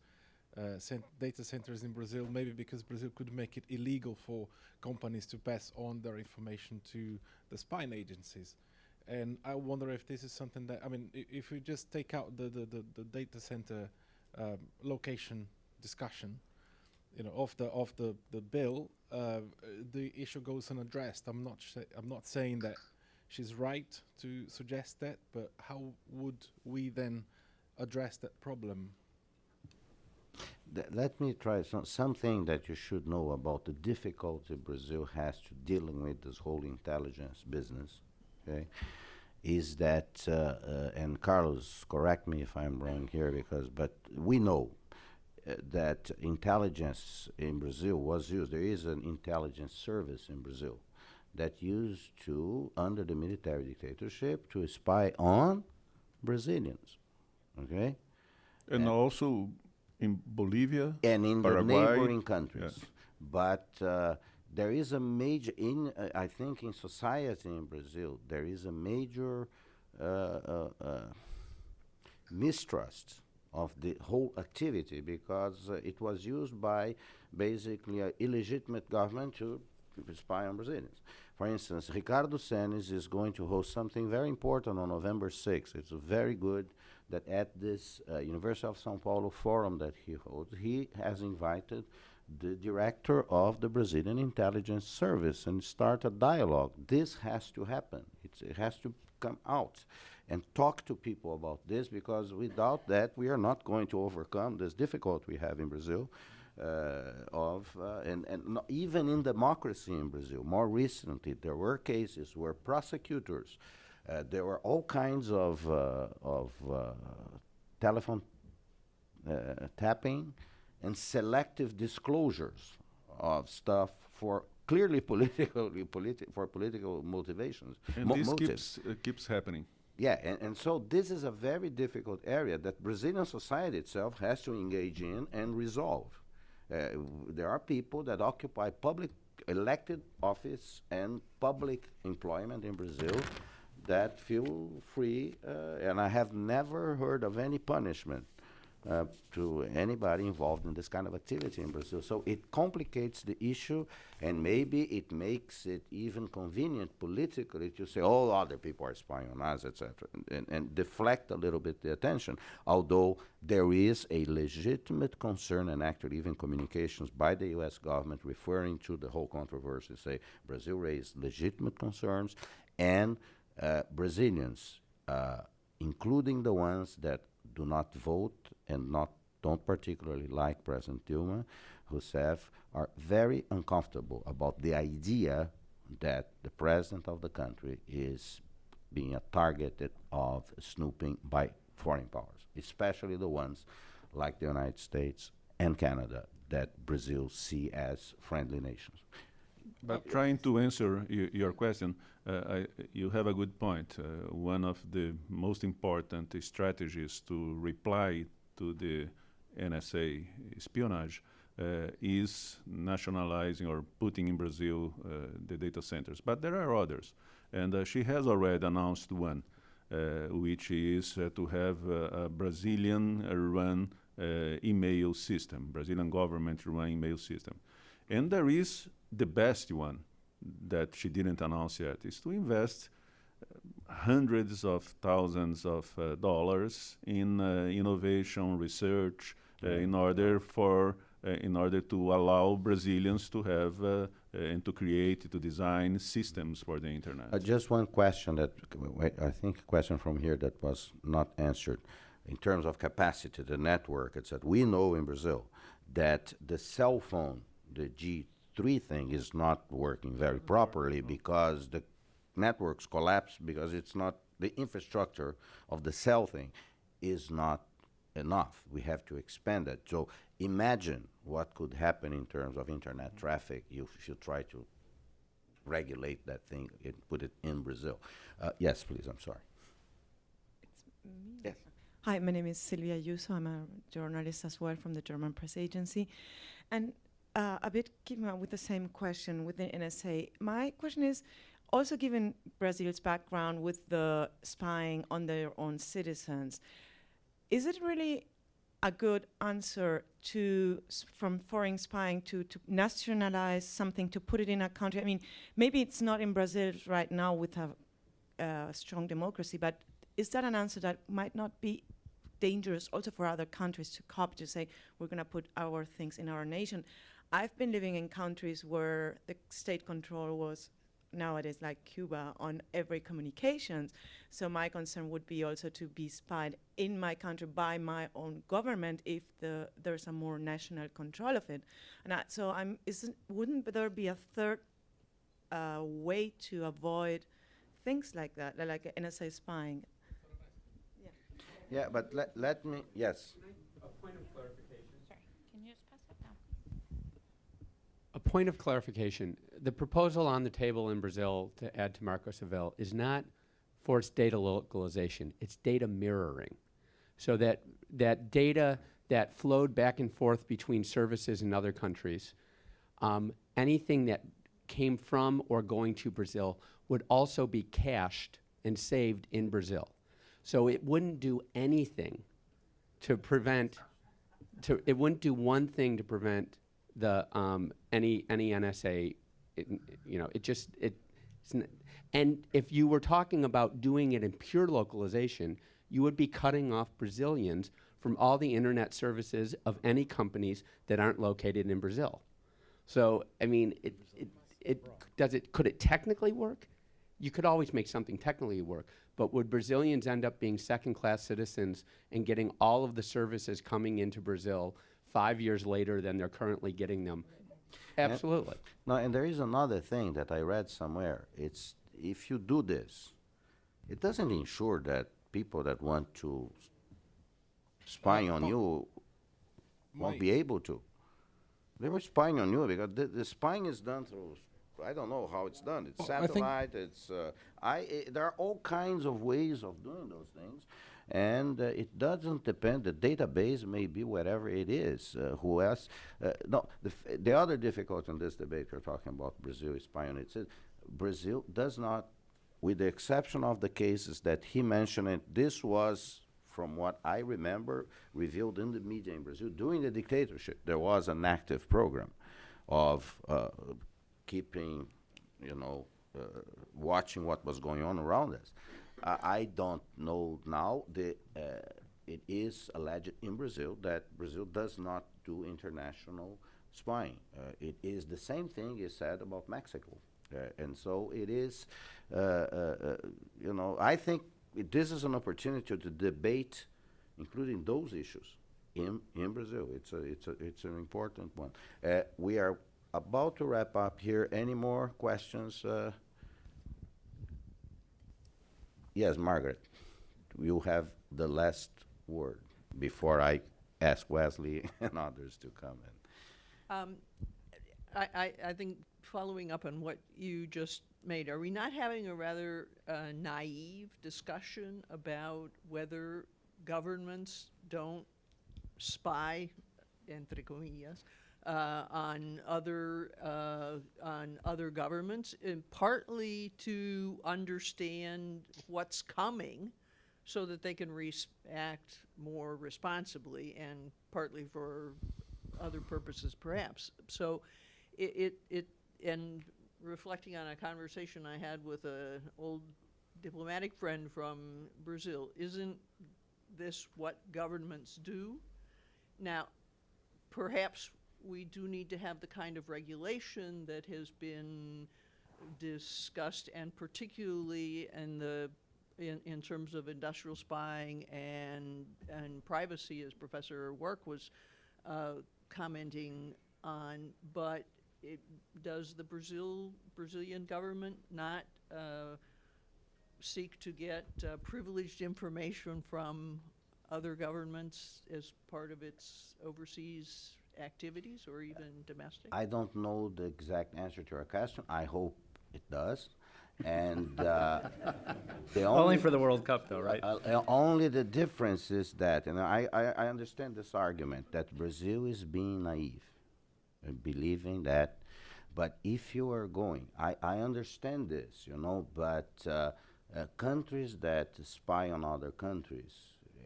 data centers in Brazil, maybe because Brazil could make it illegal for companies to pass on their information to the spying agencies. And I wonder if this is something that, if we just take out the data center location discussion, of the bill, the issue goes unaddressed. I'm not saying that she's right to suggest that, but how would we then address that problem? Let me try something that you should know about the difficulty Brazil has to dealing with this whole intelligence business. Okay, is that and Carlos, correct me if I'm wrong here, but we know that intelligence in Brazil was used. There is an intelligence service in Brazil that used to, under the military dictatorship, to spy on Brazilians. Okay, And also in Bolivia and in Paraguay. the neighboring countries. Yeah. But there is a major, I think in society in Brazil, there is a major mistrust of the whole activity because it was used by basically an illegitimate government to spy on Brazilians. For instance, Ricardo Senes is going to host something very important on November 6th. It's very good that at this University of São Paulo forum that he holds, he has invited the director of the Brazilian Intelligence Service and start a dialogue. This has to happen. It has to come out and talk to people about this, because without that, we are not going to overcome this difficulty we have in Brazil. Even in democracy in Brazil, more recently, there were cases where prosecutors, there were all kinds of telephone tapping and selective disclosures of stuff for clearly political motivations. And this keeps happening. Yeah, and so this is a very difficult area that Brazilian society itself has to engage in and resolve. There are people that occupy public elected office and public employment in Brazil that feel free, and I have never heard of any punishment to anybody involved in this kind of activity in Brazil. So it complicates the issue, and maybe it makes it even convenient politically to say, oh, other people are spying on us, etc., and deflect a little bit the attention, although there is a legitimate concern, and actually even communications by the U.S. government referring to the whole controversy say Brazil raised legitimate concerns, and Brazilians, including the ones that do not vote and don't particularly like President Dilma Rousseff, are very uncomfortable about the idea that the president of the country is being a target of snooping by foreign powers, especially the ones like the United States and Canada that Brazil see as friendly nations. But trying to answer your question, you have a good point. One of the most important strategies to reply to the NSA espionage is nationalizing or putting in Brazil the data centers. But there are others. And she has already announced one, which is to have a Brazilian-run email system, Brazilian government-run email system. And there is the best one that she didn't announce yet, is to invest hundreds of thousands of dollars in innovation, research, in order to allow Brazilians to have and to create, to design systems for the internet. Just one question I think a question from here that was not answered. In terms of capacity, the network, it's that we know in Brazil that the cell phone, the G3 thing, is not working very properly because the networks collapse, because it's not, the infrastructure of the cell thing is not enough. We have to expand it. So imagine what could happen in terms of internet traffic if you try to regulate that thing and put it in Brazil. Yes, please, I'm sorry. It's me? Yes. Hi, my name is Silvia Ayuso. I'm a journalist as well from the German press agency. And a bit keeping up with the same question with the NSA. My question is, also given Brazil's background with the spying on their own citizens, is it really a good answer from foreign spying to nationalize something, to put it in a country? I mean, maybe it's not in Brazil right now with a strong democracy, but is that an answer that might not be dangerous also for other countries to copy, to say, we're going to put our things in our nation. I've been living in countries where the state control was nowadays like Cuba on every communications. So my concern would be also to be spied in my country by my own government if there's a more national control of it. And wouldn't there be a third way to avoid things like that, like NSA spying? Yeah, but let me, yes. A point of clarification. Sorry, can you just pass it down? A point of clarification. The proposal on the table in Brazil to add to Marco Civil is not forced data localization, it's data mirroring. So that data that flowed back and forth between services in other countries, anything that came from or going to Brazil would also be cached and saved in Brazil. So it wouldn't do anything to prevent, it wouldn't do one thing to prevent the any NSA, and if you were talking about doing it in pure localization, you would be cutting off Brazilians from all the internet services of any companies that aren't located in Brazil. So, I mean, could it technically work? You could always make something technically work, but would Brazilians end up being second-class citizens and getting all of the services coming into Brazil 5 years later than they're currently getting them? Absolutely. No, and there is another thing that I read somewhere. It's if you do this, it doesn't ensure that people that want to spy on you won't be able to. They were spying on you because the spying is done through, I don't know how it's done. It's satellite. There are all kinds of ways of doing those things, and it doesn't depend. The database may be wherever it is. Who else? No. The other difficulty in this debate we're talking about Brazil is spying. It says Brazil does not, with the exception of the cases that he mentioned. This was, from what I remember, revealed in the media in Brazil during the dictatorship. There was an active program of keeping, watching what was going on around us. I don't know now. It is alleged in Brazil that Brazil does not do international spying. It is the same thing is said about Mexico. And so it is, I think this is an opportunity to debate, including those issues, in Brazil. It's an important one. We are about to wrap up here. Any more questions? Yes, Margaret, you have the last word before I ask Wesley and others to come in. I think following up on what you just made, are we not having a rather naive discussion about whether governments don't spy, entre comillas, on other governments, and partly to understand what's coming so that they can act more responsibly, and partly for other purposes perhaps. So and reflecting on a conversation I had with an old diplomatic friend from Brazil, isn't this what governments do? Now, perhaps we do need to have the kind of regulation that has been discussed, and particularly in terms of industrial spying and privacy, as Professor Work was commenting on. But does the Brazilian government not seek to get privileged information from other governments as part of its overseas activities, or even domestic? I don't know the exact answer to your question. I hope it does. And only for the World Cup, though, right? Only the difference is that, and I understand this argument that Brazil is being naive and believing that. But if you are going, I understand this, but countries that spy on other countries,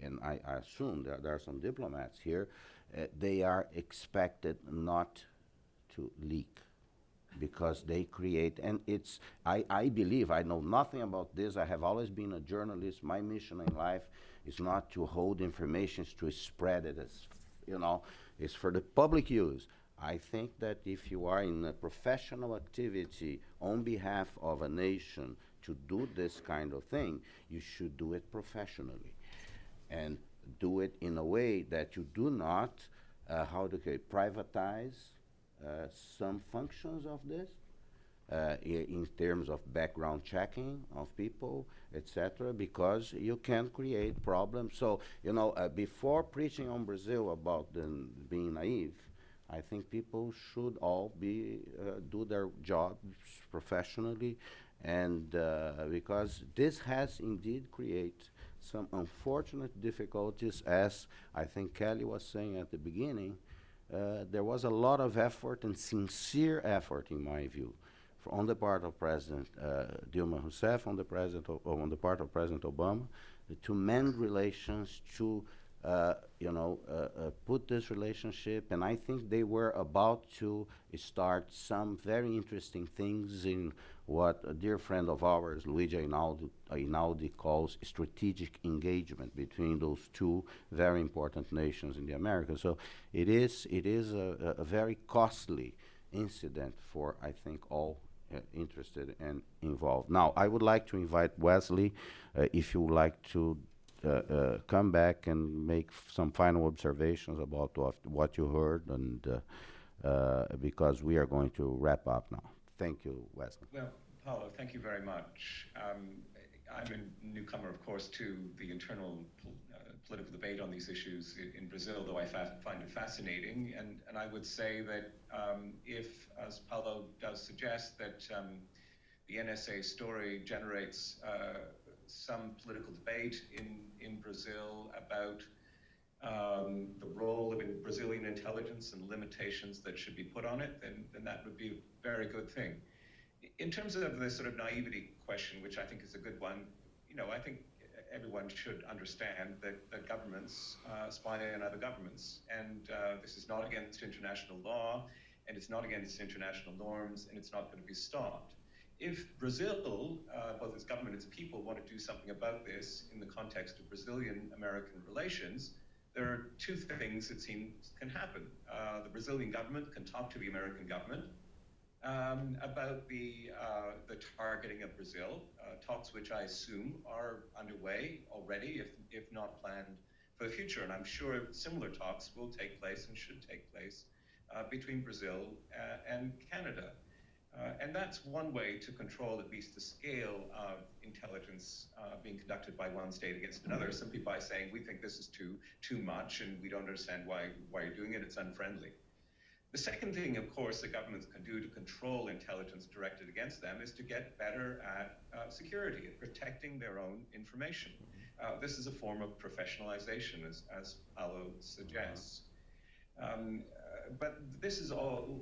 and I assume that there are some diplomats here, they are expected not to leak because they create, and I believe, I know nothing about this, I have always been a journalist. My mission in life is not to hold information, it's to spread it as, it's for the public use. I think that if you are in a professional activity on behalf of a nation to do this kind of thing, you should do it professionally and do it in a way that you do not, privatize some functions of this in terms of background checking of people, etc., because you can create problems. So, before preaching on Brazil about being naive, I think people should all do their jobs professionally, and because this has indeed created some unfortunate difficulties, as I think Kelly was saying at the beginning. There was a lot of effort and sincere effort, in my view, on the part of President Dilma Rousseff, on the part of President Obama, to mend relations, to put this relationship, and I think they were about to start some very interesting things in what a dear friend of ours, Luigi Einaudi, calls strategic engagement between those two very important nations in the Americas. So it is a very costly incident for, I think, all interested and involved. Now, I would like to invite Wesley, if you would like to come back and make some final observations about what you heard, and because we are going to wrap up now. Thank you, Wesley. Well, Paulo, thank you very much. I'm a newcomer, of course, to the internal political debate on these issues in Brazil, though I find it fascinating. And I would say that if, as Paulo does suggest, that the NSA story generates some political debate in Brazil about the role of Brazilian intelligence and limitations that should be put on it, then that would be a very good thing. In terms of the sort of naivety question, which I think is a good one, I think everyone should understand that governments spy on other governments, and this is not against international law, and it's not against international norms, and it's not going to be stopped. If Brazil, both its government and its people, want to do something about this in the context of Brazilian-American relations, there are two things it seems can happen. The Brazilian government can talk to the American government about the targeting of Brazil, talks which I assume are underway already, if not planned for the future. And I'm sure similar talks will take place and should take place between Brazil and Canada. And that's one way to control at least the scale of intelligence being conducted by one state against another, simply by saying, we think this is too much and we don't understand why you're doing it, it's unfriendly. The second thing, of course, that governments can do to control intelligence directed against them is to get better at security, at protecting their own information. This is a form of professionalization, as Paulo suggests. But this is all,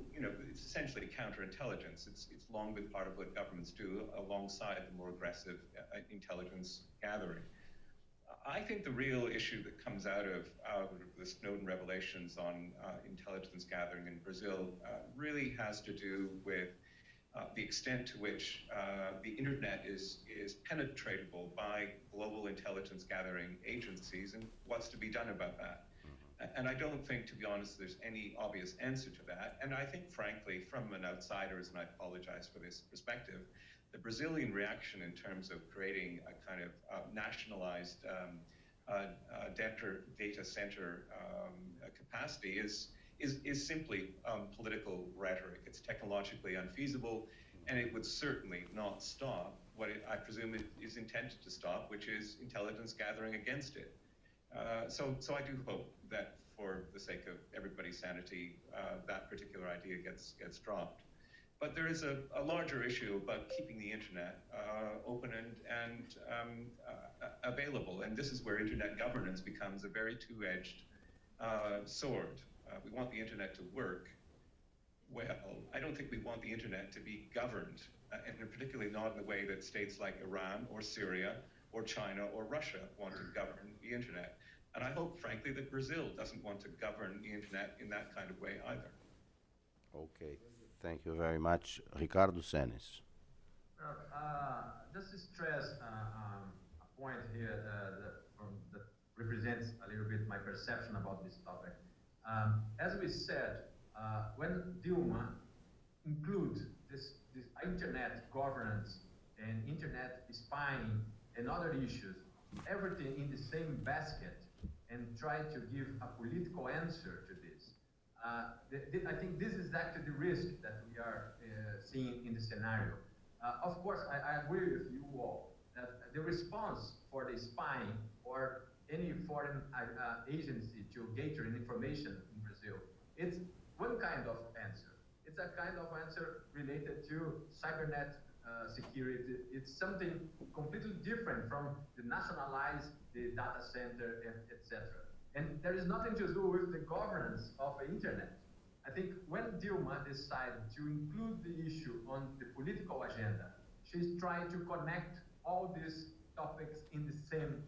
it's essentially counterintelligence. It's long been part of what governments do alongside the more aggressive intelligence gathering. I think the real issue that comes out of the Snowden revelations on intelligence gathering in Brazil really has to do with the extent to which the internet is penetratable by global intelligence gathering agencies, and what's to be done about that. And I don't think, to be honest, there's any obvious answer to that. And I think, frankly, from an outsider's, and I apologize for this perspective, the Brazilian reaction in terms of creating a kind of nationalized data center capacity is simply political rhetoric. It's technologically unfeasible, and it would certainly not stop what I presume it is intended to stop, which is intelligence gathering against it. So I do hope that, for the sake of everybody's sanity, that particular idea gets dropped. But there is a larger issue about keeping the internet open and available, and this is where internet governance becomes a very two-edged sword. We want the internet to work. Well, I don't think we want the internet to be governed, and particularly not in the way that states like Iran or Syria or China or Russia want to govern the internet. And I hope, frankly, that Brazil doesn't want to govern the internet in that kind of way either. Okay. Thank you very much. Ricardo Senes. Just to stress a point here that represents a little bit my perception about this topic. As we said, when Dilma include this internet governance and internet spying and other issues, everything in the same basket, and try to give a political answer to this. I think this is actually the risk that we are seeing in the scenario. Of course, I agree with you all that the response for the spying or any foreign agency to gather information in Brazil, it's one kind of answer. It's a kind of answer related to cybernet security. It's something completely different from the nationalize the data center, etc. And there is nothing to do with the governance of the internet. I think when Dilma decided to include the issue on the political agenda, she's trying to connect all these topics in the same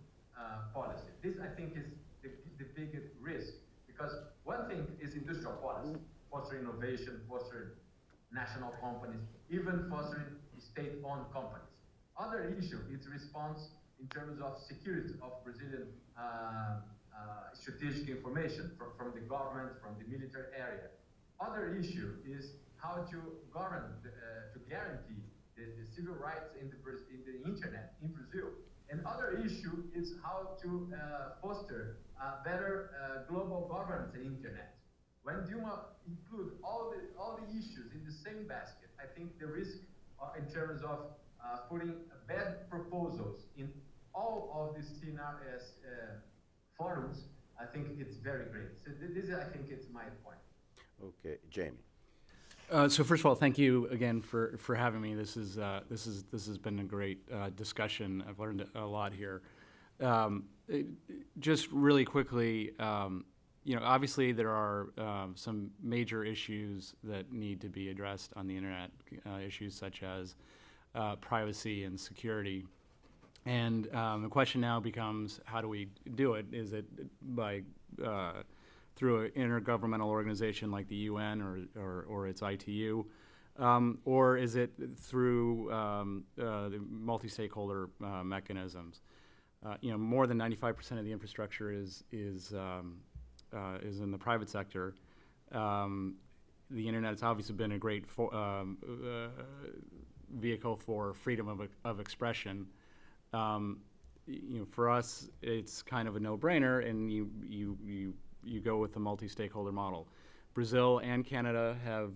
policy. This, I think, is the biggest risk, because one thing is industrial policy, fostering innovation, fostering national companies, even fostering state-owned companies. Other issue is response in terms of security of Brazilian strategic information from the government, from the military area. Other issue is how to govern, to guarantee the civil rights in the internet in Brazil. And other issue is how to foster better global governance in internet. When Dilma include all the issues in the same basket, I think the risk in terms of putting bad proposals in all of these forums, I think it's very great. So this, I think, it's my point. Okay, Jamie. So first of all, thank you again for having me. This has been a great discussion. I've learned a lot here. Just really quickly, obviously there are some major issues that need to be addressed on the internet, issues such as privacy and security. And the question now becomes, how do we do it? Is it by through an intergovernmental organization like the UN or its ITU, or is it through the multi-stakeholder mechanisms? More than 95% of the infrastructure is in the private sector. The internet has obviously been a great vehicle for freedom of expression. For us, it's kind of a no-brainer, and you go with the multi-stakeholder model. Brazil and Canada have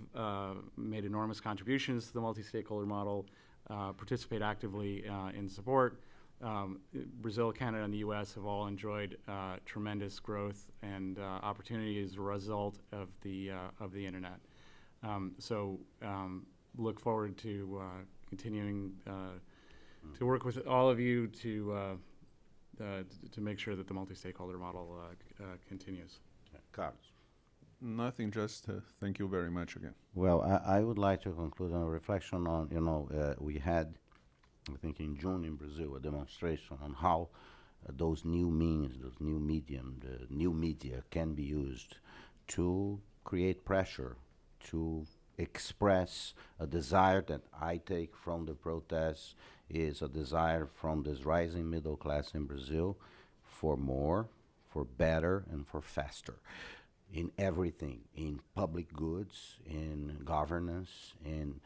made enormous contributions to the multi-stakeholder model, participate actively in support. Brazil, Canada, and the U.S. have all enjoyed tremendous growth and opportunity as a result of the internet. So look forward to continuing to work with all of you to make sure that the multi-stakeholder model continues. Carlos. Nothing, just thank you very much again. Well, I would like to conclude on a reflection on, we had, I think in June in Brazil, a demonstration on how those new means, those new medium, the new media can be used to create pressure, to express a desire that I take from the protests, is a desire from this rising middle class in Brazil for more, for better, and for faster in everything, in public goods, in governance, in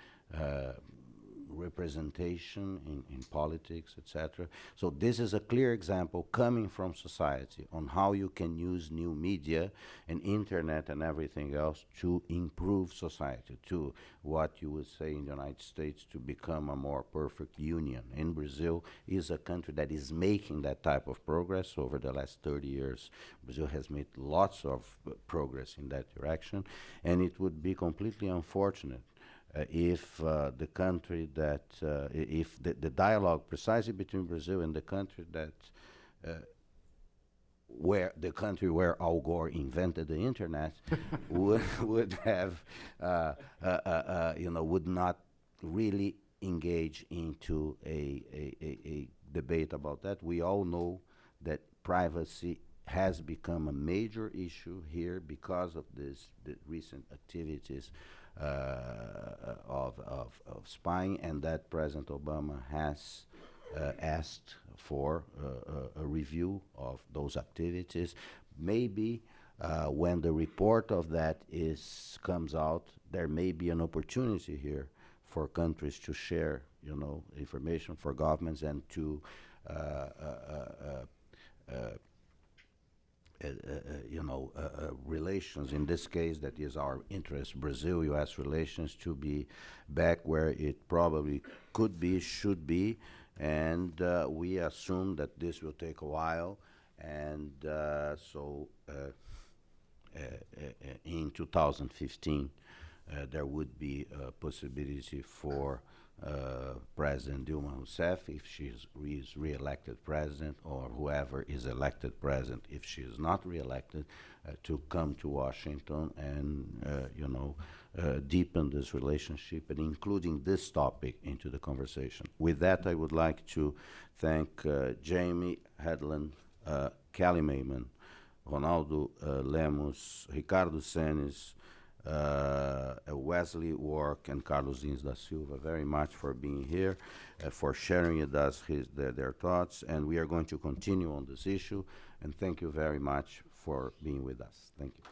representation, in politics, etc. So this is a clear example coming from society on how you can use new media and internet and everything else to improve society, to what you would say in the United States to become a more perfect union. And Brazil is a country that is making that type of progress over the last 30 years. Brazil has made lots of progress in that direction, and it would be completely unfortunate if the country that, if the dialogue precisely between Brazil and the country that, where the country where Al Gore invented the internet would have, would not really engage into a debate about that. We all know that privacy has become a major issue here because of the recent activities of spying, and that President Obama has asked for a review of those activities. Maybe when the report of that comes out, there may be an opportunity here for countries to share, information, for governments, and to relations, in this case, that is our interest, Brazil-U.S. relations, to be back where it probably could be, should be, and we assume that this will take a while, and in 2015, there would be a possibility for President Dilma Rousseff, if she is re-elected president, or whoever is elected president, if she is not re-elected, to come to Washington and deepen this relationship and including this topic into the conversation. With that, I would like to thank Jamie Hedlund, Kelly Mayman, Ronaldo Lemos, Ricardo Senes, Wesley Work, and Carlos Ins da Silva very much for being here, for sharing with us their thoughts, and we are going to continue on this issue, and thank you very much for being with us. Thank you.